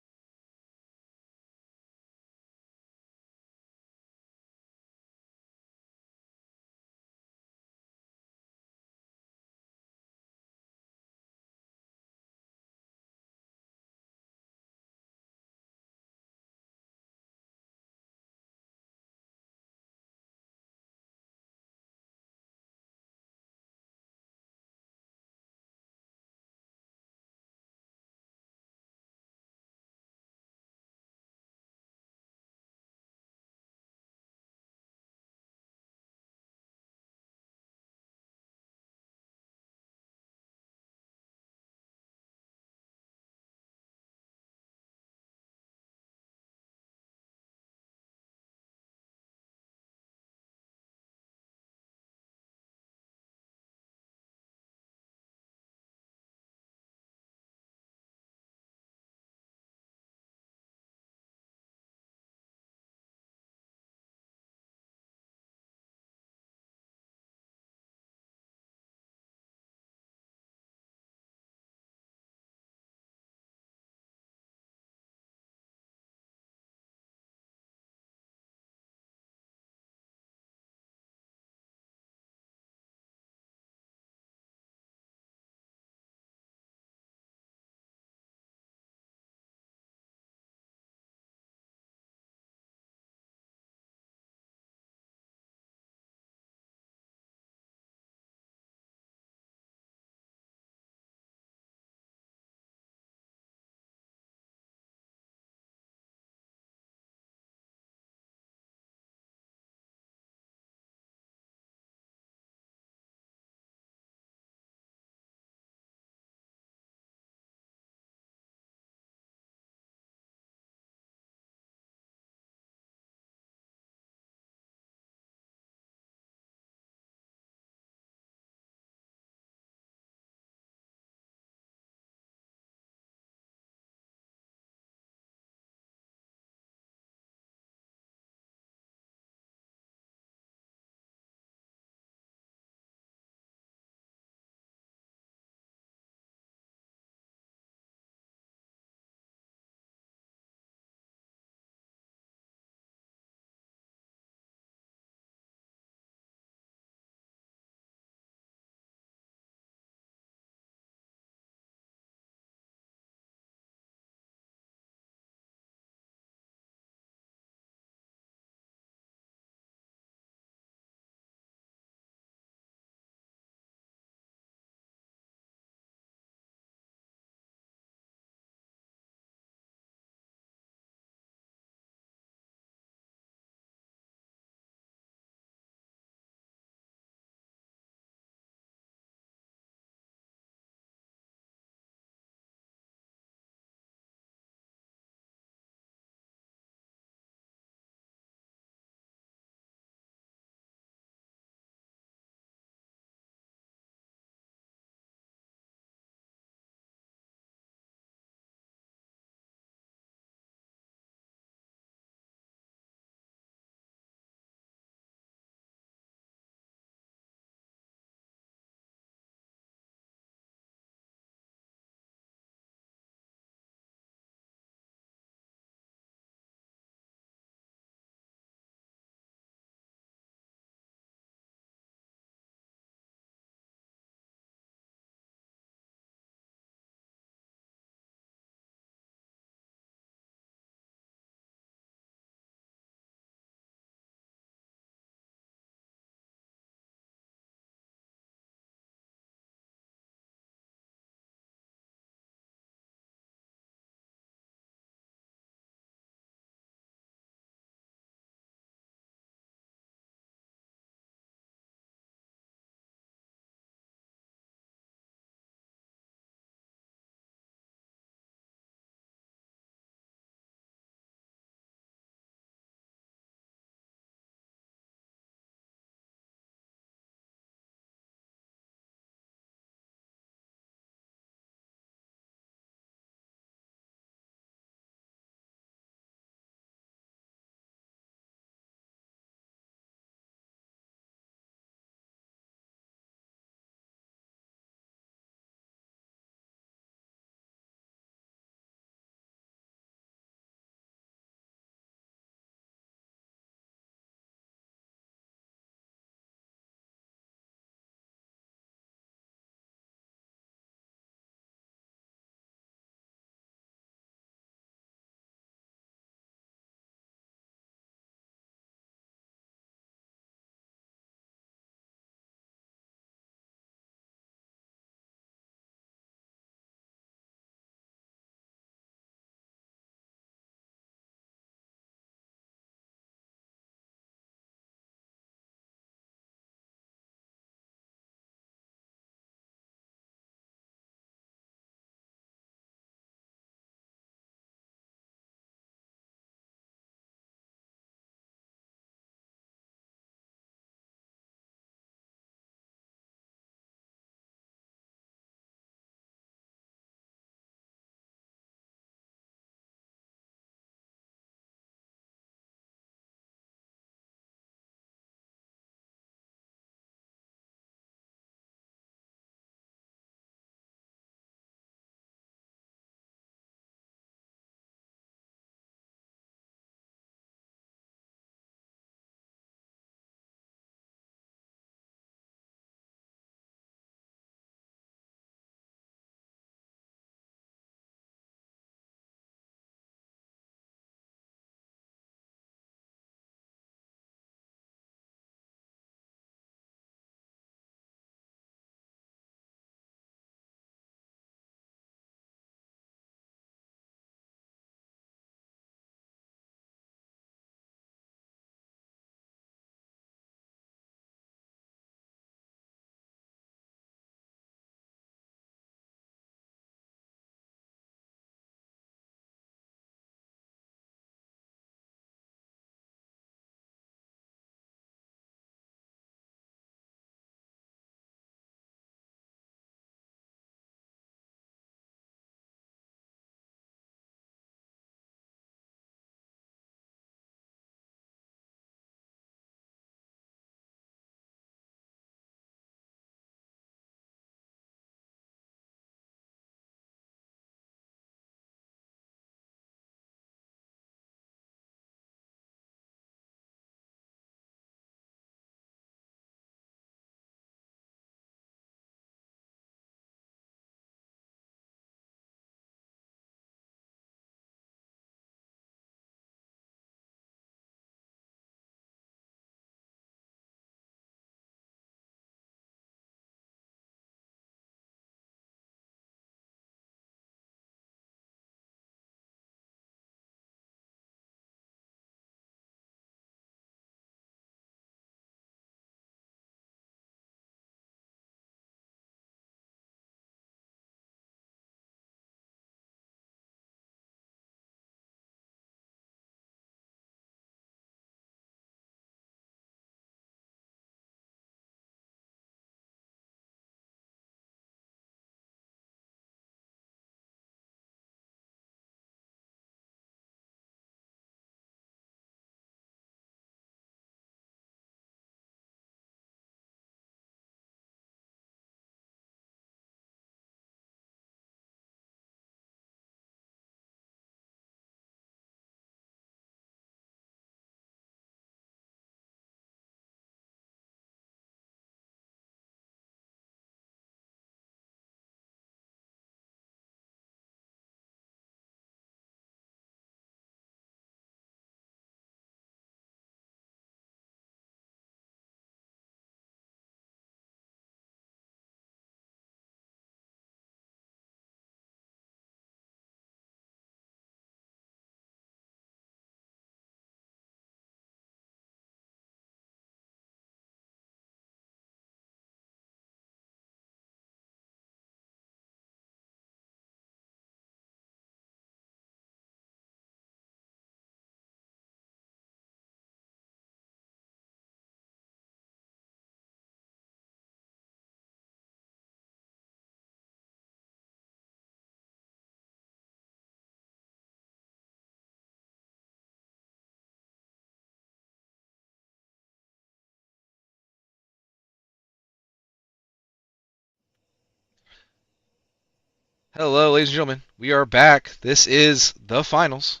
Hello, ladies and gentlemen. We are back. This is the finals.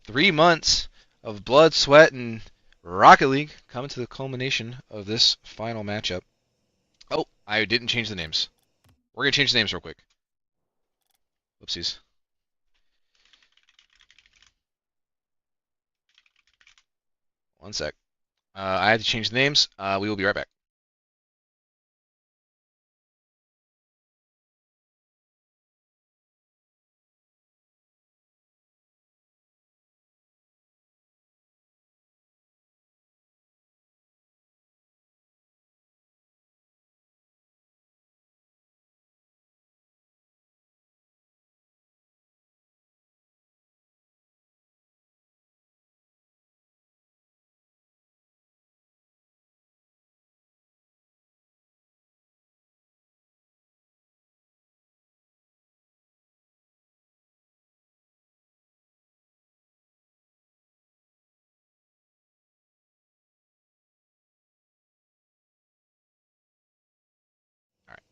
3 months of blood, sweat, and Rocket League coming to the culmination of this final matchup. Oh, I didn't change the names. We're going to change the names real quick. Whoopsies. One sec. I had to change the names. We will be right back. All right.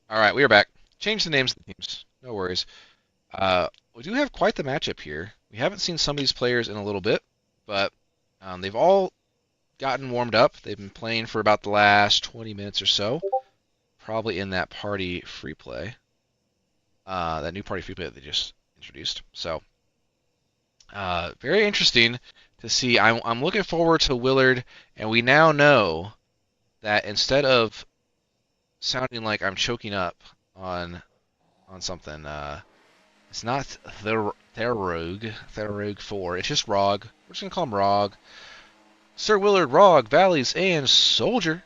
All right, we are back. Change the names of the teams. No worries. We do have quite the matchup here. We haven't seen some of these players in a little bit, but they've all gotten warmed up. They've been playing for about the last 20 minutes or so, probably in that party free play, that new party free play that they just introduced. So, very interesting to see. I'm looking forward to Willard, and we now know that instead of sounding like I'm choking up on something, it's not Therrogue 4. It's just Rog. We're just gonna call him Rog. Sir Willard, Rog, Valleys, and Soldier.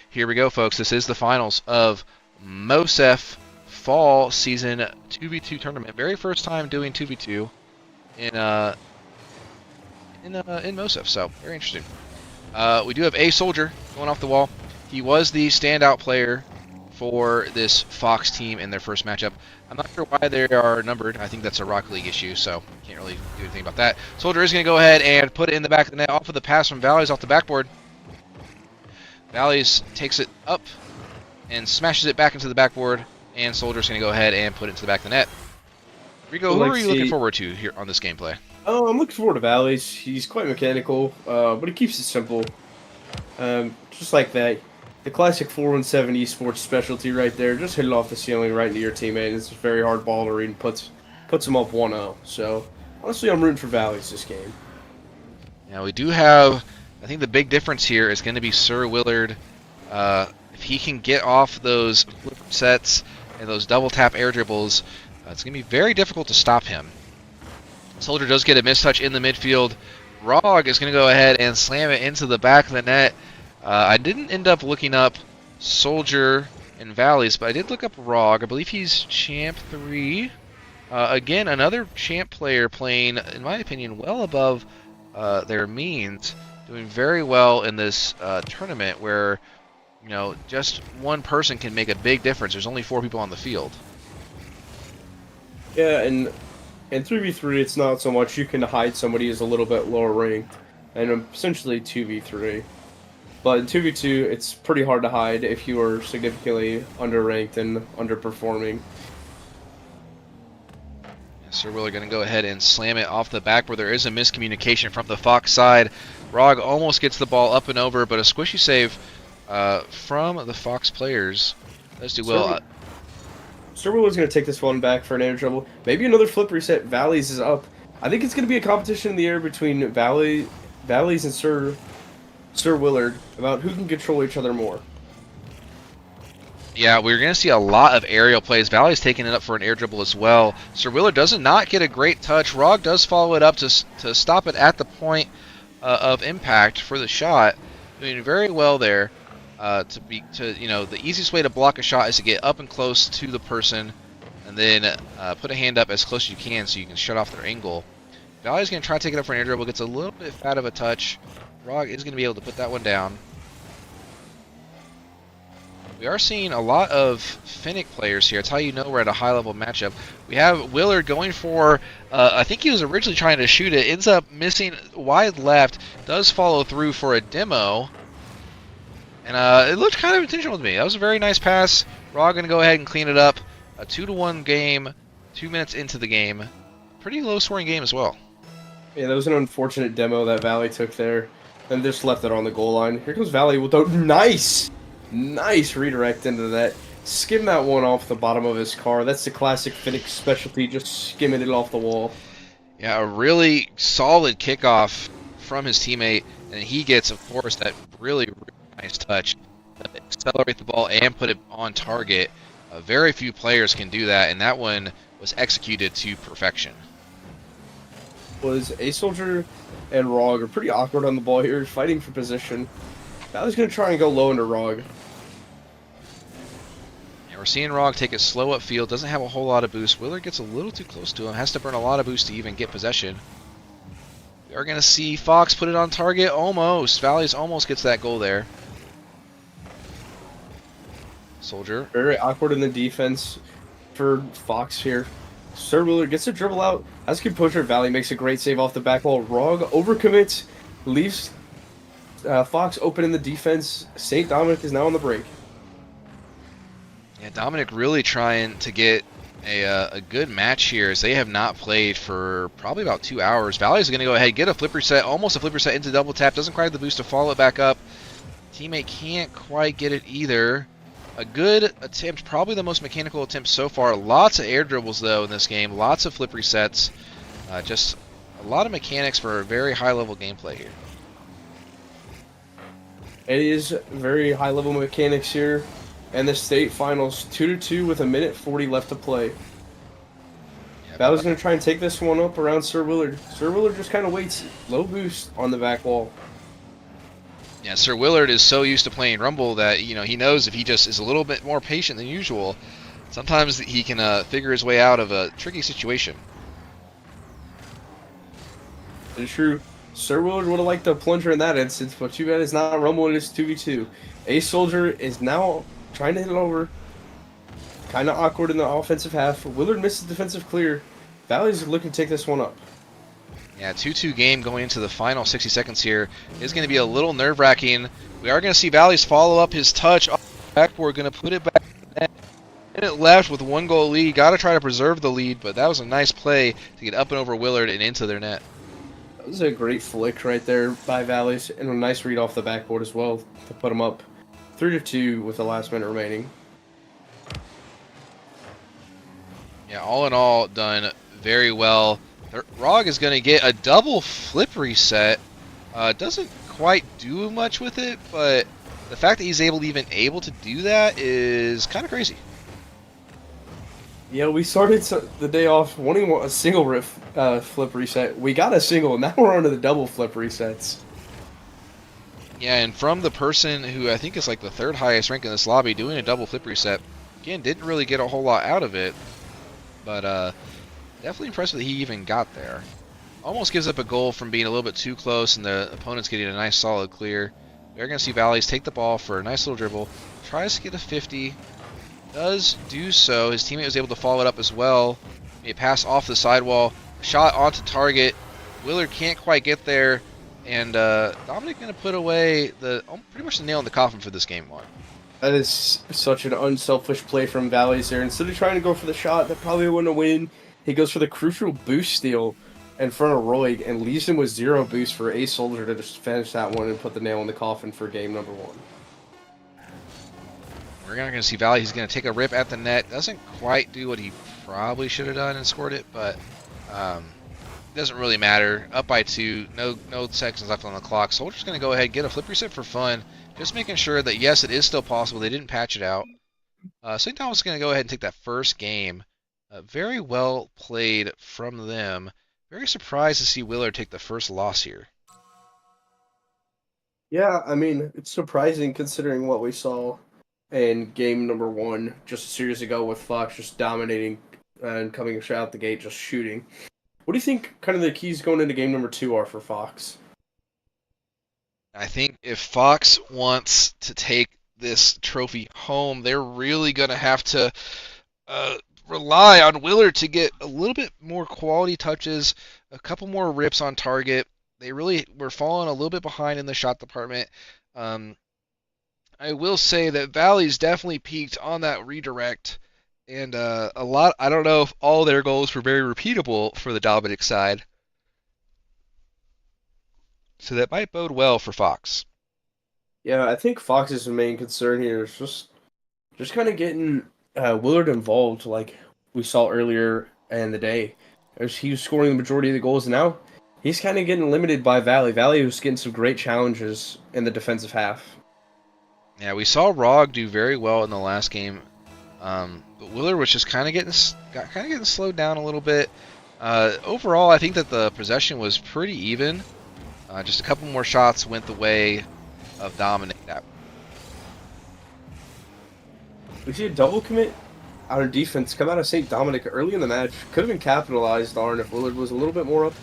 Here we go, folks. This is the finals of MOSEF Fall Season 2v2 tournament. Very first time doing 2v2 in MOSEF, so very interesting. We do have a Soldier going off the wall. He was the standout player for this Fox team in their first matchup. I'm not sure why they are numbered. I think that's a Rocket League issue, so can't really do anything about that. Soldier is going to go ahead and put it in the back of the net off of the pass from Valleys off the backboard. Valleys takes it up and smashes it back into the backboard, and Soldier's going to go ahead and put it into the back of the net. Rico, who are you looking forward to here on this gameplay? Oh, I'm looking forward to Valleys. He's quite mechanical, but he keeps it simple. Just like that. The classic 417 esports specialty right there. Just hit it off the ceiling right into your teammate. It's a very hard ball to read and puts him up 1-0. So, honestly, I'm rooting for Valleys this game. Now, we do have, I think the big difference here is going to be Sir Willard. If he can get off those flip sets and those double tap air dribbles, it's going to be very difficult to stop him. Soldier does get a mistouch in the midfield. Rog is going to go ahead and slam it into the back of the net. I didn't end up looking up Soldier and Valleys, but I did look up Rog. I believe he's Champ 3. Again, another Champ player playing, in my opinion, well above their means. Doing very well in this tournament where, you know, just one person can make a big difference. There's only 4 people on the field. Yeah, and in 3v3, it's not so much you can hide somebody who's a little bit lower ranked, and essentially 2v3. But in 2v2, it's pretty hard to hide if you are significantly underranked and underperforming. Sir Willard going to go ahead and slam it off the back where there is a miscommunication from the Fox side. Rog almost gets the ball up and over, but a squishy save from the Fox players does do well. Sir Willard's going to take this one back for an air dribble. Maybe another flip reset. Valleys is up. I think it's going to be a competition in the air between Valleys and Sir Willard about who can control each other more. Yeah, we're going to see a lot of aerial plays. Valley's taking it up for an air dribble as well. Sir Willard does not get a great touch. Rog does follow it up to stop it at the point of impact for the shot. Doing very well there. The easiest way to block a shot is to get up and close to the person, and then put a hand up as close as you can so you can shut off their angle. Valley's going to try to take it up for an air dribble. Gets a little bit fat of a touch. Rog is going to be able to put that one down. We are seeing a lot of Finnick players here. That's how you know we're at a high-level matchup. We have Willard going for, I think he was originally trying to shoot it, ends up missing wide left, does follow through for a demo, and it looked kind of intentional to me. That was a very nice pass. Rog going to go ahead and clean it up. A 2-1 game, 2 minutes into the game. Pretty low scoring game as well. Yeah, that was an unfortunate demo that Valley took there, and just left it on the goal line. Here comes Valley with a nice redirect into that. Skim that one off the bottom of his car. That's the classic Finnick specialty, just skimming it off the wall. Yeah, a really solid kickoff from his teammate, and he gets, of course, that really nice touch to accelerate the ball and put it on target. Very few players can do that, and that one was executed to perfection. Was A Soldier and Rog are pretty awkward on the ball here, fighting for position. Valley's going to try and go low into Rog. And we're seeing Rog take it slow upfield, doesn't have a whole lot of boost. Willard gets a little too close to him, has to burn a lot of boost to even get possession. We are going to see Fox put it on target, almost. Valley's almost gets that goal there. Soldier. Very awkward in the defense for Fox here. Sir Willard gets a dribble out. Has composure. Valley makes a great save off the back wall. Rog overcommits, leaves Fox open in the defense. St. Dominic is now on the break. Yeah, Dominic really trying to get a good match here, as they have not played for probably about 2 hours. Valley's going to go ahead, get a flip reset, almost a flip reset into double tap. Doesn't quite have the boost to follow it back up. Teammate can't quite get it either. A good attempt, probably the most mechanical attempt so far. Lots of air dribbles, though, in this game. Lots of flip resets. Just a lot of mechanics for a very high-level gameplay here. It is very high-level mechanics here. And the state finals 2-2 with 1:40 left to play. Yeah, Valley's going to try and take this one up around Sir Willard. Sir Willard just kind of waits. Low boost on the back wall. yeah, Sir Willard is so used to playing Rumble that he knows if he just is a little bit more patient than usual, sometimes he can figure his way out of a tricky situation. It's true. Sir Willard would have liked the plunger in that instance, but too bad it's not Rumble, it is 2v2. A Soldier is now trying to hit it over. Kind of awkward in the offensive half. Willard misses defensive clear. Valley's looking to take this one up. Yeah, 2-2 game going into the final 60 seconds here is going to be a little nerve-wracking. We are going to see Valley's follow up his touch off the backboard, going to put it back in the net. Minute left with 1-goal lead. Got to try to preserve the lead, but that was a nice play to get up and over Willard and into their net. That was a great flick right there by Valleys, and a nice read off the backboard as well to put them up 3-2 with the last minute remaining. Yeah, all in all, done very well. Rog is going to get a double flip reset. Doesn't quite do much with it, but the fact that he's even able to do that is kind of crazy. Yeah, we started the day off wanting a single flip reset. We got a single, now we're on to the double flip resets. Yeah, and from the person who I think is like the third highest rank in this lobby, doing a double flip reset, again, didn't really get a whole lot out of it, but definitely impressive that he even got there. Almost gives up a goal from being a little bit too close, and the opponent's getting a nice solid clear. We're going to see Valleys take the ball for a nice little dribble, tries to get a 50, does do so. His teammate was able to follow it up as well. A pass off the sidewall, shot onto target. Willard can't quite get there, and Dominic going to put away pretty much the nail in the coffin for this game one. That is such an unselfish play from Valleys there. Instead of trying to go for the shot that probably wouldn't win, he goes for the crucial boost steal in front of Roy and leaves him with 0 boost for A Soldier to just finish that one and put the nail in the coffin for game number 1. We're not going to see Valley. He's going to take a rip at the net. Doesn't quite do what he probably should have done and scored it, but doesn't really matter. Up by 2, no seconds left on the clock. Soldier's going to go ahead and get a flip reset for fun, just making sure that, yes, it is still possible. They didn't patch it out. St. Thomas is going to go ahead and take that first game. Very well played from them. Very surprised to see Willard take the first loss here. Yeah, I mean, it's surprising considering what we saw in game number 1 just a series ago with Fox just dominating and coming straight out the gate, just shooting. What do you think kind of the keys going into game number 2 are for Fox? I think if Fox wants to take this trophy home, they're really going to have to rely on Willard to get a little bit more quality touches, a couple more rips on target. They really were falling a little bit behind in the shot department. I will say that Valley's definitely peaked on that redirect. And a lot, I don't know if all their goals were very repeatable for the Dominic side, so that might bode well for Fox. Yeah, I think Fox's main concern here is just kind of getting Willard involved, like we saw earlier in the day, as he was scoring the majority of the goals. Now he's kind of getting limited by Valley. Valley was getting some great challenges in the defensive half. Yeah, we saw Rog do very well in the last game, but Willard was just kind of getting slowed down a little bit. Overall, I think that the possession was pretty even. Just a couple more shots went the way of Dominic. We see a double commit out of defense come out of St. Dominic early in the match. Could have been capitalized on if Willard was a little bit more up.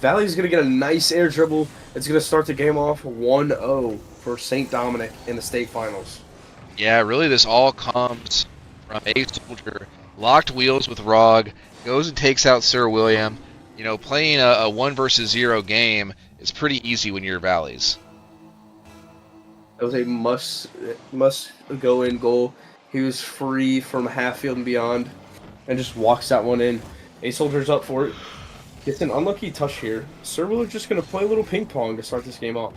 Valley's going to get a nice air dribble. It's going to start the game off 1-0 for St. Dominic in the state finals. Yeah, really, this all comes from a Soldier. Locked wheels with Rog, goes and takes out Sir William. You know, playing a 1 versus 0 game is pretty easy when you're Valleys. That was a must go in goal. He was free from half field and beyond, and just walks that one in. A Soldier's up for it. Gets an unlucky touch here. Sir Willard's just going to play a little ping pong to start this game off.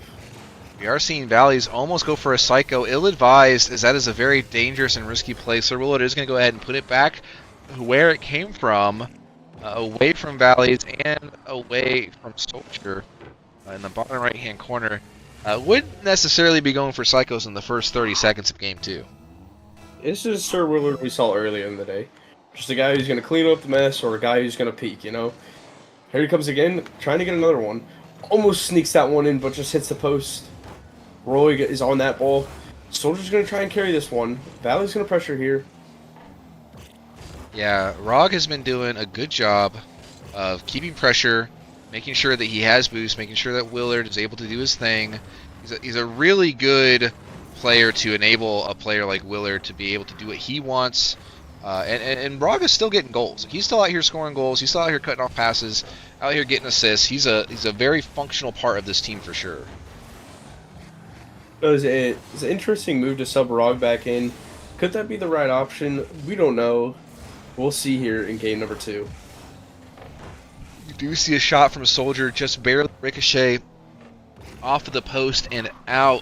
We are seeing Valleys almost go for a psycho. Ill-advised, as that is a very dangerous and risky play. Sir Willard is going to go ahead and put it back where it came from, away from Valleys and away from Soldier in the bottom right-hand corner. Wouldn't necessarily be going for psychos in the first 30 seconds of game 2. This is Sir Willard we saw earlier in the day. Just a guy who's going to clean up the mess or a guy who's going to peek, you know? Here he comes again, trying to get another one. Almost sneaks that one in, but just hits the post. Roy is on that ball. Soldier's going to try and carry this one. Valley's going to pressure here. Yeah, Rog has been doing a good job of keeping pressure, making sure that he has boost, making sure that Willard is able to do his thing. He's a really good player to enable a player like Willard to be able to do what he wants. And Rog is still getting goals. He's still out here scoring goals. He's still out here cutting off passes, out here getting assists. He's a very functional part of this team for sure. It's an interesting move to sub Rog back in. Could that be the right option? We don't know. We'll see here in game number 2. You do see a shot from a Soldier, just barely ricochet off of the post and out.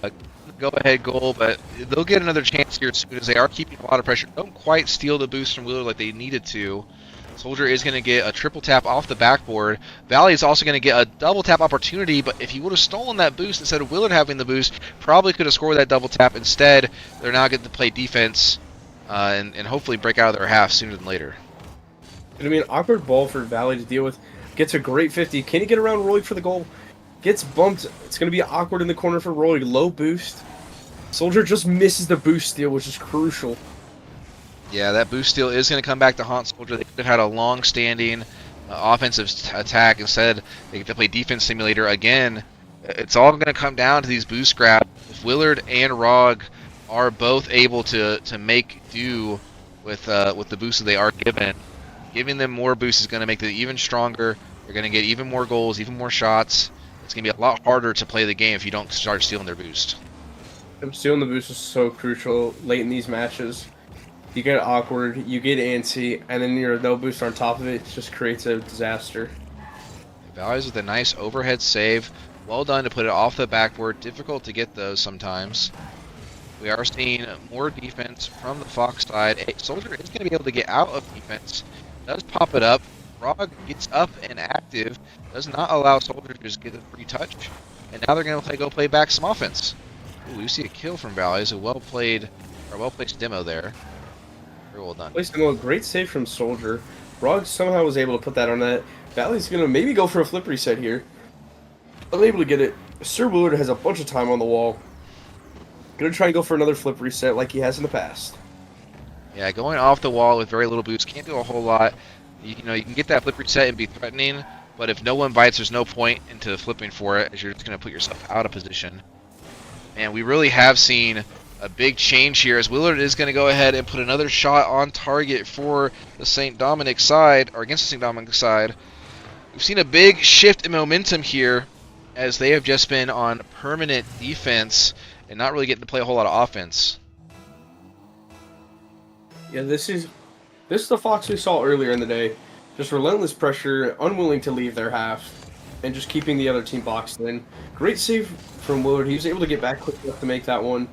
A go-ahead goal, but they'll get another chance here as soon as they are keeping a lot of pressure. Don't quite steal the boost from Wheeler like they needed to. Soldier is going to get a triple tap off the backboard. Valley is also going to get a double tap opportunity, but if he would have stolen that boost instead of Willard having the boost, probably could have scored that double tap. Instead, they're now getting to play defense and hopefully break out of their half sooner than later. It's going to be an awkward ball for Valley to deal with. Gets a great 50. Can he get around Roy for the goal? Gets bumped. It's going to be awkward in the corner for Roy. Low boost. Soldier just misses the boost steal, which is crucial. Yeah, that boost steal is going to come back to haunt Soldier. They could have had a long-standing offensive attack. Instead, they get to play defense simulator again. It's all going to come down to these boost grabs. If Willard and Rog are both able to make do with the boost that they are given, giving them more boost is going to make them even stronger. They're going to get even more goals, even more shots. It's going to be a lot harder to play the game if you don't start stealing their boost. Stealing the boost is so crucial late in these matches. You get awkward, you get antsy, and then your no boost on top of it just creates a disaster. Valleys with a nice overhead save. Well done to put it off the backboard. Difficult to get those sometimes. We are seeing more defense from the Fox side. Soldier is going to be able to get out of defense. Does pop it up. Rog gets up and active. Does not allow Soldier to just get a free touch. And now they're going to go play back some offense. Ooh, we see a kill from Valleys. A well-placed demo there. Very well done. Placed a great save from Soldier. Rog somehow was able to put that on net. Valley's going to maybe go for a flip reset here. Unable to get it. Sir Willard has a bunch of time on the wall. Going to try and go for another flip reset like he has in the past. Yeah, going off the wall with very little boost can't do a whole lot. You can get that flip reset and be threatening, but if no one bites, there's no point into flipping for it, as you're just going to put yourself out of position. And we really have seen a big change here, as Willard is going to go ahead and put another shot on target for the St. Dominic side, or against the St. Dominic side. We've seen a big shift in momentum here, as they have just been on permanent defense and not really getting to play a whole lot of offense. Yeah, this is the Fox we saw earlier in the day. Just relentless pressure, unwilling to leave their half, and just keeping the other team boxed in. Great save from Willard. He was able to get back quick enough to make that one.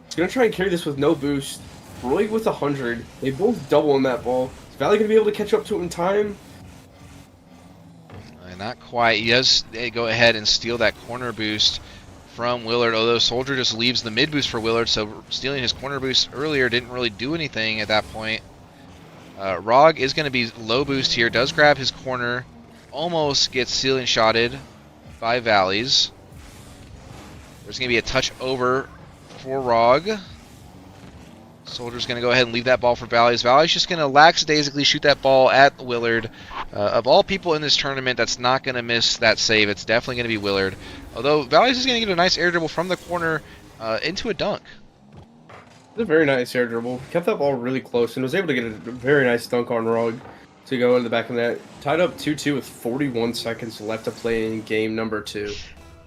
He's going to try and carry this with no boost. Roy with 100. They both double on that ball. Is Valley going to be able to catch up to him in time? Not quite. He does go ahead and steal that corner boost from Willard, although Soldier just leaves the mid boost for Willard, so stealing his corner boost earlier didn't really do anything at that point. Rog is going to be low boost here, does grab his corner, almost gets ceiling shotted by Valleys. There's going to be a touch over for Rog. Soldier's going to go ahead and leave that ball for Valleys. Valleys just going to lackadaisically shoot that ball at Willard. Of all people in this tournament, that's not going to miss that save. It's definitely going to be Willard. Although Valleys is going to get a nice air dribble from the corner into a dunk. It's a very nice air dribble. Kept that ball really close and was able to get a very nice dunk on Rog to go into the back of the net. Tied up 2-2 with 41 seconds left to play in game number 2.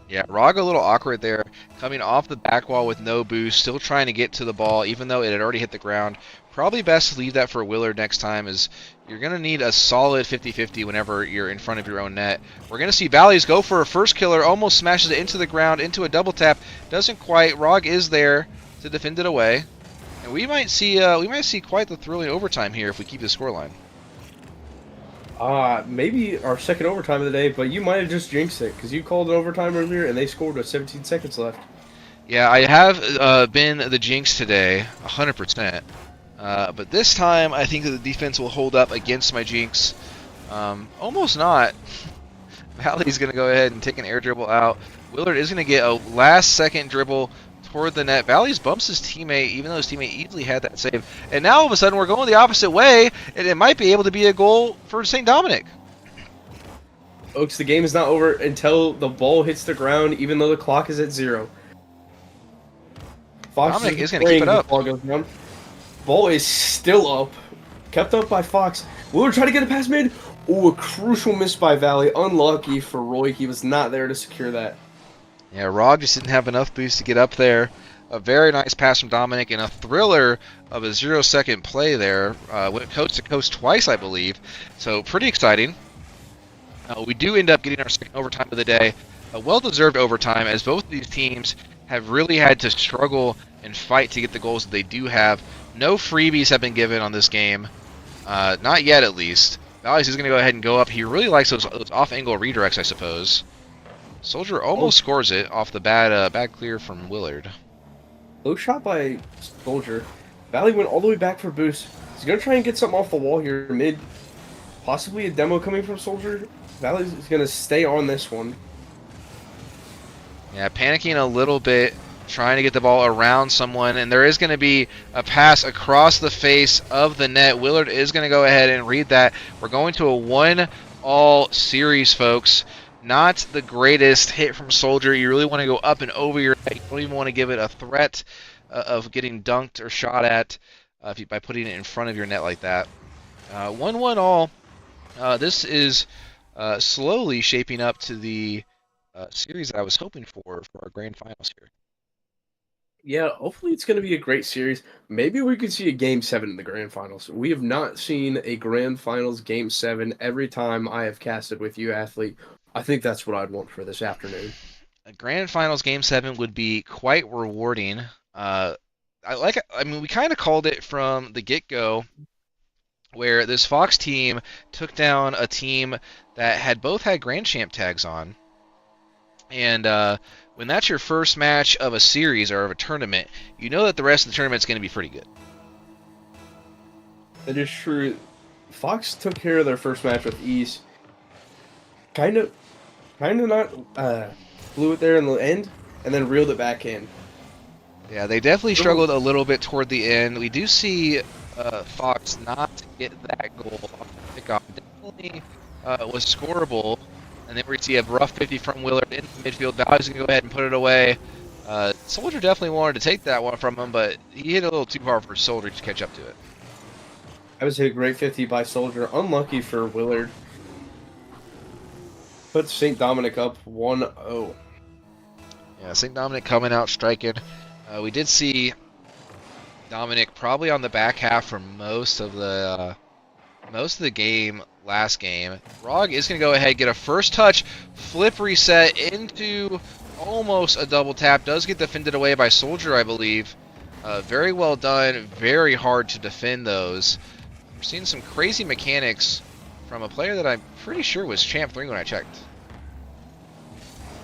Yeah, Rog a little awkward there, coming off the back wall with no boost, still trying to get to the ball, even though it had already hit the ground. Probably best to leave that for Willard next time, as you're going to need a solid 50-50 whenever you're in front of your own net. We're going to see Valleys go for a first killer, almost smashes it into the ground, into a double tap. Doesn't quite. Rog is there to defend it away. And we might see quite the thrilling overtime here if we keep the scoreline. Maybe our second overtime of the day, but you might have just jinxed it because you called an overtime earlier and they scored with 17 seconds left. Yeah, I have been the jinx today, 100%. But this time, I think that the defense will hold up against my jinx. Almost not. Valley's going to go ahead and take an air dribble out. Willard is going to get a last-second dribble toward the net. Valleys bumps his teammate, even though his teammate easily had that save. And now, all of a sudden, we're going the opposite way, and it might be able to be a goal for St. Dominic. Folks, the game is not over until the ball hits the ground, even though the clock is at 0. Fox Dominic is going to keep it up. Ball is still up. Kept up by Fox. Willard trying to get it past mid. Ooh, a crucial miss by Valley. Unlucky for Roy. He was not there to secure that. Yeah, Rog just didn't have enough boost to get up there. A very nice pass from Dominic and a thriller of a 0-second play there. Went coast to coast twice, I believe. So pretty exciting. We do end up getting our second overtime of the day. A well-deserved overtime, as both of these teams have really had to struggle and fight to get the goals that they do have. No freebies have been given on this game. Not yet, at least. Valleys is going to go ahead and go up. He really likes those off-angle redirects, I suppose. Soldier almost scores it off the bad clear from Willard. Low shot by Soldier. Valley went all the way back for boost. He's going to try and get something off the wall here mid. Possibly a demo coming from Soldier. Valley is going to stay on this one. Yeah, panicking a little bit, trying to get the ball around someone, and there is going to be a pass across the face of the net. Willard is going to go ahead and read that. We're going to a 1-all series, folks. Not the greatest hit from Soldier. You really want to go up and over your net. You don't even want to give it a threat of getting dunked or shot at by putting it in front of your net like that. 1-1 all. This is slowly shaping up to the series that I was hoping for our grand finals here. Yeah, hopefully it's going to be a great series. Maybe we could see a Game 7 in the Grand Finals. We have not seen a Grand Finals Game 7 every time I have casted with you, Athlete. I think that's what I'd want for this afternoon. A Grand Finals Game 7 would be quite rewarding. We kind of called it from the get-go, where this Fox team took down a team that had both had Grand Champ tags on. And when that's your first match of a series or of a tournament, you know that the rest of the tournament is going to be pretty good. That is true. Fox took care of their first match with ease. Kind of not blew it there in the end, and then reeled it back in. Yeah, they definitely struggled a little bit toward the end. We do see Fox not get that goal off the pickoff. Definitely was scoreable. And then we see a rough 50 from Willard in the midfield. Valley's going to go ahead and put it away. Soldier definitely wanted to take that one from him, but he hit a little too hard for Soldier to catch up to it. That was a great 50 by Soldier. Unlucky for Willard. Puts St. Dominic up 1-0. Yeah, St. Dominic coming out striking. We did see Dominic probably on the back half for most of the game last game. Rog is going to go ahead, get a first touch, flip reset into almost a double tap. Does get defended away by Soldier, I believe. Very well done. Very hard to defend those. We're seeing some crazy mechanics from a player that I'm pretty sure was Champ 3 when I checked.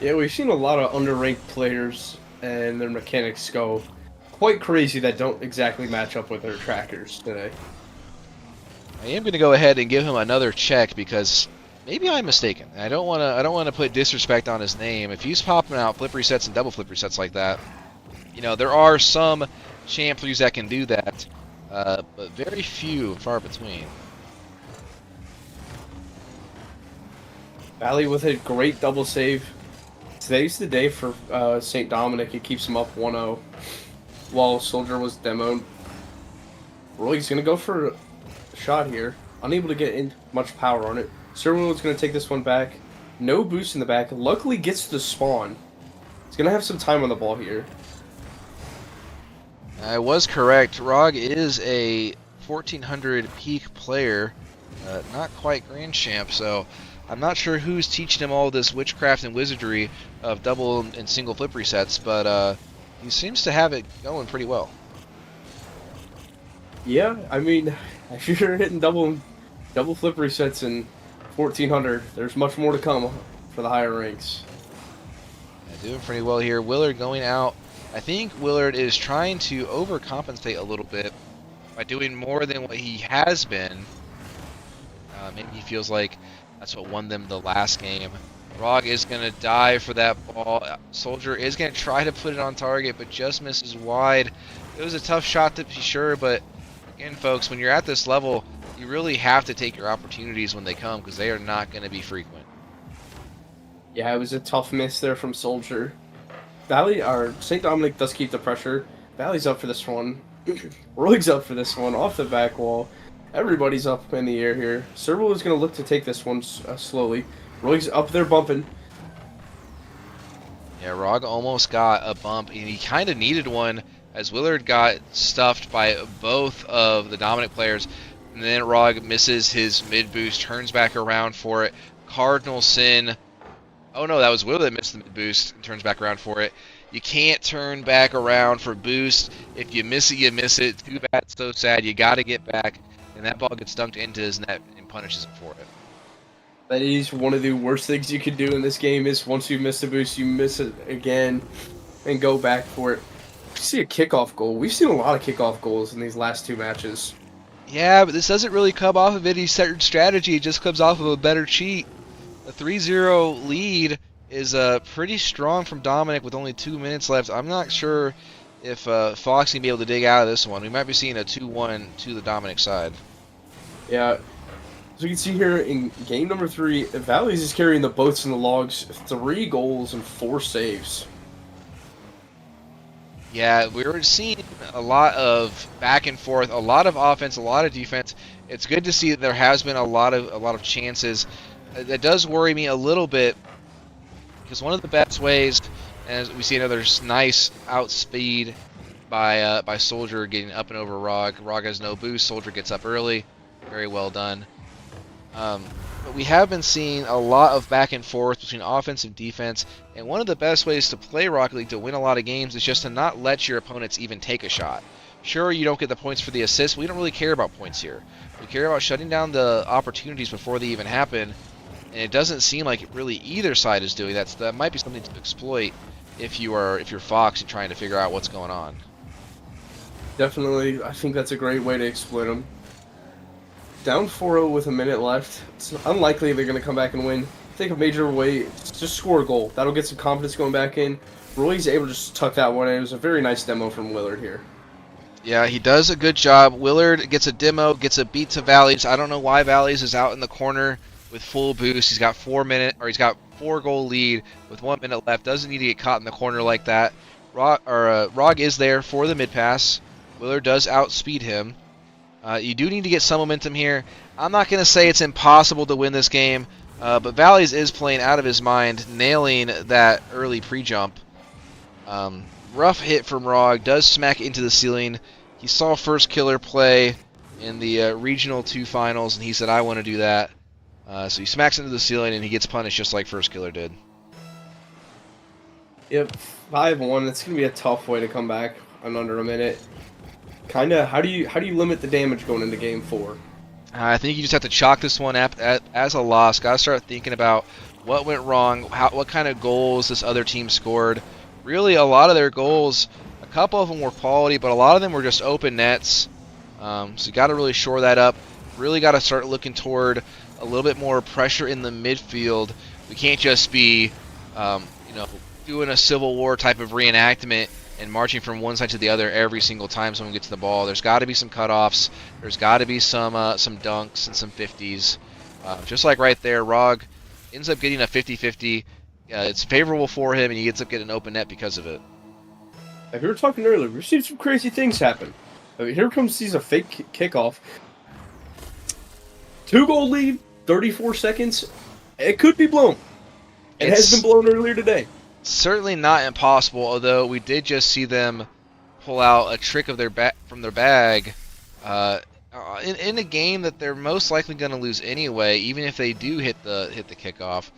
Yeah, we've seen a lot of underranked players and their mechanics go quite crazy that don't exactly match up with their trackers today. I am going to go ahead and give him another check because maybe I'm mistaken. I don't want to put disrespect on his name. If he's popping out flip resets and double flip resets like that, you know, there are some Champ 3s that can do that, but very few, far between. Valley with a great double save. Today's the day for St. Dominic. It keeps him up 1-0 while Soldier was demoed. Roy's going to go for a shot here. Unable to get in much power on it. Serwin's going to take this one back. No boost in the back. Luckily gets to the spawn. He's going to have some time on the ball here. I was correct. Rog is a 1400 peak player, not quite Grand Champ, so I'm not sure who's teaching him all this witchcraft and wizardry of double and single flip resets, but he seems to have it going pretty well. Yeah, I mean, if you're hitting double flip resets in 1400, there's much more to come for the higher ranks. Yeah, doing pretty well here. Willard going out. I think Willard is trying to overcompensate a little bit by doing more than what he has been. Maybe he feels like that's what won them the last game. Rog is going to dive for that ball. Soldier is going to try to put it on target, but just misses wide. It was a tough shot to be sure, but again, folks, when you're at this level, you really have to take your opportunities when they come because they are not going to be frequent. Yeah, it was a tough miss there from Soldier. Valley, or St. Dominic does keep the pressure. Valley's up for this one. Roig's up for this one, off the back wall. Everybody's up in the air here. Servo is going to look to take this one slowly. Roig's up there bumping. Yeah, Rog almost got a bump, and he kind of needed one as Willard got stuffed by both of the Dominic players. And then Rog misses his mid boost, turns back around for it. Cardinal Sin. Oh no, that was Willard that missed the mid boost and turns back around for it. You can't turn back around for boost. If you miss it, you miss it. Too bad, so sad. You got to get back. And that ball gets dunked into his net and punishes him for it. That is one of the worst things you can do in this game is once you miss a boost, you miss it again and go back for it. We see a kickoff goal. We've seen a lot of kickoff goals in these last two matches. Yeah, but this doesn't really come off of any certain strategy. It just comes off of a better cheat. A 3-0 lead is pretty strong from Dominic with only 2 minutes left. I'm not sure if Fox can be able to dig out of this one. We might be seeing a 2-1 to the Dominic side. Yeah. As you can see here in game number 3, Valleys is carrying the boats and the logs. 3 goals and 4 saves. Yeah, we were seeing a lot of back and forth, a lot of offense, a lot of defense. It's good to see that there has been a lot of chances. That does worry me a little bit because one of the best ways, and we see another nice outspeed by Soldier getting up and over Rog. Rog has no boost. Soldier gets up early. Very well done. But we have been seeing a lot of back and forth between offense and defense, and one of the best ways to play Rocket League to win a lot of games is just to not let your opponents even take a shot. Sure, you don't get the points for the assist. We don't really care about points here. We care about shutting down the opportunities before they even happen, and it doesn't seem like really either side is doing that. So that might be something to exploit if you're Fox and trying to figure out what's going on. Definitely, I think that's a great way to exploit them. Down 4-0 with a minute left. It's unlikely they're going to come back and win. Take a major way, just score a goal. That'll get some confidence going back in. Roy's able to just tuck that one in. It was a very nice demo from Willard here. Yeah, he does a good job. Willard gets a demo, gets a beat to Valleys. I don't know why Valleys is out in the corner with full boost. He's got 4 goal lead with 1 minute left. Doesn't need to get caught in the corner like that. Rog is there for the mid pass. Willard does outspeed him. You do need to get some momentum here. I'm not going to say it's impossible to win this game, but Valleys is playing out of his mind, nailing that early pre-jump. Rough hit from Rog, does smack into the ceiling. he saw First Killer play in the Regional 2 finals, and he said, I want to do that. So he smacks into the ceiling, and he gets punished just like First Killer did. Yep, 5-1. It's gonna be a tough way to come back in under a minute. Kinda, how do you limit the damage going into Game 4? I think you just have to chalk this one up as a loss. Got to start thinking about what went wrong, what kind of goals this other team scored. Really, a lot of their goals, a couple of them were quality, but a lot of them were just open nets. So you got to really shore that up. Really got to start looking toward a little bit more pressure in the midfield. We can't just be, doing a Civil War type of reenactment and marching from one side to the other every single time someone gets the ball. There's got to be some cutoffs. There's got to be some dunks and some 50s. Just like right there, Rog ends up getting a 50-50. It's favorable for him, and he ends up getting an open net because of it. Like we were talking earlier, we've seen some crazy things happen. I mean, here comes a fake kickoff. 2-goal lead, 34 seconds. It could be blown. It has been blown earlier today. Certainly not impossible, although we did just see them pull out a trick of from their bag in a game that they're most likely going to lose anyway, even if they do hit the kickoff.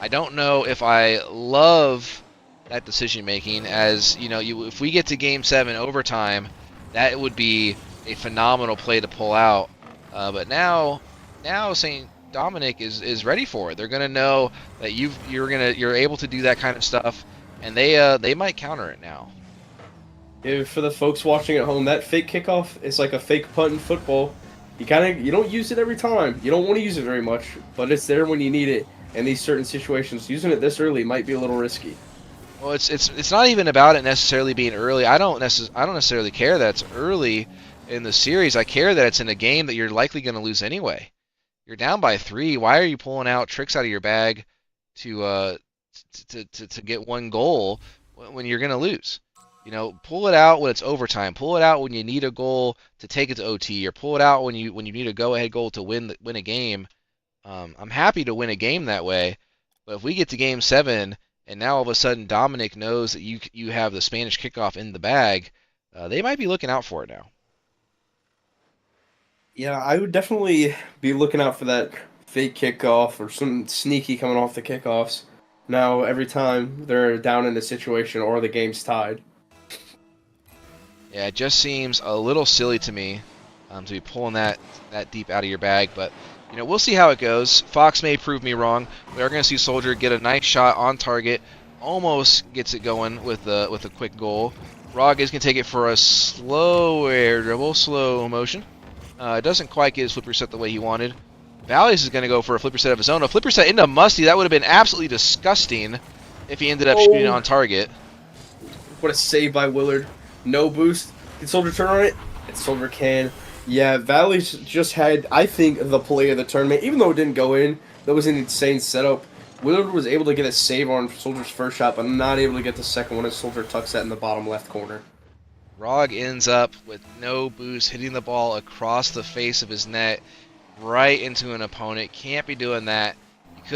I don't know if I love that decision making, as if we get to Game 7 overtime, that would be a phenomenal play to pull out. But now St. Dominic is ready for it. They're gonna know that you're able to do that kind of stuff, and they might counter it now. Yeah, for the folks watching at home, that fake kickoff is like a fake punt in football. You don't use it every time. You don't want to use it very much, but it's there when you need it. In these certain situations, using it this early might be a little risky. Well, it's not even about it necessarily being early. I don't necessarily care that it's early in the series. I care that it's in a game that you're likely going to lose anyway. You're down by 3. Why are you pulling out tricks out of your bag to get one goal when you're going to lose? Pull it out when it's overtime. Pull it out when you need a goal to take it to OT, or pull it out when you need a go-ahead goal to win a game. I'm happy to win a game that way, but if we get to Game 7 and now all of a sudden Dominic knows that you have the Spanish kickoff in the bag, they might be looking out for it now. Yeah, I would definitely be looking out for that fake kickoff or some sneaky coming off the kickoffs. Now, every time they're down in a situation or the game's tied. Yeah, it just seems a little silly to me to be pulling that deep out of your bag, but we'll see how it goes. Fox may prove me wrong. We are going to see Soldier get a nice shot on target, almost gets it going with a quick goal. Rog is going to take it for a slow air dribble, slow motion. It doesn't quite get his flip reset the way he wanted. Valles is going to go for a flip reset of his own. A flip reset into Musty, that would have been absolutely disgusting if he ended up shooting on target. What a save by Willard. No boost. Can Soldier turn on it? And Soldier can. Yeah, Valles just had, I think, the play of the tournament. Even though it didn't go in, that was an insane setup. Willard was able to get a save on Soldier's first shot, but not able to get the second one as Soldier tucks that in the bottom left corner. Rog ends up with no boost, hitting the ball across the face of his net, right into an opponent. Can't be doing that.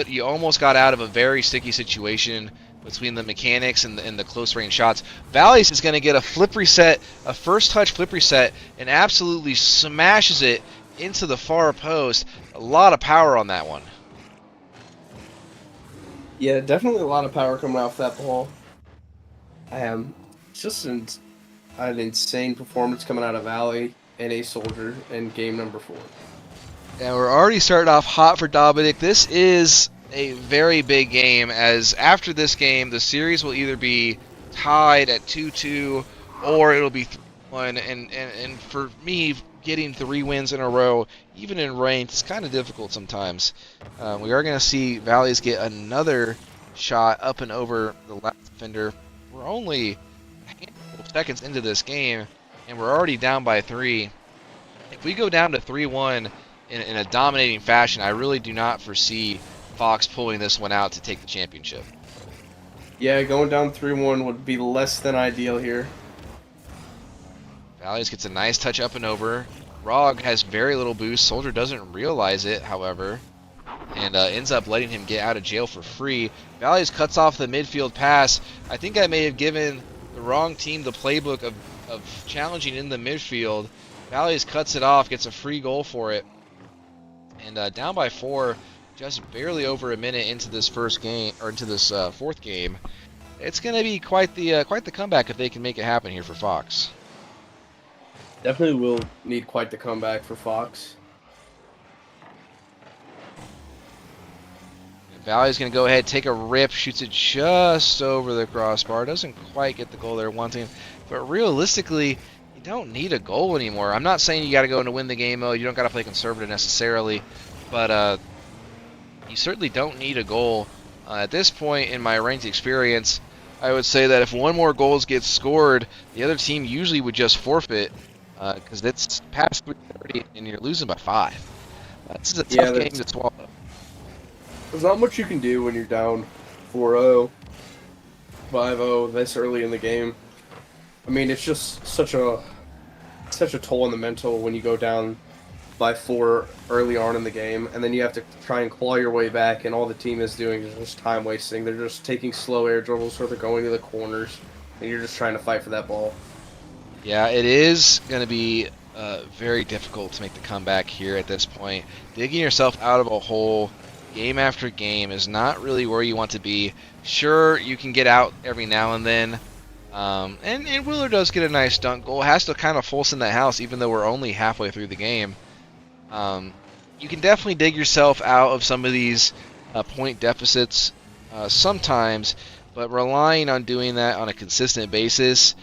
You almost got out of a very sticky situation between the mechanics and the close range shots. Valles is going to get a flip reset, a first touch flip reset, and absolutely smashes it into the far post. A lot of power on that one. Yeah, definitely a lot of power coming off that ball. It's just an insane performance coming out of Valley and a Soldier in game number 4. And we're already starting off hot for Dominic. This is a very big game, as after this game, the series will either be tied at 2-2 or it'll be 3-1. And for me, getting 3 wins in a row, even in ranked, is kind of difficult sometimes. We are going to see Valles get another shot up and over the left defender. We're only a handful of seconds into this game, and we're already down by 3. If we go down to 3-1 in a dominating fashion, I really do not foresee Fox pulling this one out to take the championship. Yeah, going down 3-1 would be less than ideal here. Valles gets a nice touch up and over. Rog has very little boost. Soldier doesn't realize it, however, and ends up letting him get out of jail for free. Valles cuts off the midfield pass. I think I may have given the wrong team the playbook of of challenging in the midfield. Valleys cuts it off, gets a free goal for it, and down by 4, just barely over a minute into this first game or into this fourth game. It's going to be quite the comeback if they can make it happen here for Fox. Definitely will need quite the comeback for Fox. Valley's going to go ahead, take a rip, shoots it just over the crossbar. Doesn't quite get the goal they're wanting. But realistically, you don't need a goal anymore. I'm not saying you got to go into win the game mode. You don't got to play conservative necessarily. But you certainly don't need a goal. At this point in my ranked experience, I would say that if one more goals gets scored, the other team usually would just forfeit because it's past 3:30 and you're losing by 5. This is a tough game to swallow. There's not much you can do when you're down 4-0, 5-0 this early in the game. I mean, it's just such a toll on the mental when you go down by 4 early on in the game, and then you have to try and claw your way back, and all the team is doing is just time wasting. They're just taking slow air dribbles, or they're going to the corners, and you're just trying to fight for that ball. Yeah, it is going to be very difficult to make the comeback here at this point. Digging yourself out of a hole game after game is not really where you want to be. Sure, you can get out every now and then. And Wheeler does get a nice dunk goal. Has to kind of force in that house, even though we're only halfway through the game. You can definitely dig yourself out of some of these point deficits sometimes, but relying on doing that on a consistent basis,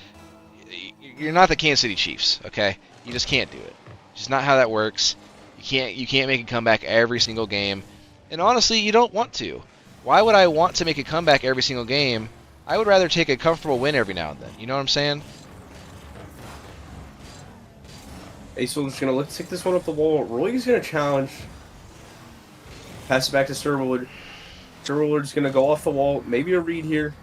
you're not the Kansas City Chiefs, okay? You just can't do it. It's just not how that works. You can't make a comeback every single game. And honestly, you don't want to. Why would I want to make a comeback every single game? I would rather take a comfortable win every now and then. You know what I'm saying? Ace's going to take this one up the wall. Roy's going to challenge. Pass it back to Sturwood. Sturwood's going to go off the wall. Maybe a read here.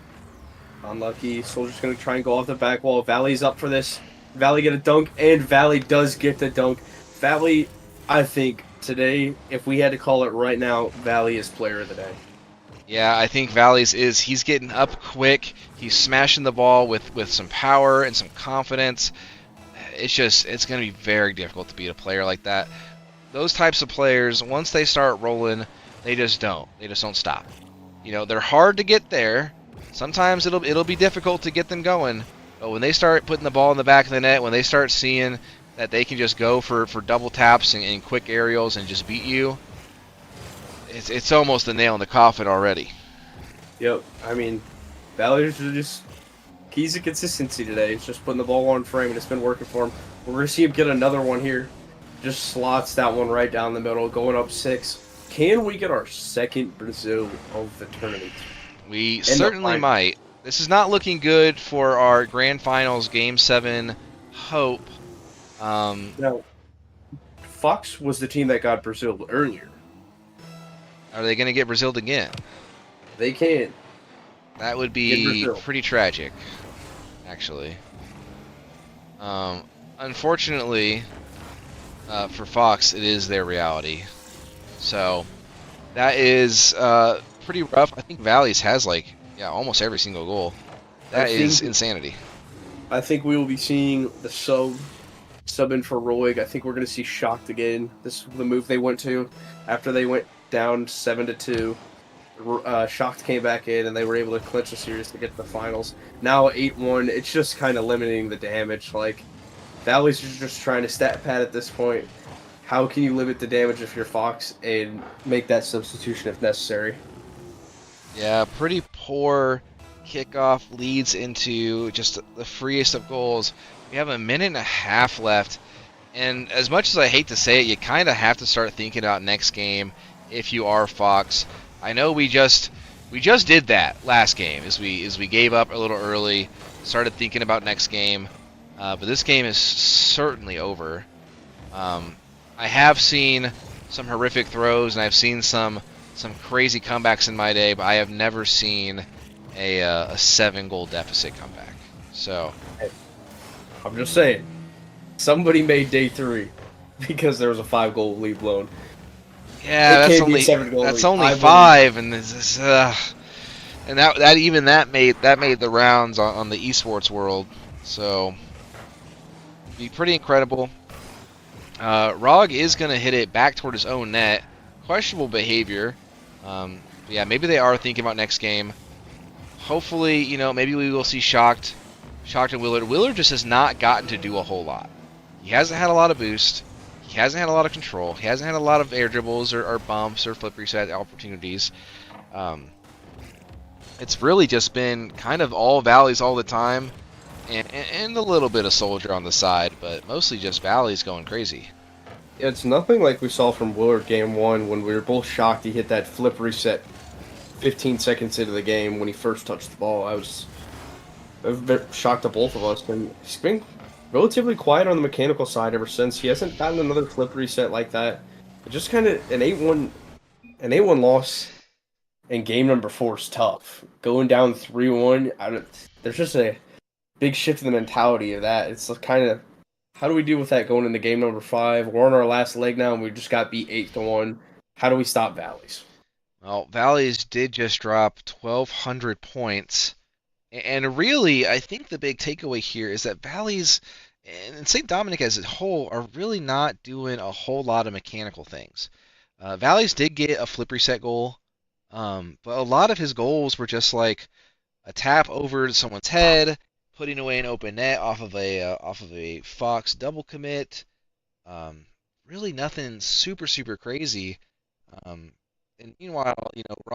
Unlucky. Soldier's going to try and go off the back wall. Valley's up for this. Valley get a dunk, and Valley does get the dunk. Valley, I think, today, if we had to call it right now, Valley is player of the day. Yeah, I think Valley's is. He's getting up quick. He's smashing the ball with some power and some confidence. It's going to be very difficult to beat a player like that. Those types of players, once they start rolling, they just don't stop. You know, they're hard to get there. Sometimes it'll be difficult to get them going. But when they start putting the ball in the back of the net, when they start seeing that they can just go for double taps and quick aerials and just beat you, it's almost the nail in the coffin already. Yep. I mean, Valley's just keys of consistency today. It's just putting the ball on frame, and it's been working for him. We're going to see him get another one here. Just slots that one right down the middle, going up 6. Can we get our second Brazil of the tournament? We certainly might. This is not looking good for our grand finals game 7 hope. Now, Fox was the team that got Brazil earlier. Are they going to get Brazil again? They can. That would be pretty tragic, actually. Unfortunately, for Fox, it is their reality. So, that is pretty rough. I think Valleys has, almost every single goal. That is insanity. I think we will be seeing the sub in for Roig. I think we're going to see Shocked again. This is the move they went to after they went down 7-2. Shocked came back in, and they were able to clinch the series to get to the finals. Now 8-1, it's just kind of limiting the damage. Like, Valley's just trying to stat pad at this point. How can you limit the damage if you're Fox and make that substitution if necessary? Yeah, pretty poor kickoff leads into just the freest of goals. We have a minute and a half left, and as much as I hate to say it, you kind of have to start thinking about next game if you are Fox. I know we just did that last game as we gave up a little early, started thinking about next game, but this game is certainly over. I have seen some horrific throws, and I've seen some crazy comebacks in my day, but I have never seen a 7-goal deficit comeback. So, I'm just saying, somebody made day 3 because there was a 5-goal lead blown. Yeah, that's only 5, and this and that made the rounds on the esports world. So, Be pretty incredible. Rog is going to hit it back toward his own net. Questionable behavior. Yeah, maybe they are thinking about next game. Hopefully, maybe we will see Shocked and Willard. Willard just has not gotten to do a whole lot. He hasn't had a lot of boost. He hasn't had a lot of control. He hasn't had a lot of air dribbles or bumps or flip reset opportunities. It's really just been kind of all Valleys all the time, and a little bit of Soldier on the side, but mostly just Valleys going crazy. It's nothing like we saw from Willard game 1 when we were both shocked he hit that flip reset 15 seconds into the game when he first touched the ball. I was a bit shocked to both of us, and he's been relatively quiet on the mechanical side ever since. He hasn't gotten another flip reset like that. It just kind of an 8-1 loss in game number 4 is tough. Going down 3-1, there's just a big shift in the mentality of that. It's kind of, how do we deal with that going into game number 5? We're on our last leg now, and we just got beat 8-1. How do we stop Valleys? Well, Valleys did just drop 1,200 points. And really, I think the big takeaway here is that Valleys and St. Dominic as a whole are really not doing a whole lot of mechanical things. Valleys did get a flip reset goal, but a lot of his goals were just like a tap over someone's head, putting away an open net off of a Fox double commit. Really nothing super crazy. And meanwhile,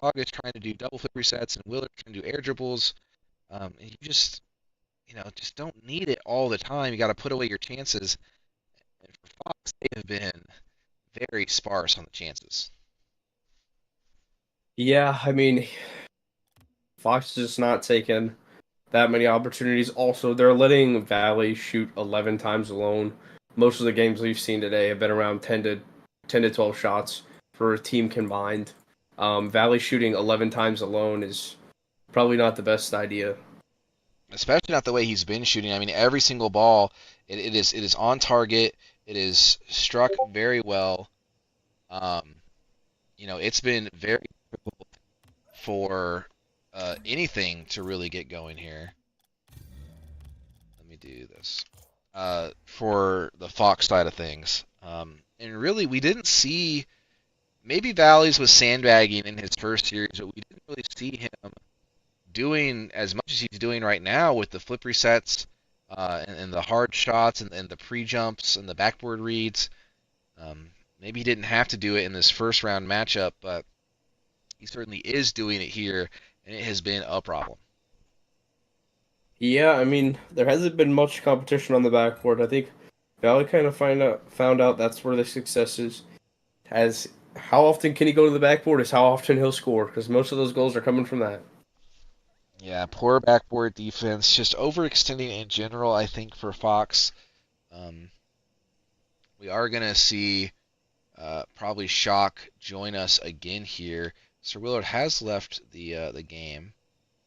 Rog is trying to do double flip resets and Willard trying to do air dribbles. And you just don't need it all the time. You got to put away your chances. And for Fox, they have been very sparse on the chances. Yeah, I mean, Fox is just not taking that many opportunities. Also, they're letting Valley shoot 11 times alone. Most of the games we've seen today have been around 10 to 12 shots for a team combined. Valley shooting 11 times alone is probably not the best idea. Especially not the way he's been shooting. I mean, every single ball, it is on target. It is struck very well. It's been very difficult for anything to really get going here. Let me do this. For the Fox side of things. And really, we didn't see... Maybe Valleys was sandbagging in his first series, but we didn't really see him doing as much as he's doing right now with the flip resets and the hard shots and the pre-jumps and the backboard reads. Maybe he didn't have to do it in this first round matchup, but he certainly is doing it here, and it has been a problem. Yeah, I mean, there hasn't been much competition on the backboard. I think Valley kind of found out that's where the success is. How often can he go to the backboard is how often he'll score, because most of those goals are coming from that. Yeah, poor backboard defense, just overextending in general, I think, for Fox. We are going to see probably Shock join us again here. Sir Willard has left the game,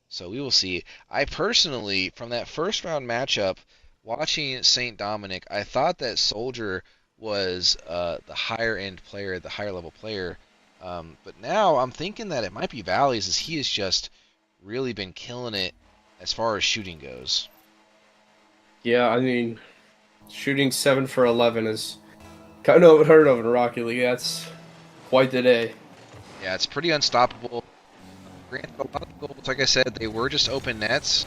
so we will see. I personally, from that first round matchup, watching St. Dominic, I thought that Soldier was the higher end player, the higher level player. But now I'm thinking that it might be Valleys, as he has just really been killing it as far as shooting goes. Yeah, I mean, shooting 7 for 11 is kind of unheard of in Rocket League. That's quite the day. Yeah, it's pretty unstoppable. Granted, a lot of the goals, like I said, they were just open nets,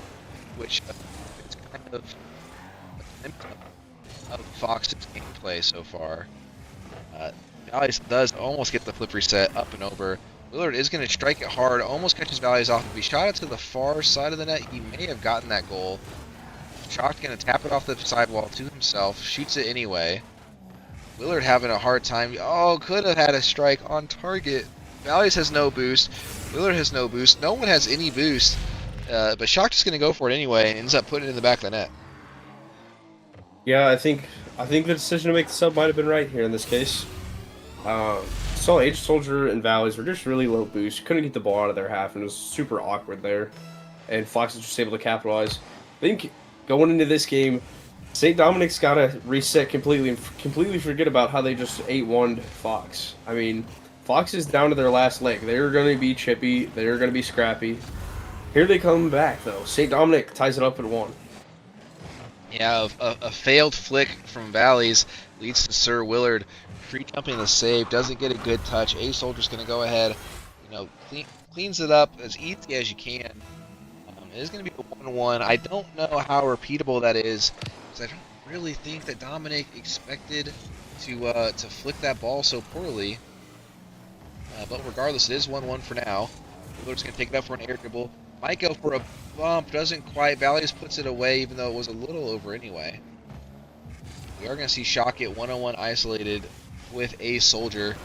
which is kind of a symptom of Fox's gameplay so far. Valleys does almost get the flip reset up and over. Willard is going to strike it hard, almost catches Valleys off. If he shot it to the far side of the net, he may have gotten that goal. Shock's going to tap it off the sidewall to himself, shoots it anyway. Willard having a hard time. Oh, could have had a strike on target. Valleys has no boost. Willard has no boost. No one has any boost. But Shock is going to go for it anyway and ends up putting it in the back of the net. Yeah, I think the decision to make the sub might have been right here in this case. Saw H Soldier and Valleys were just really low boost. Couldn't get the ball out of their half, and it was super awkward there. And Fox was just able to capitalize. I think going into this game, St. Dominic's got to reset completely and completely forget about how they just 8-1'd Fox. I mean, Fox is down to their last leg. They're going to be chippy. They're going to be scrappy. Here they come back, though. St. Dominic ties it up at 1. Yeah, a failed flick from Valleys leads to Sir Willard free jumping the save. Doesn't get a good touch. A Soldier's going to go ahead, cleans it up as easy as you can. It is going to be a 1-1. I don't know how repeatable that is because I don't really think that Dominic expected to flick that ball so poorly. But regardless, it is 1-1 for now. Willard's going to take it up for an air dribble. Might go for a bump. Doesn't quite. Valleys puts it away, even though it was a little over anyway. We are going to see Shock get 1-on-1 isolated with a Soldier.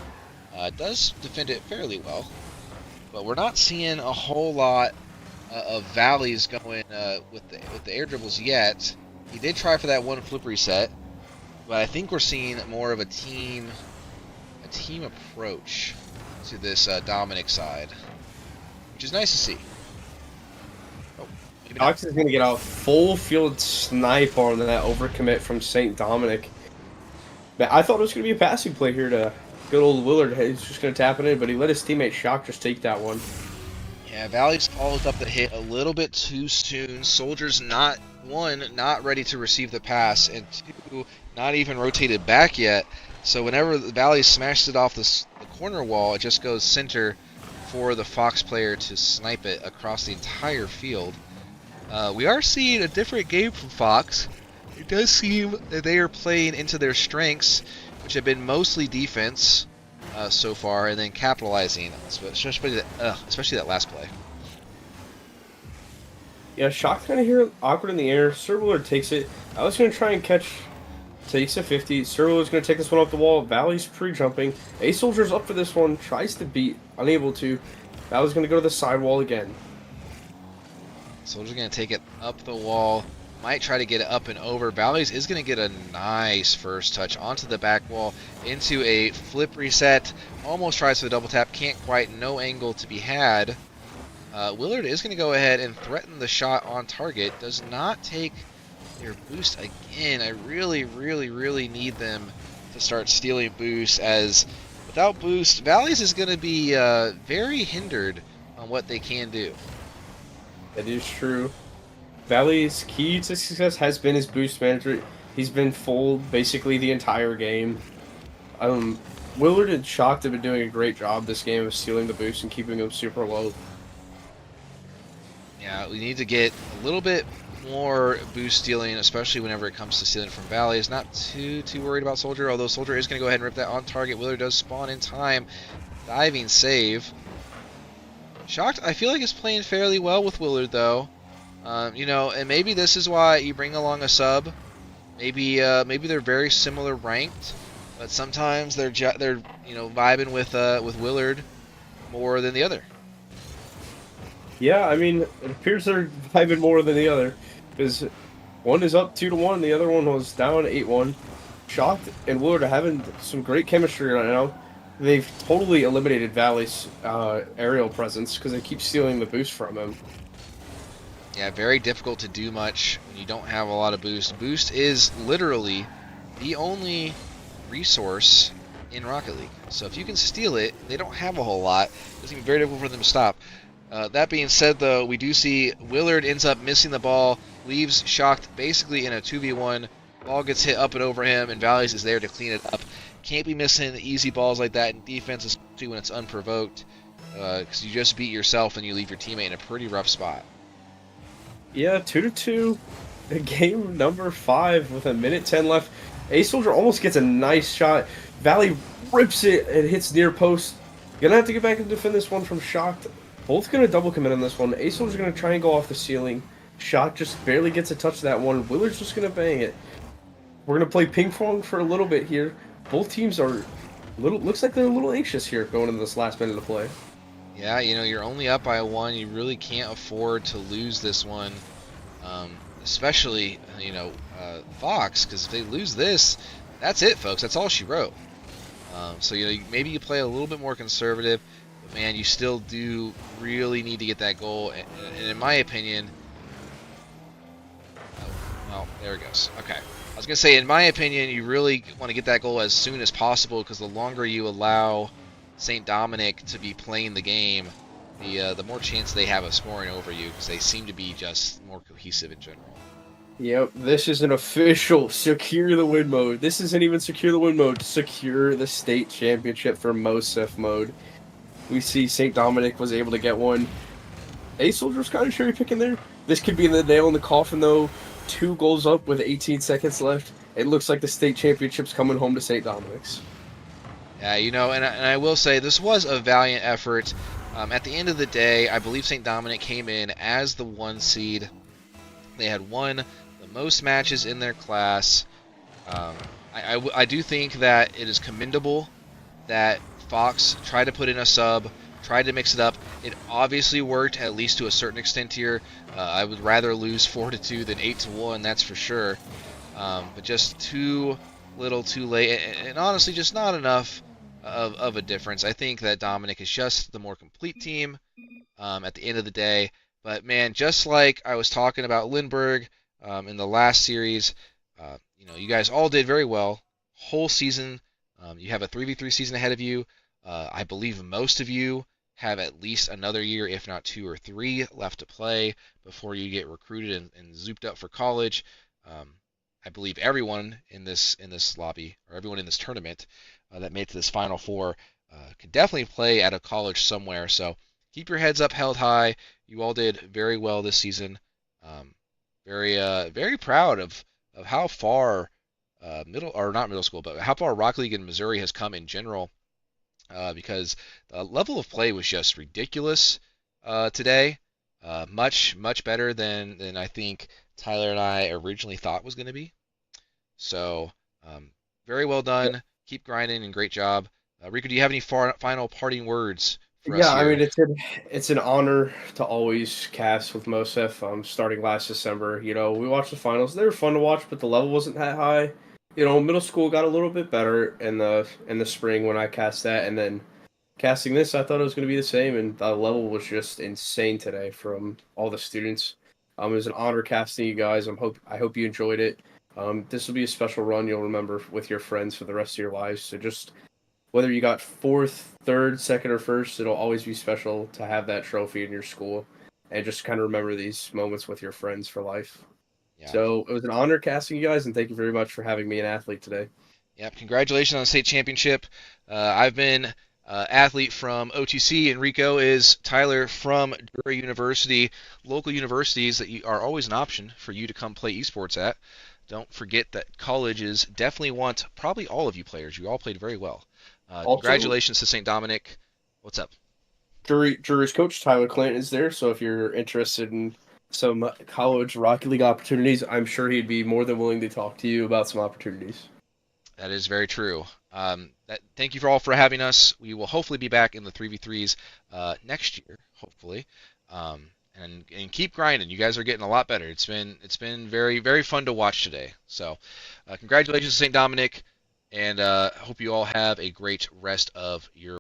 Does defend it fairly well. But we're not seeing a whole lot of Valleys going with the air dribbles yet. He did try for that one flip reset, but I think we're seeing more of a team approach to this Dominic side, which is nice to see. Oh, maybe not. Cox is going to get a full field snipe on that overcommit from St. Dominic. But I thought it was going to be a passing play here to good old Willard. He's just going to tap it in, but he let his teammate Shock just take that one. Yeah, Valleys follows up the hit a little bit too soon. Soldiers not ready to receive the pass, and 2, not even rotated back yet. So whenever the Valleys smashes it off the corner wall, it just goes center for the Fox player to snipe it across the entire field. We are seeing a different game from Fox. It does seem that they are playing into their strengths, which have been mostly defense so far, and then capitalizing, especially that last play. Yeah, Shock kind of here awkward in the air. Sir Willard takes it. I was going to try and catch. Takes a 50. Sir Willard's going to take this one off the wall. Valley's pre-jumping. A Soldier's up for this one. Tries to beat. Unable to. Valley's going to go to the sidewall again. Soldier's going to take it up the wall. Might try to get it up and over. Valleys is going to get a nice first touch onto the back wall into a flip reset. Almost tries for the double tap. Can't quite. No angle to be had. Willard is going to go ahead and threaten the shot on target. Does not take their boost again. I really, really, really need them to start stealing boost, as without boost, Valleys is going to be very hindered on what they can do. That is true. Valley's key to success has been his boost management. He's been full basically the entire game. Willard and Shock have been doing a great job this game of stealing the boost and keeping them super low. Yeah, we need to get a little bit more boost stealing, especially whenever it comes to stealing from Valleys. Not too worried about Soldier, although Soldier is going to go ahead and rip that on target. Willard does spawn in time. Diving save. Shocked, I feel like is playing fairly well with Willard, though. And maybe this is why you bring along a sub. Maybe they're very similar ranked, but sometimes they're vibing with Willard more than the other. Yeah, I mean, it appears they're vibing more than the other, because one is up 2-1, the other one was down 8-1. Shocked and Willard are having some great chemistry right now. They've totally eliminated Valley's aerial presence because they keep stealing the boost from him. Yeah, very difficult to do much when you don't have a lot of boost. Boost is literally the only resource in Rocket League. So if you can steal it, they don't have a whole lot. It's going to be very difficult for them to stop. That being said, though, we do see Willard ends up missing the ball, leaves Shocked basically in a 2v1. Ball gets hit up and over him, and Valleys is there to clean it up. Can't be missing easy balls like that in defense, especially when it's unprovoked, because you just beat yourself and you leave your teammate in a pretty rough spot. Yeah, 2-2, game number 5 with 1:10 left. A Soldier almost gets a nice shot. Valley rips it and hits near post. Gonna have to get back and defend this one from Shocked. Both gonna double commit on this one. A Soldier's gonna try and go off the ceiling. Shock just barely gets a touch of that one. Willard's just gonna bang it. We're gonna play ping pong for a little bit here. Both teams are looks like they're a little anxious here going into this last minute of play. Yeah, you're only up by 1. You really can't afford to lose this one, especially Fox, because if they lose this, that's it, folks. That's all she wrote. So maybe you play a little bit more conservative, but man, you still do really need to get that goal. And in my opinion, well, there it goes. Okay. I was going to say, in my opinion, you really want to get that goal as soon as possible, because the longer you allow St. Dominic to be playing the game, the more chance they have of scoring over you, because they seem to be just more cohesive in general. Yep, this is an official secure the win mode. This isn't even secure the win mode. Secure the state championship for MOSEF mode. We see St. Dominic was able to get one. A Soldier's kind of cherry picking there. This could be the nail in the coffin though. 2 goals up with 18 seconds left. It looks like the state championship's coming home to St. Dominic's. Yeah, and I will say this was a valiant effort. At the end of the day, I believe St. Dominic came in as the 1 seed. They had won the most matches in their class. I do think that it is commendable that Fox tried to put in a sub, tried to mix it up. It obviously worked, at least to a certain extent here. I would rather lose 4-2 than 8-1, that's for sure. But just too little, too late, and honestly, just not enough of a difference. I think that Dominic is just the more complete team at the end of the day. But man, just like I was talking about Lindbergh in the last series, you guys all did very well. Whole season, you have a 3v3 season ahead of you. I believe most of you have at least another year, if not 2 or 3, left to play before you get recruited and zooped up for college. I believe everyone in this lobby, or everyone in this tournament that made it to this Final Four could definitely play at a college somewhere. So keep your heads up held high. You all did very well this season. Very proud of how far not middle school, but how far Rock League in Missouri has come in general. Because the level of play was just ridiculous today. Much better than I think Tyler and I originally thought was going to be. So very well done. Keep grinding and great job. Rico, do you have any final parting words for us Yeah, I here? mean it's an honor to always cast with MOSEF. Starting last December, we watched the finals. They were fun to watch, but the level wasn't that high. Middle school got a little bit better in the spring when I cast that, and then casting this, I thought it was going to be the same, and the level was just insane today from all the students. It was an honor casting you guys. I hope you enjoyed it. This will be a special run you'll remember with your friends for the rest of your lives. So just whether you got fourth, third, second, or first, it'll always be special to have that trophy in your school and just kind of remember these moments with your friends for life. Yeah. So it was an honor casting you guys, and thank you very much for having me an athlete today. Yep, congratulations on the state championship. I've been athlete from OTC, and Rico is Tyler from Drury University. Local universities that are always an option for you to come play esports at. Don't forget that colleges definitely want probably all of you players. You all played very well. Also, Congratulations to St. Dominic. What's up? Drew's coach Tyler Clinton is there, so if you're interested in some college Rocket League opportunities, I'm sure he'd be more than willing to talk to you about some opportunities. That is very true. Thank you for all for having us. We will hopefully be back in the 3v3s next year, hopefully. And keep grinding. You guys are getting a lot better. It's been very fun to watch today. So, congratulations to St. Dominic, and hope you all have a great rest of your